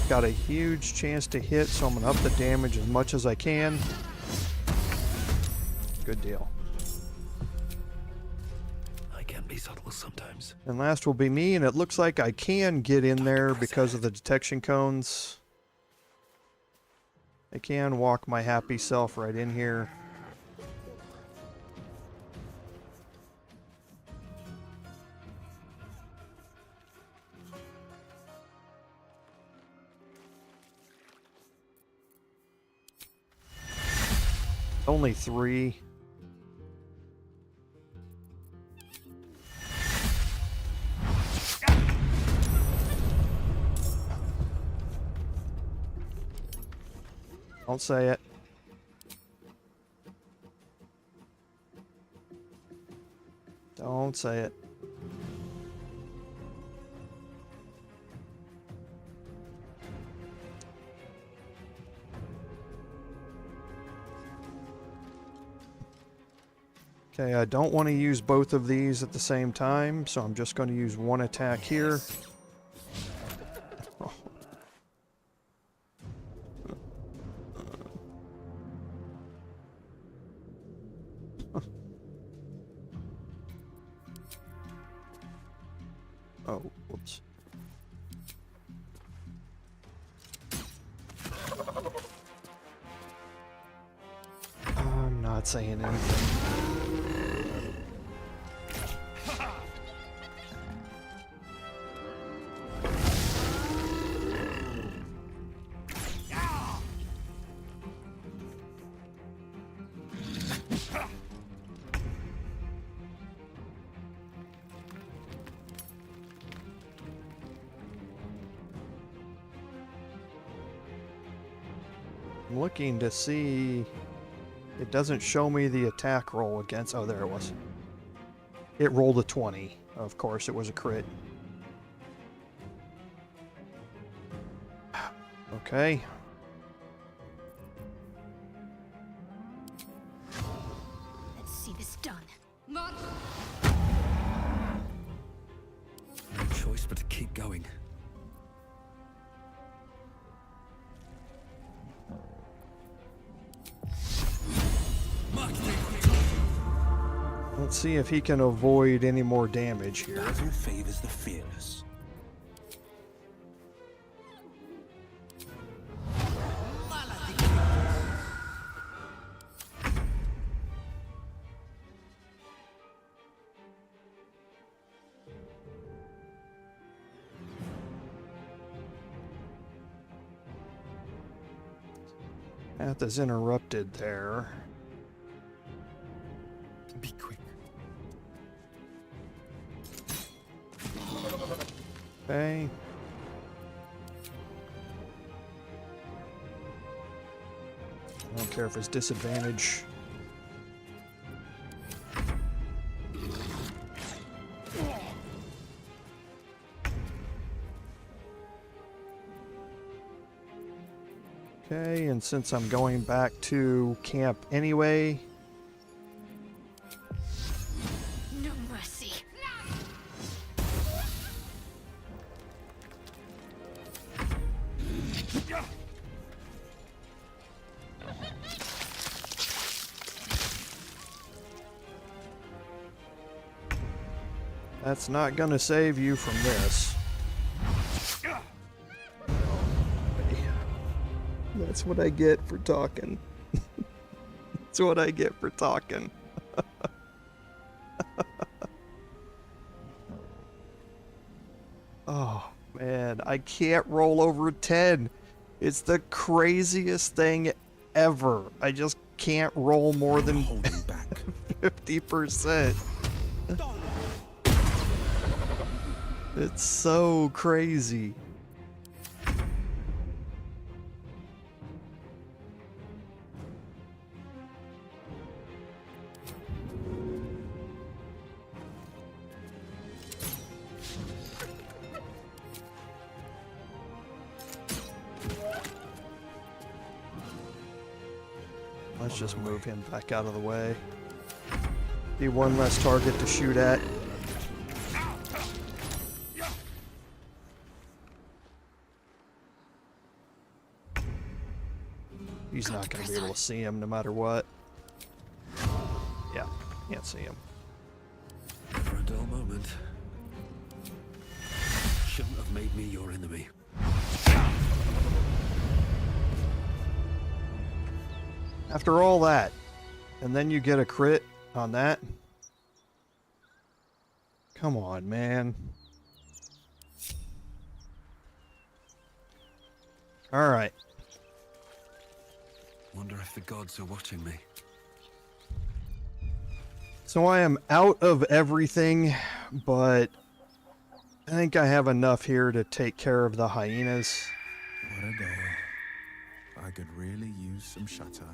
Got a huge chance to hit, so I'm going to up the damage as much as I can. Good deal. I can be subtle sometimes. And last will be me, and it looks like I can get in there because of the detection cones. I can walk my happy self right in here. Only 3. Don't say it. Don't say it. Okay, I don't want to use both of these at the same time, so I'm just going to use one attack here. Oh. Oh, whoops. I'm not saying anything. I'm looking to see. It doesn't show me the attack roll against. Oh, there it was. It rolled a 20. Of course, it was a crit. Okay. Let's see this done. No choice but to keep going. Let's see if he can avoid any more damage here. Battle favors the fearless. Path is interrupted there. Be quick. Okay. I don't care if it's disadvantage. Okay, and since I'm going back to camp anyway, No mercy. that's not gonna save you from this. That's what I get for talking. That's what I get for talking. Oh, man. I can't roll over 10. It's the craziest thing ever. I just can't roll more than 50%. It's so crazy. Let's just move him back out of the way. Be one less target to shoot at. He's not going to be able to see him no matter what. Yeah, can't see him. For a dull moment. Shouldn't have made me your enemy. After all that, and then you get a crit on that? Come on, man. Alright. Wonder if the gods are watching me. So I am out of everything, but I think I have enough here to take care of the hyenas. What a day. I could really use some shut-eye.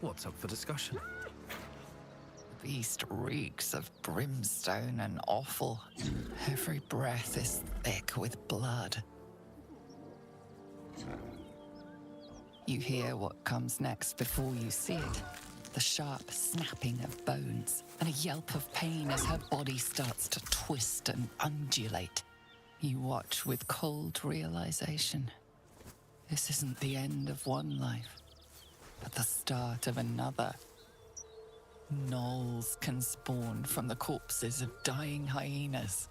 What's up for discussion? The beast reeks of brimstone and offal. Every breath is thick with blood. You hear what comes next before you see it. The sharp snapping of bones and a yelp of pain as her body starts to twist and undulate. You watch with cold realization. This isn't the end of one life, but the start of another. Gnolls can spawn from the corpses of dying hyenas.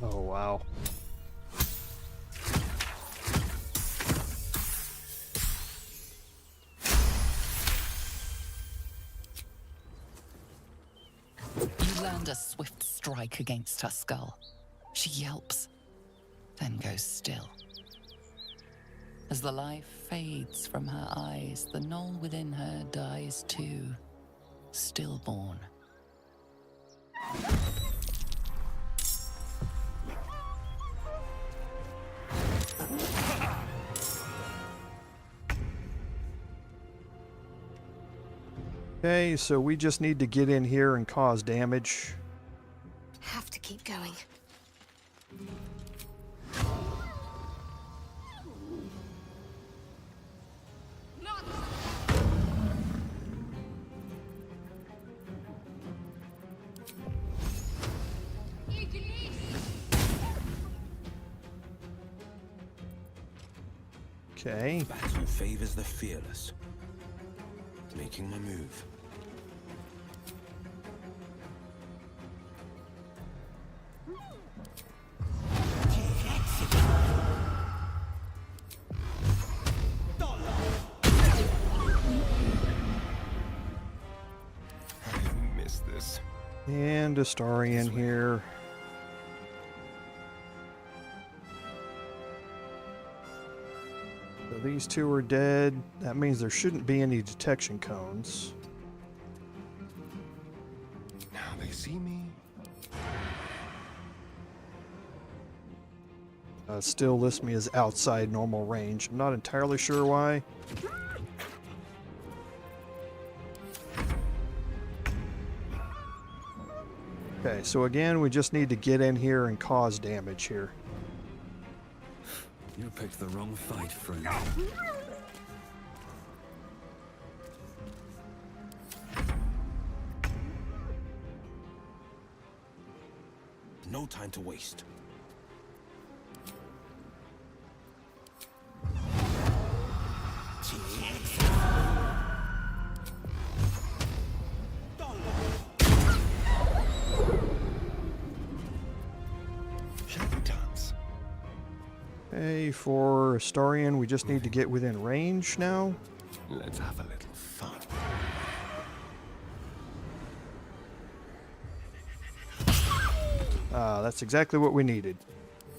Oh, wow. You land a swift strike against her skull. She yelps, then goes still. As the life fades from her eyes, the gnoll within her dies too, stillborn. Okay, so we just need to get in here and cause damage. Have to keep going. Okay. Battle favors the fearless. Making my move. I missed this. And Astarian here. So these two are dead. That means there shouldn't be any detection cones. Now they see me. Still lists me as outside normal range. I'm not entirely sure why. Okay, so again, we just need to get in here and cause damage here. You picked the wrong fight, friend. No time to waste. Okay, for Astarian, we just need to get within range now. Let's have a little fun. Ah, that's exactly what we needed.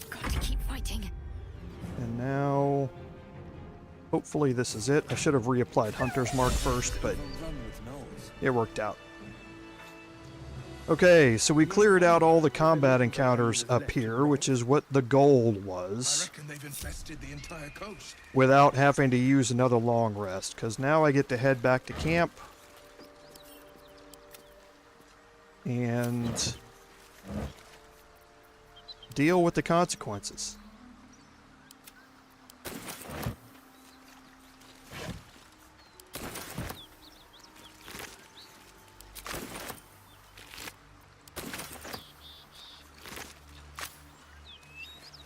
Got to keep fighting. And now, hopefully this is it. I should have reapplied Hunter's Mark first, but it worked out. Okay, so we cleared out all the combat encounters up here, which is what the goal was. I reckon they've infested the entire coast. Without having to use another long rest, because now I get to head back to camp. And deal with the consequences.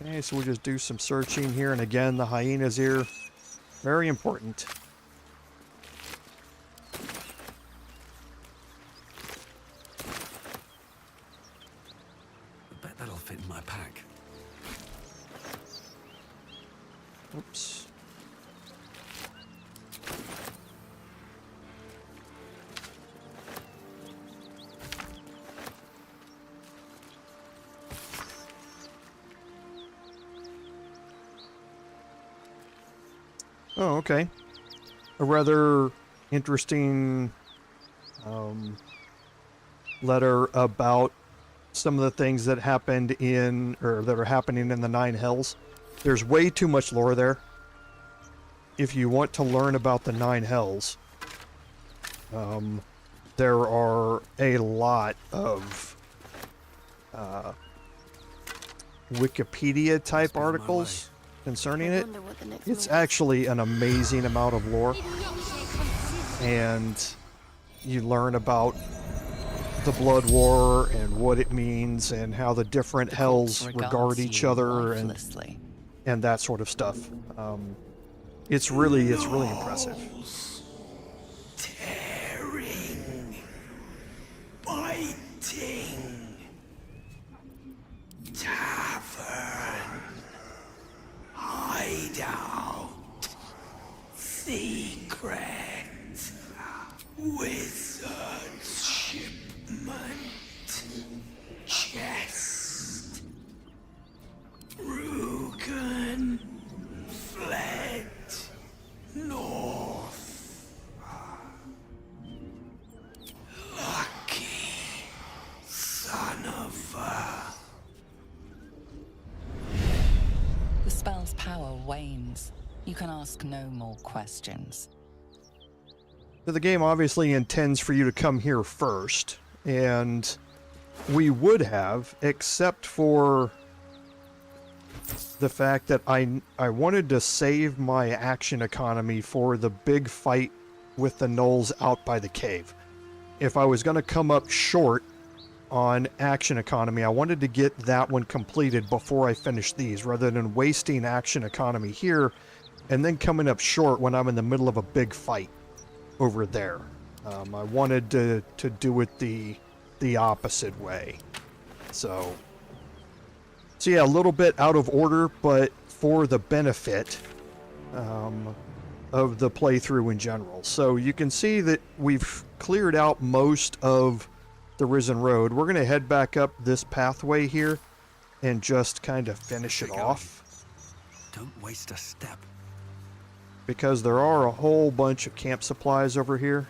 Okay, so we'll just do some searching here, and again, the hyenas here, very important. I bet that'll fit in my pack. Oops. Oh, okay. A rather interesting letter about some of the things that happened in, or that are happening in the Nine Hells. There's way too much lore there. If you want to learn about the Nine Hells, there are a lot of Wikipedia type articles concerning it. It's actually an amazing amount of lore, and you learn about the Blood War and what it means and how the different hells regard each other and that sort of stuff. It's really impressive. Tearing, biting, tavern, hideout, secret, wizard's shipment, chest, Rugen fled north. Lucky son of a... The spell's power wanes. You can ask no more questions. So the game obviously intends for you to come here first, and we would have, except for the fact that I wanted to save my action economy for the big fight with the Gnolls out by the cave. If I was going to come up short on action economy, I wanted to get that one completed before I finished these, rather than wasting action economy here and then coming up short when I'm in the middle of a big fight over there. I wanted to do it the opposite way. So yeah, a little bit out of order, but for the benefit of the playthrough in general. So you can see that we've cleared out most of the Risen Road. We're going to head back up this pathway here and just kind of finish it off. Don't waste a step. Because there are a whole bunch of camp supplies over here.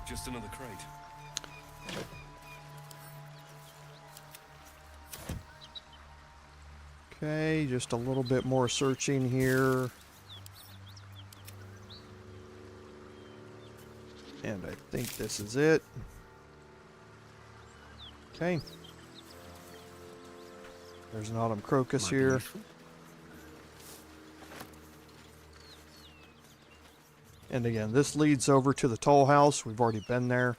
Just another crate. Okay, just a little bit more searching here. And I think this is it. Okay. There's an autumn crocus here. And again, this leads over to the Tollhouse. We've already been there.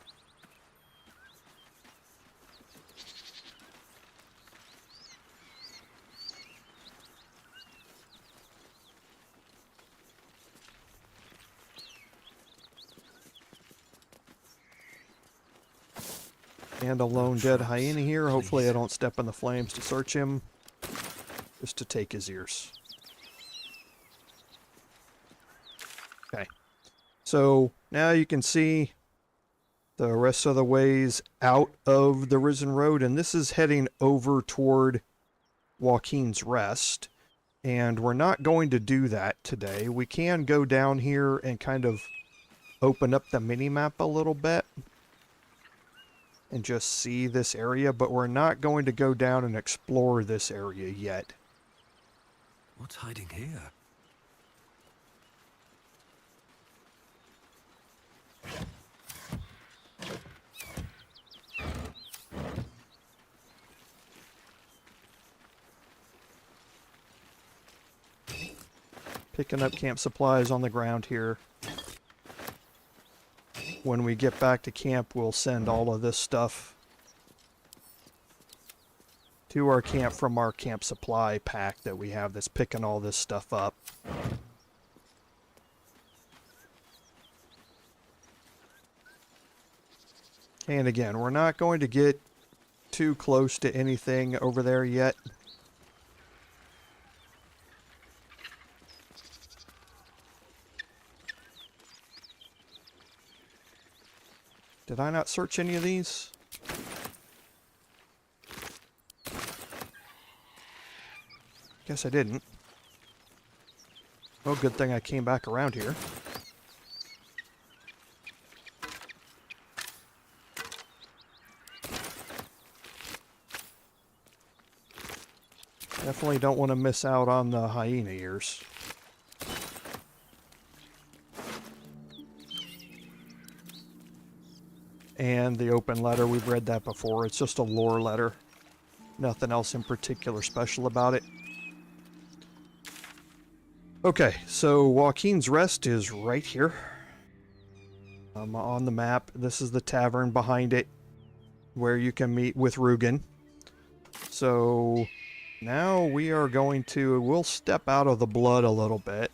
And a lone dead hyena here. Hopefully I don't step in the flames to search him. Just to take his ears. Okay. So now you can see the rest of the ways out of the Risen Road. And this is heading over toward Joaquin's Rest. And we're not going to do that today. We can go down here and kind of open up the mini-map a little bit and just see this area, but we're not going to go down and explore this area yet. What's hiding here? Picking up camp supplies on the ground here. When we get back to camp, we'll send all of this stuff to our camp from our camp supply pack that we have that's picking all this stuff up. And again, we're not going to get too close to anything over there yet. Did I not search any of these? Guess I didn't. Well, good thing I came back around here. Definitely don't want to miss out on the hyena ears. And the open letter, we've read that before. It's just a lore letter. Nothing else in particular special about it. Okay, so Joaquin's Rest is right here. On the map. This is the tavern behind it, where you can meet with Rugen. So now we are going to, we'll step out of the blood a little bit.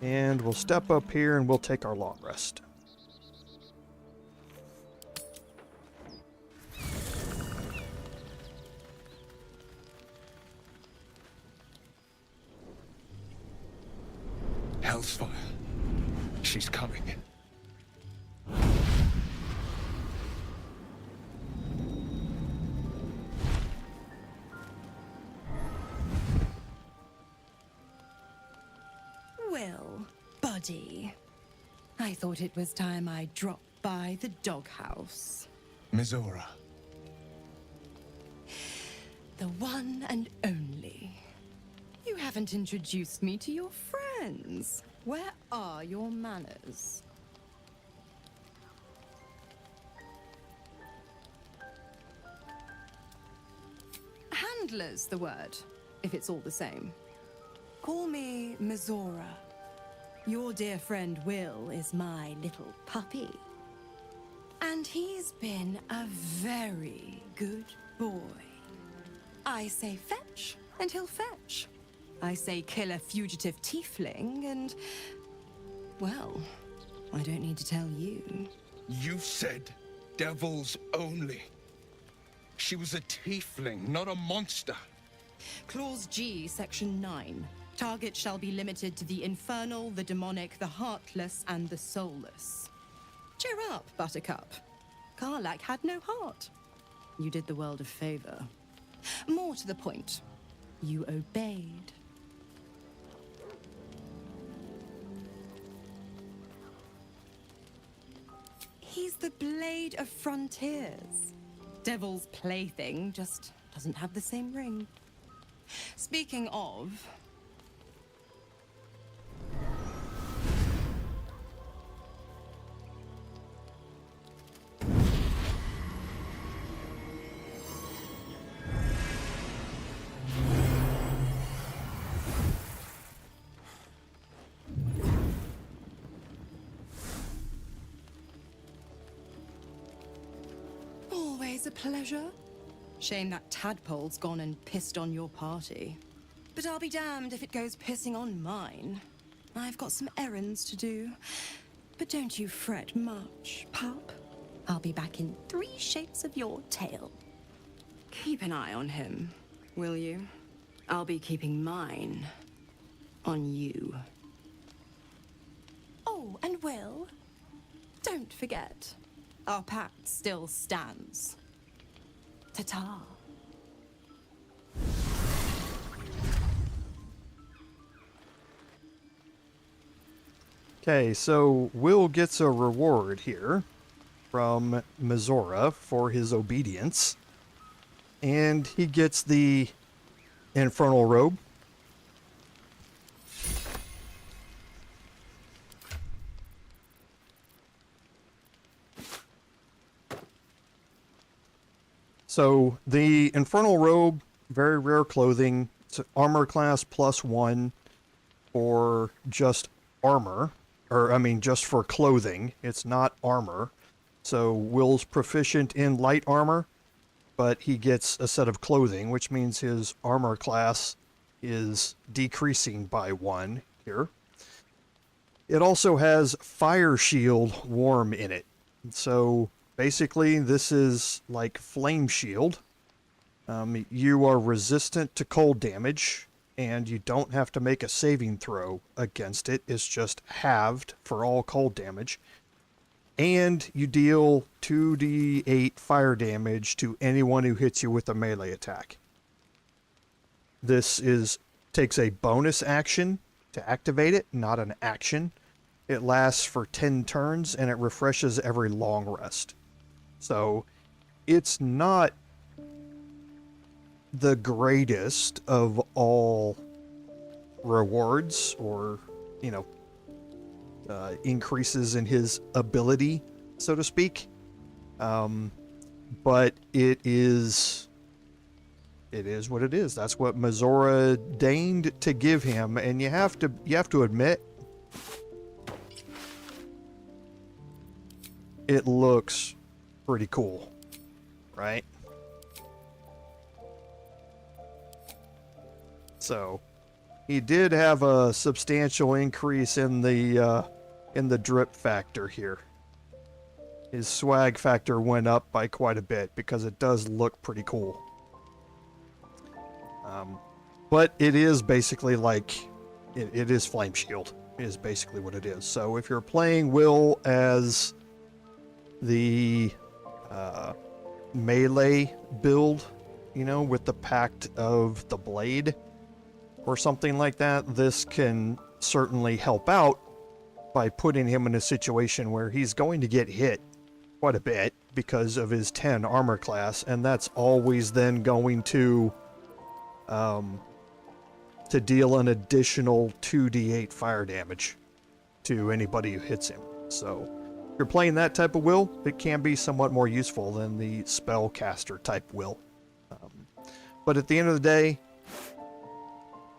And we'll step up here and we'll take our long rest. Hellsfire. She's coming. Wyll, buddy. I thought it was time I dropped by the doghouse. Mizora. The one and only. You haven't introduced me to your friends. Where are your manners? Handler's the word, if it's all the same. Call me Mizora. Your dear friend Wyll is my little puppy. And he's been a very good boy. I say fetch, and he'll fetch. I say kill a fugitive tiefling, and... well, I don't need to tell you. You said devils only. She was a tiefling, not a monster. Clause G, Section 9. Target shall be limited to the infernal, the demonic, the heartless, and the soulless. Cheer up, Buttercup. Karlach had no heart. You did the world a favor. More to the point, you obeyed. He's the Blade of Frontiers. Devil's plaything, just doesn't have the same ring. Speaking of... always a pleasure. Shame that tadpole's gone and pissed on your party. But I'll be damned if it goes pissing on mine. I've got some errands to do. But don't you fret much, pup. I'll be back in 3 shapes of your tail. Keep an eye on him, will you? I'll be keeping mine on you. Oh, and Wyll, don't forget, our pact still stands. Ta-ta. Okay, so Wyll gets a reward here from Mizora for his obedience. And he gets the Infernal Robe. So the Infernal Robe, very rare clothing. It's armor class +1 for just armor. or I mean just for clothing. It's not armor. So Wyll's proficient in light armor, but he gets a set of clothing, which means his armor class is decreasing by 1 here. It also has Fire Shield Warm in it. So basically this is like Flame Shield. You are resistant to cold damage, and you don't have to make a saving throw against it. It's just halved for all cold damage. And you deal 2d8 fire damage to anyone who hits you with a melee attack. This takes a bonus action to activate it, not an action. It lasts for 10 turns, and it refreshes every long rest. So, it's not the greatest of all rewards or, increases in his ability, so to speak. But it is what it is. That's what Mizora deigned to give him, and you have to admit, it looks pretty cool, right? So, he did have a substantial increase in the drip factor here. His swag factor went up by quite a bit because it does look pretty cool. But it is basically like, it is Flame Shield, is basically what it is. So if you're playing Wyll as the melee build, with the Pact of the Blade or something like that, this can certainly help out by putting him in a situation where he's going to get hit quite a bit because of his 10 armor class, and that's always then going to deal an additional 2d8 fire damage to anybody who hits him. So if you're playing that type of Wyll, it can be somewhat more useful than the spellcaster type Wyll. But at the end of the day,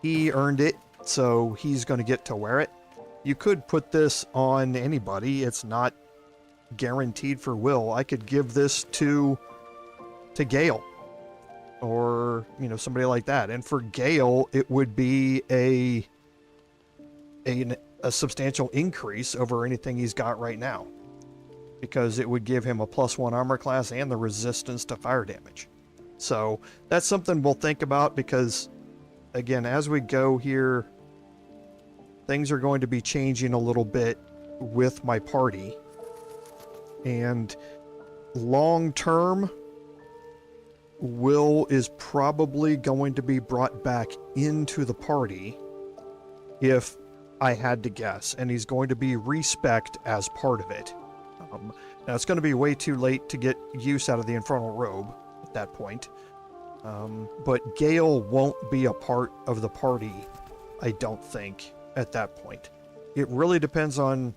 he earned it, so he's going to get to wear it. You could put this on anybody. It's not guaranteed for Wyll. I could give this to Gale, or somebody like that. And for Gale, it would be a substantial increase over anything he's got right now, because it would give him a +1 armor class and the resistance to fire damage. So that's something we'll think about, because again, as we go here, things are going to be changing a little bit with my party. And long term, Wyll is probably going to be brought back into the party, if I had to guess, and he's going to be respect as part of it. Now, it's going to be way too late to get use out of the Infernal Robe at that point. But Gale won't be a part of the party, I don't think, at that point. It really depends on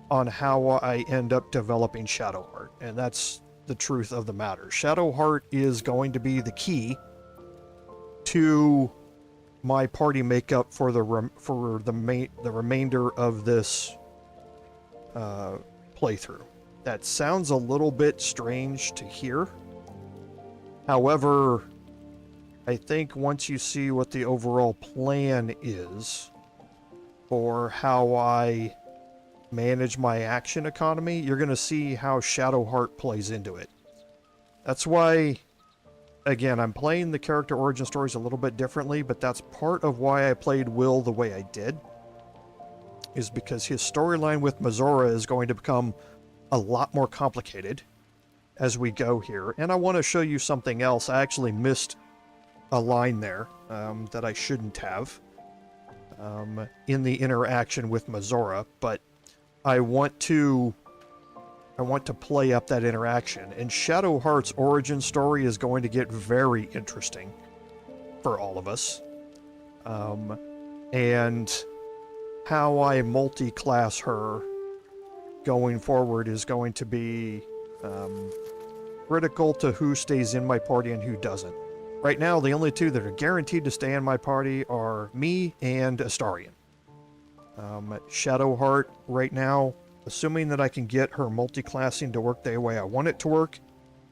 how I end up developing Shadowheart, and that's the truth of the matter. Shadowheart is going to be the key to my party makeup for the remainder of this playthrough. That sounds a little bit strange to hear. However, I think once you see what the overall plan is for how I manage my action economy, you're going to see how Shadowheart plays into it. That's why, again, I'm playing the character origin stories a little bit differently, but that's part of why I played Wyll the way I did, is because his storyline with Mizora is going to become a lot more complicated as we go here. And I want to show you something else. I actually missed a line there that I shouldn't have in the interaction with Mizora, but I want to play up that interaction. And Shadowheart's origin story is going to get very interesting for all of us. And how I multi-class her going forward is going to be critical to who stays in my party and who doesn't. Right now, the only two that are guaranteed to stay in my party are me and Astarion. Shadowheart right now, assuming that I can get her multi-classing to work the way I want it to work.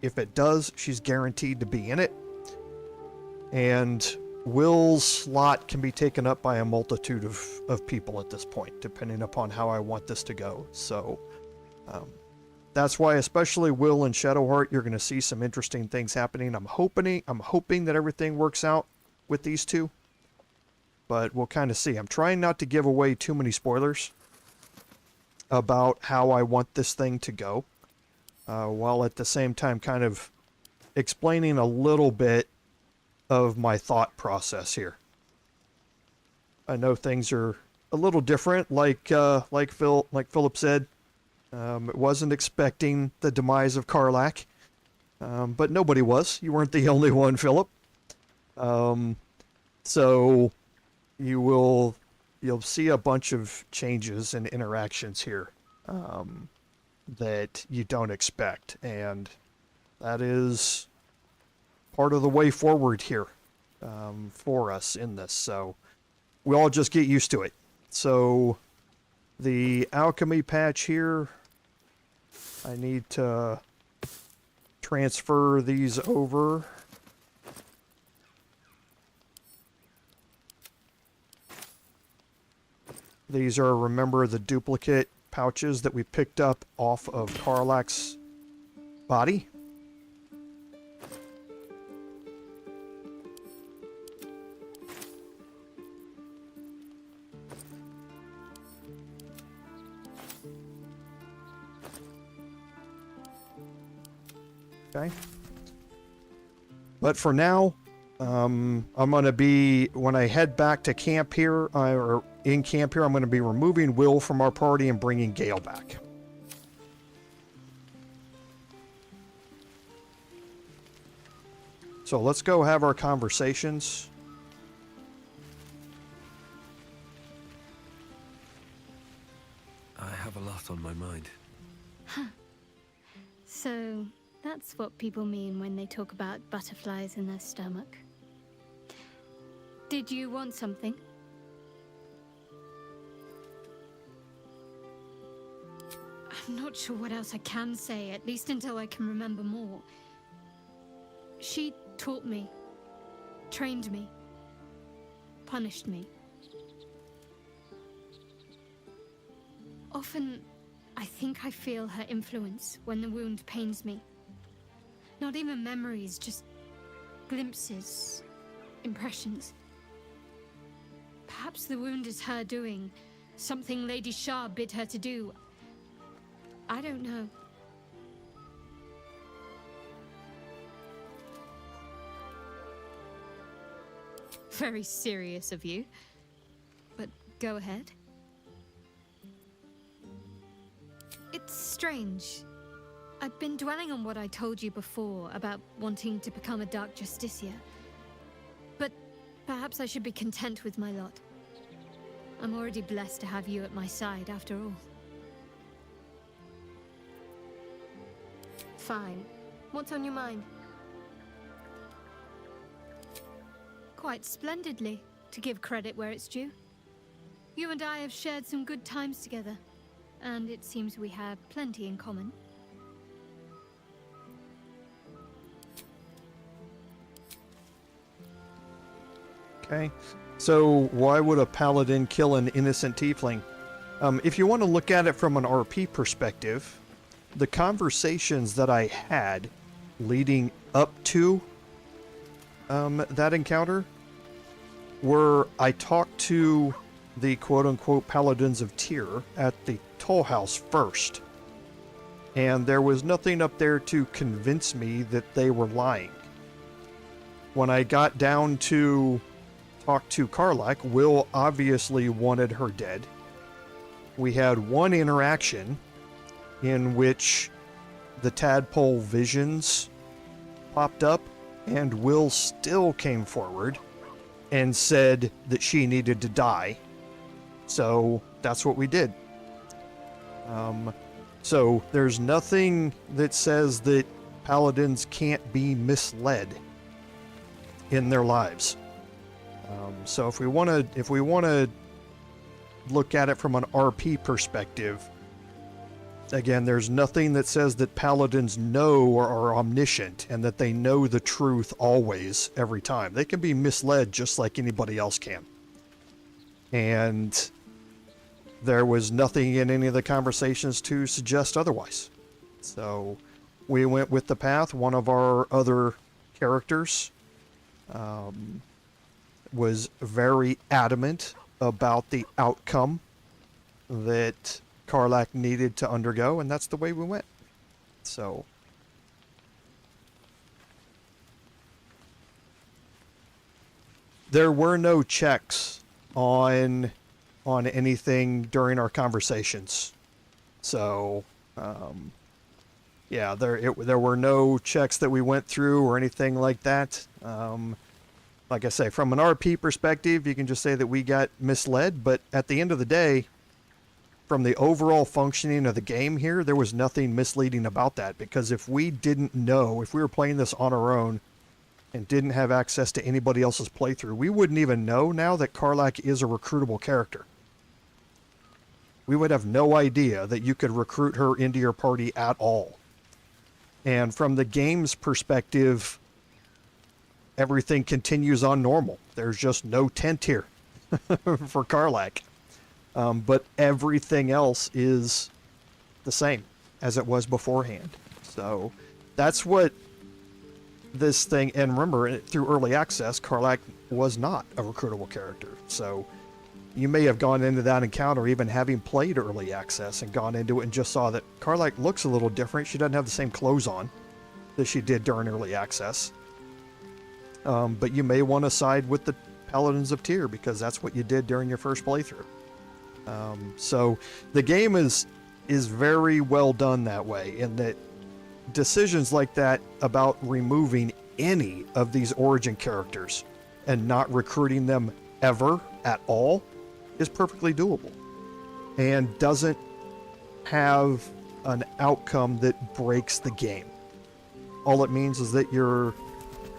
If it does, she's guaranteed to be in it. And Wyll's slot can be taken up by a multitude of people at this point, depending upon how I want this to go. So that's why, especially Wyll and Shadowheart, you're going to see some interesting things happening. I'm hoping that everything works out with these two, but we'll kind of see. I'm trying not to give away too many spoilers about how I want this thing to go, while at the same time kind of explaining a little bit of my thought process here. I know things are a little different, like Philip said. It wasn't expecting the demise of Karlach, but nobody was. You weren't the only one, Philip. So you'll see a bunch of changes and interactions here that you don't expect, and that is part of the way forward here for us in this. So we all just get used to it. So the alchemy patch here, I need to transfer these over. These are, remember, the duplicate pouches that we picked up off of Karlach's body. Okay. But for now, I'm going to be, when I head back to camp here, or in camp here, I'm going to be removing Wyll from our party and bringing Gale back. So let's go have our conversations. I have a lot on my mind. Huh. So that's what people mean when they talk about butterflies in their stomach. Did you want something? I'm not sure what else I can say, at least until I can remember more. She taught me, trained me, punished me. Often, I think I feel her influence when the wound pains me. Not even memories, just glimpses, impressions. Perhaps the wound is her doing, something Lady Shah bid her to do. I don't know. Very serious of you, but go ahead. It's strange. I've been dwelling on what I told you before about wanting to become a Dark Justiciar. But perhaps I should be content with my lot. I'm already blessed to have you at my side, after all. Fine. What's on your mind? Quite splendidly, to give credit where it's due. You and I have shared some good times together, and it seems we have plenty in common. Okay, so why would a paladin kill an innocent tiefling? If you want to look at it from an RP perspective, the conversations that I had leading up to that encounter were, I talked to the quote-unquote Paladins of Tyr at the Tollhouse first, and there was nothing up there to convince me that they were lying. When I got down to talk to Karlach, Wyll obviously wanted her dead. We had one interaction in which the tadpole visions popped up, and Wyll still came forward and said that she needed to die. So that's what we did. So there's nothing that says that paladins can't be misled in their lives. So if we want to look at it from an RP perspective, again, there's nothing that says that paladins know or are omniscient and that they know the truth always, every time. They can be misled just like anybody else can. And there was nothing in any of the conversations to suggest otherwise. So we went with the path. One of our other characters was very adamant about the outcome that Karlach needed to undergo, and that's the way we went. So there were no checks on anything during our conversations. So yeah, there were no checks that we went through or anything like that. Like I say, from an RP perspective, you can just say that we got misled, but at the end of the day, from the overall functioning of the game here, there was nothing misleading about that, because if we didn't know, if we were playing this on our own and didn't have access to anybody else's playthrough, we wouldn't even know now that Karlach is a recruitable character. We would have no idea that you could recruit her into your party at all. And from the game's perspective, everything continues on normal. There's just no tent here for Karlach. But everything else is the same as it was beforehand. So that's what this thing, and remember, through early access, Karlach was not a recruitable character. So you may have gone into that encounter even having played early access and gone into it and just saw that Karlach looks a little different. She doesn't have the same clothes on that she did during early access. But you may want to side with the Paladins of Tyr because that's what you did during your first playthrough. So the game is very well done that way, in that decisions like that about removing any of these origin characters and not recruiting them ever at all is perfectly doable and doesn't have an outcome that breaks the game. All it means is that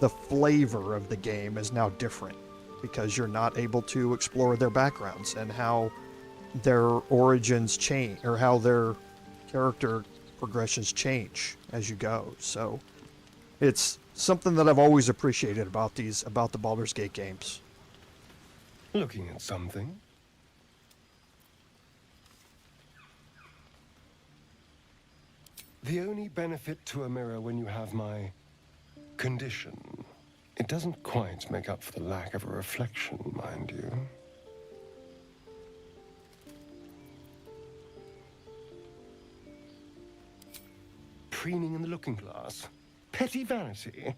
the flavor of the game is now different because you're not able to explore their backgrounds and how their origins change, or how their character progressions change as you go. So it's something that I've always appreciated about the Baldur's Gate games. Looking at something. The only benefit to a mirror when you have my condition, it doesn't quite make up for the lack of a reflection, mind you. Preening in the looking glass? Petty vanity?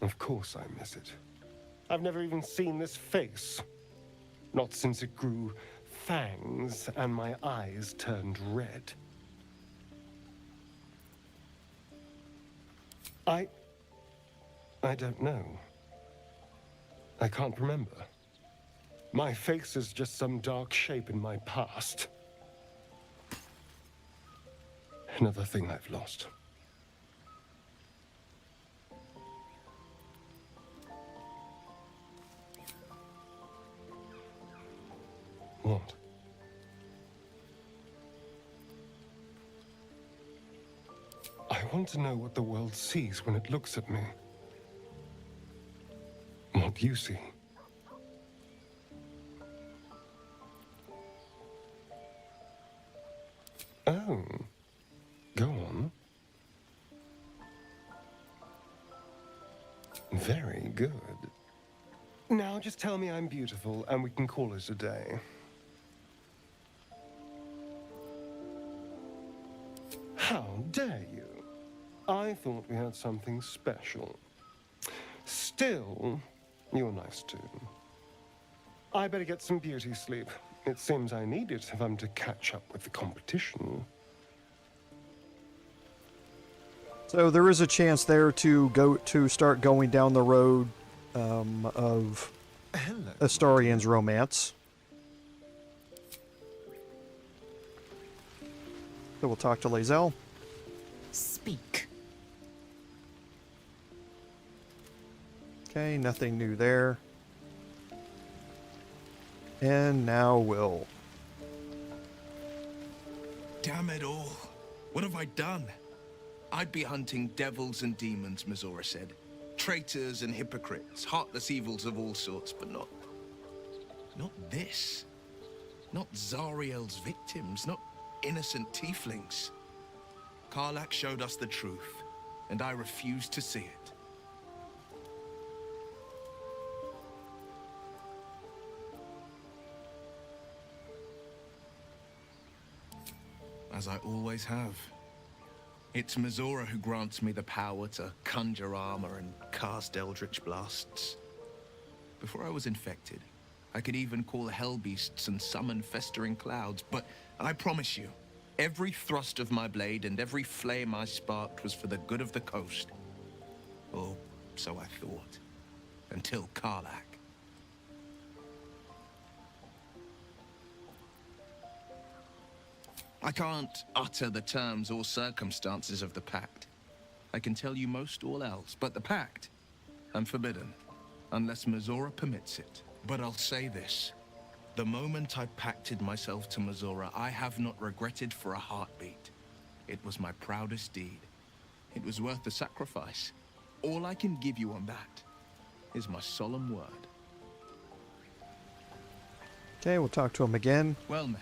Of course I miss it. I've never even seen this face. Not since it grew fangs and my eyes turned red. I don't know. I can't remember. My face is just some dark shape in my past. Another thing I've lost. What? I want to know what the world sees when it looks at me. What you see. Oh. Go on. Very good. Now just tell me I'm beautiful and we can call it a day. How dare you? I thought we had something special. Still, you're nice too. I better get some beauty sleep. It seems I need it if I'm to catch up with the competition. So there is a chance there to start going down the road of Astarian's romance. So we'll talk to Lae'zel. Speak. Okay, nothing new there. And now Wyll. Damn it all. What have I done? I'd be hunting devils and demons, Mizora said. Traitors and hypocrites, heartless evils of all sorts, but not this. Not Zariel's victims, not innocent tieflings. Karlach showed us the truth, and I refuse to see it. As I always have. It's Mizora who grants me the power to conjure armor and cast eldritch blasts. Before I was infected, I could even call hell beasts and summon festering clouds, but I promise you, every thrust of my blade and every flame I sparked was for the good of the coast. Or so I thought. Until Karlach. I can't utter the terms or circumstances of the pact. I can tell you most all else, but the pact, I'm forbidden, unless Mizora permits it. But I'll say this. The moment I pacted myself to Mizora, I have not regretted for a heartbeat. It was my proudest deed. It was worth the sacrifice. All I can give you on that is my solemn word. Okay, we'll talk to him again. Well met.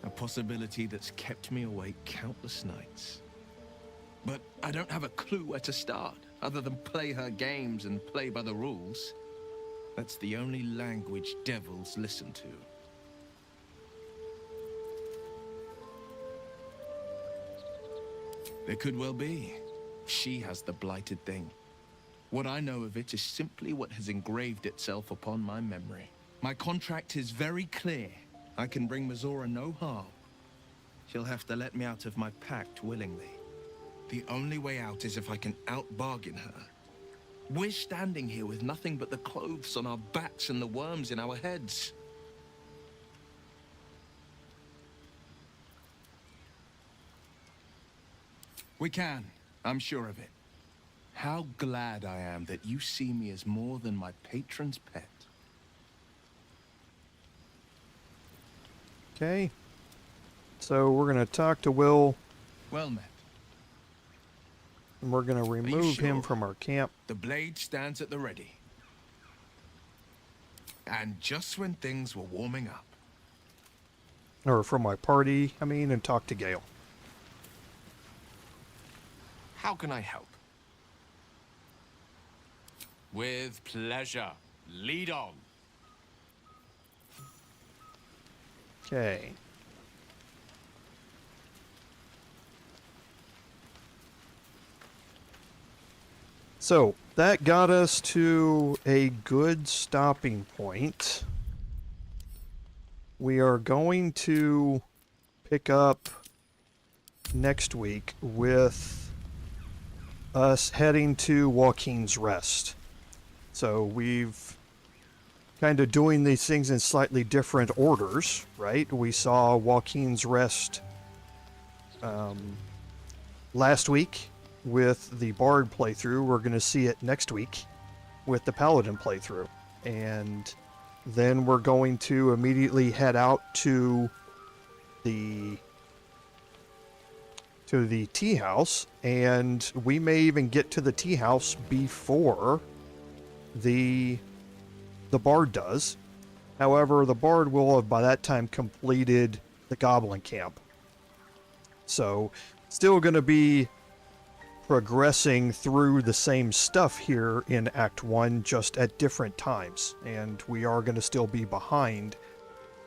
A possibility that's kept me awake countless nights. But I don't have a clue where to start, other than play her games and play by the rules. That's the only language devils listen to. There could well be. She has the blighted thing. What I know of it is simply what has engraved itself upon my memory. My contract is very clear. I can bring Mizora no harm. She'll have to let me out of my pact willingly. The only way out is if I can out-bargain her. We're standing here with nothing but the clothes on our backs and the worms in our heads. We can, I'm sure of it. How glad I am that you see me as more than my patron's pet. Okay. So we're going to talk to Wyll. Well met. And we're going to remove him from our camp. The blade stands at the ready. And just when things were warming up. Or from my party, I mean, and talk to Gale. How can I help? With pleasure. Lead on. Okay. So, that got us to a good stopping point. We are going to pick up next week with us heading to Joaquin's Rest. So, we've kind of doing these things in slightly different orders, right? We saw Joaquin's Rest last week with the Bard playthrough. We're going to see it next week with the Paladin playthrough. And then we're going to immediately head out to the tea house, and we may even get to the tea house before the Bard does. However, the Bard will have by that time completed the Goblin camp. So, still going to be progressing through the same stuff here in Act 1, just at different times. And we are going to still be behind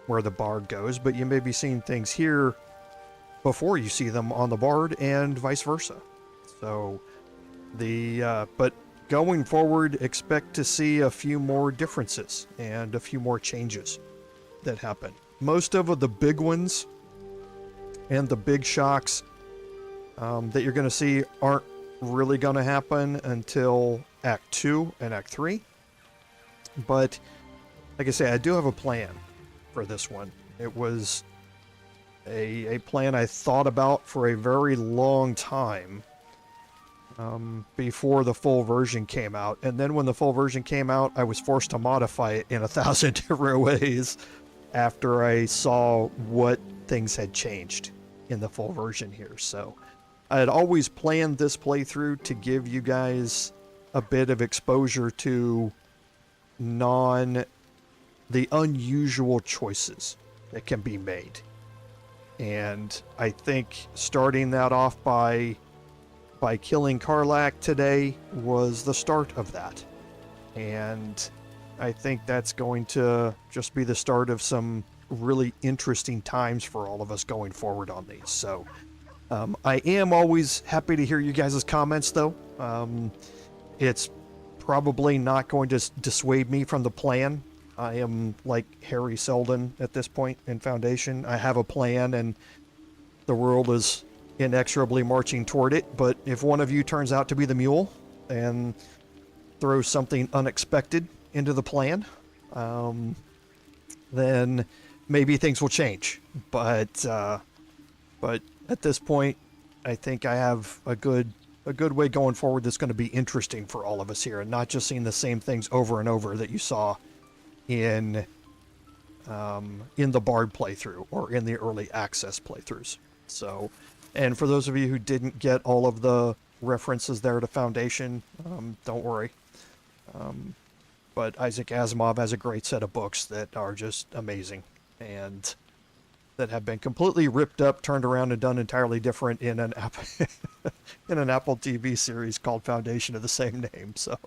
where the Bard goes, but you may be seeing things here before you see them on the Bard, and vice versa. So, but going forward, expect to see a few more differences and a few more changes that happen. Most of the big ones and the big shocks that you're going to see aren't really going to happen until Act 2 and Act 3. But, like I say, I do have a plan for this one. It was a plan I thought about for a very long time. before the full version came out. And then when the full version came out, I was forced to modify it in 1,000 different ways after I saw what things had changed in the full version here. So I had always planned this playthrough to give you guys a bit of exposure to the unusual choices that can be made. And I think starting that off by killing Karlach today was the start of that. And I think that's going to just be the start of some really interesting times for all of us going forward on these. So I am always happy to hear you guys' comments, though. It's probably not going to dissuade me from the plan. I am like Harry Seldon at this point in Foundation. I have a plan, and the world is inexorably marching toward it. But if one of you turns out to be the mule and throws something unexpected into the plan, then maybe things will change. But at this point, I think I have a good way going forward that's going to be interesting for all of us here, and not just seeing the same things over and over that you saw in the Bard playthrough or in the early access playthroughs. So, and for those of you who didn't get all of the references there to Foundation, don't worry. But Isaac Asimov has a great set of books that are just amazing, and that have been completely ripped up, turned around, and done entirely different in an Apple TV series called Foundation of the same name. So,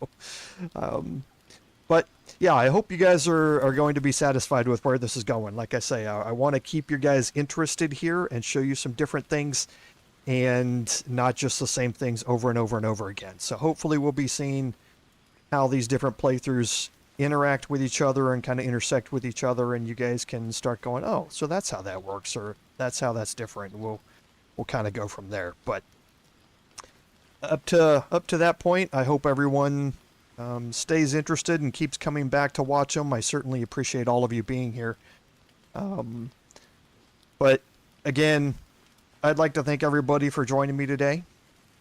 but yeah, I hope you guys are going to be satisfied with where this is going. Like I say, I want to keep you guys interested here and show you some different things, and not just the same things over and over and over again. So hopefully we'll be seeing how these different playthroughs interact with each other and kind of intersect with each other, and you guys can start going, oh, so that's how that works, or that's how that's different. And we'll kind of go from there. But up to that point, I hope everyone stays interested and keeps coming back to watch them. I certainly appreciate all of you being here. But again, I'd like to thank everybody for joining me today.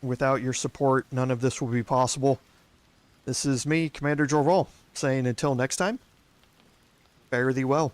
Without your support, none of this would be possible. This is me, Commander Jorval, saying until next time, fare thee well.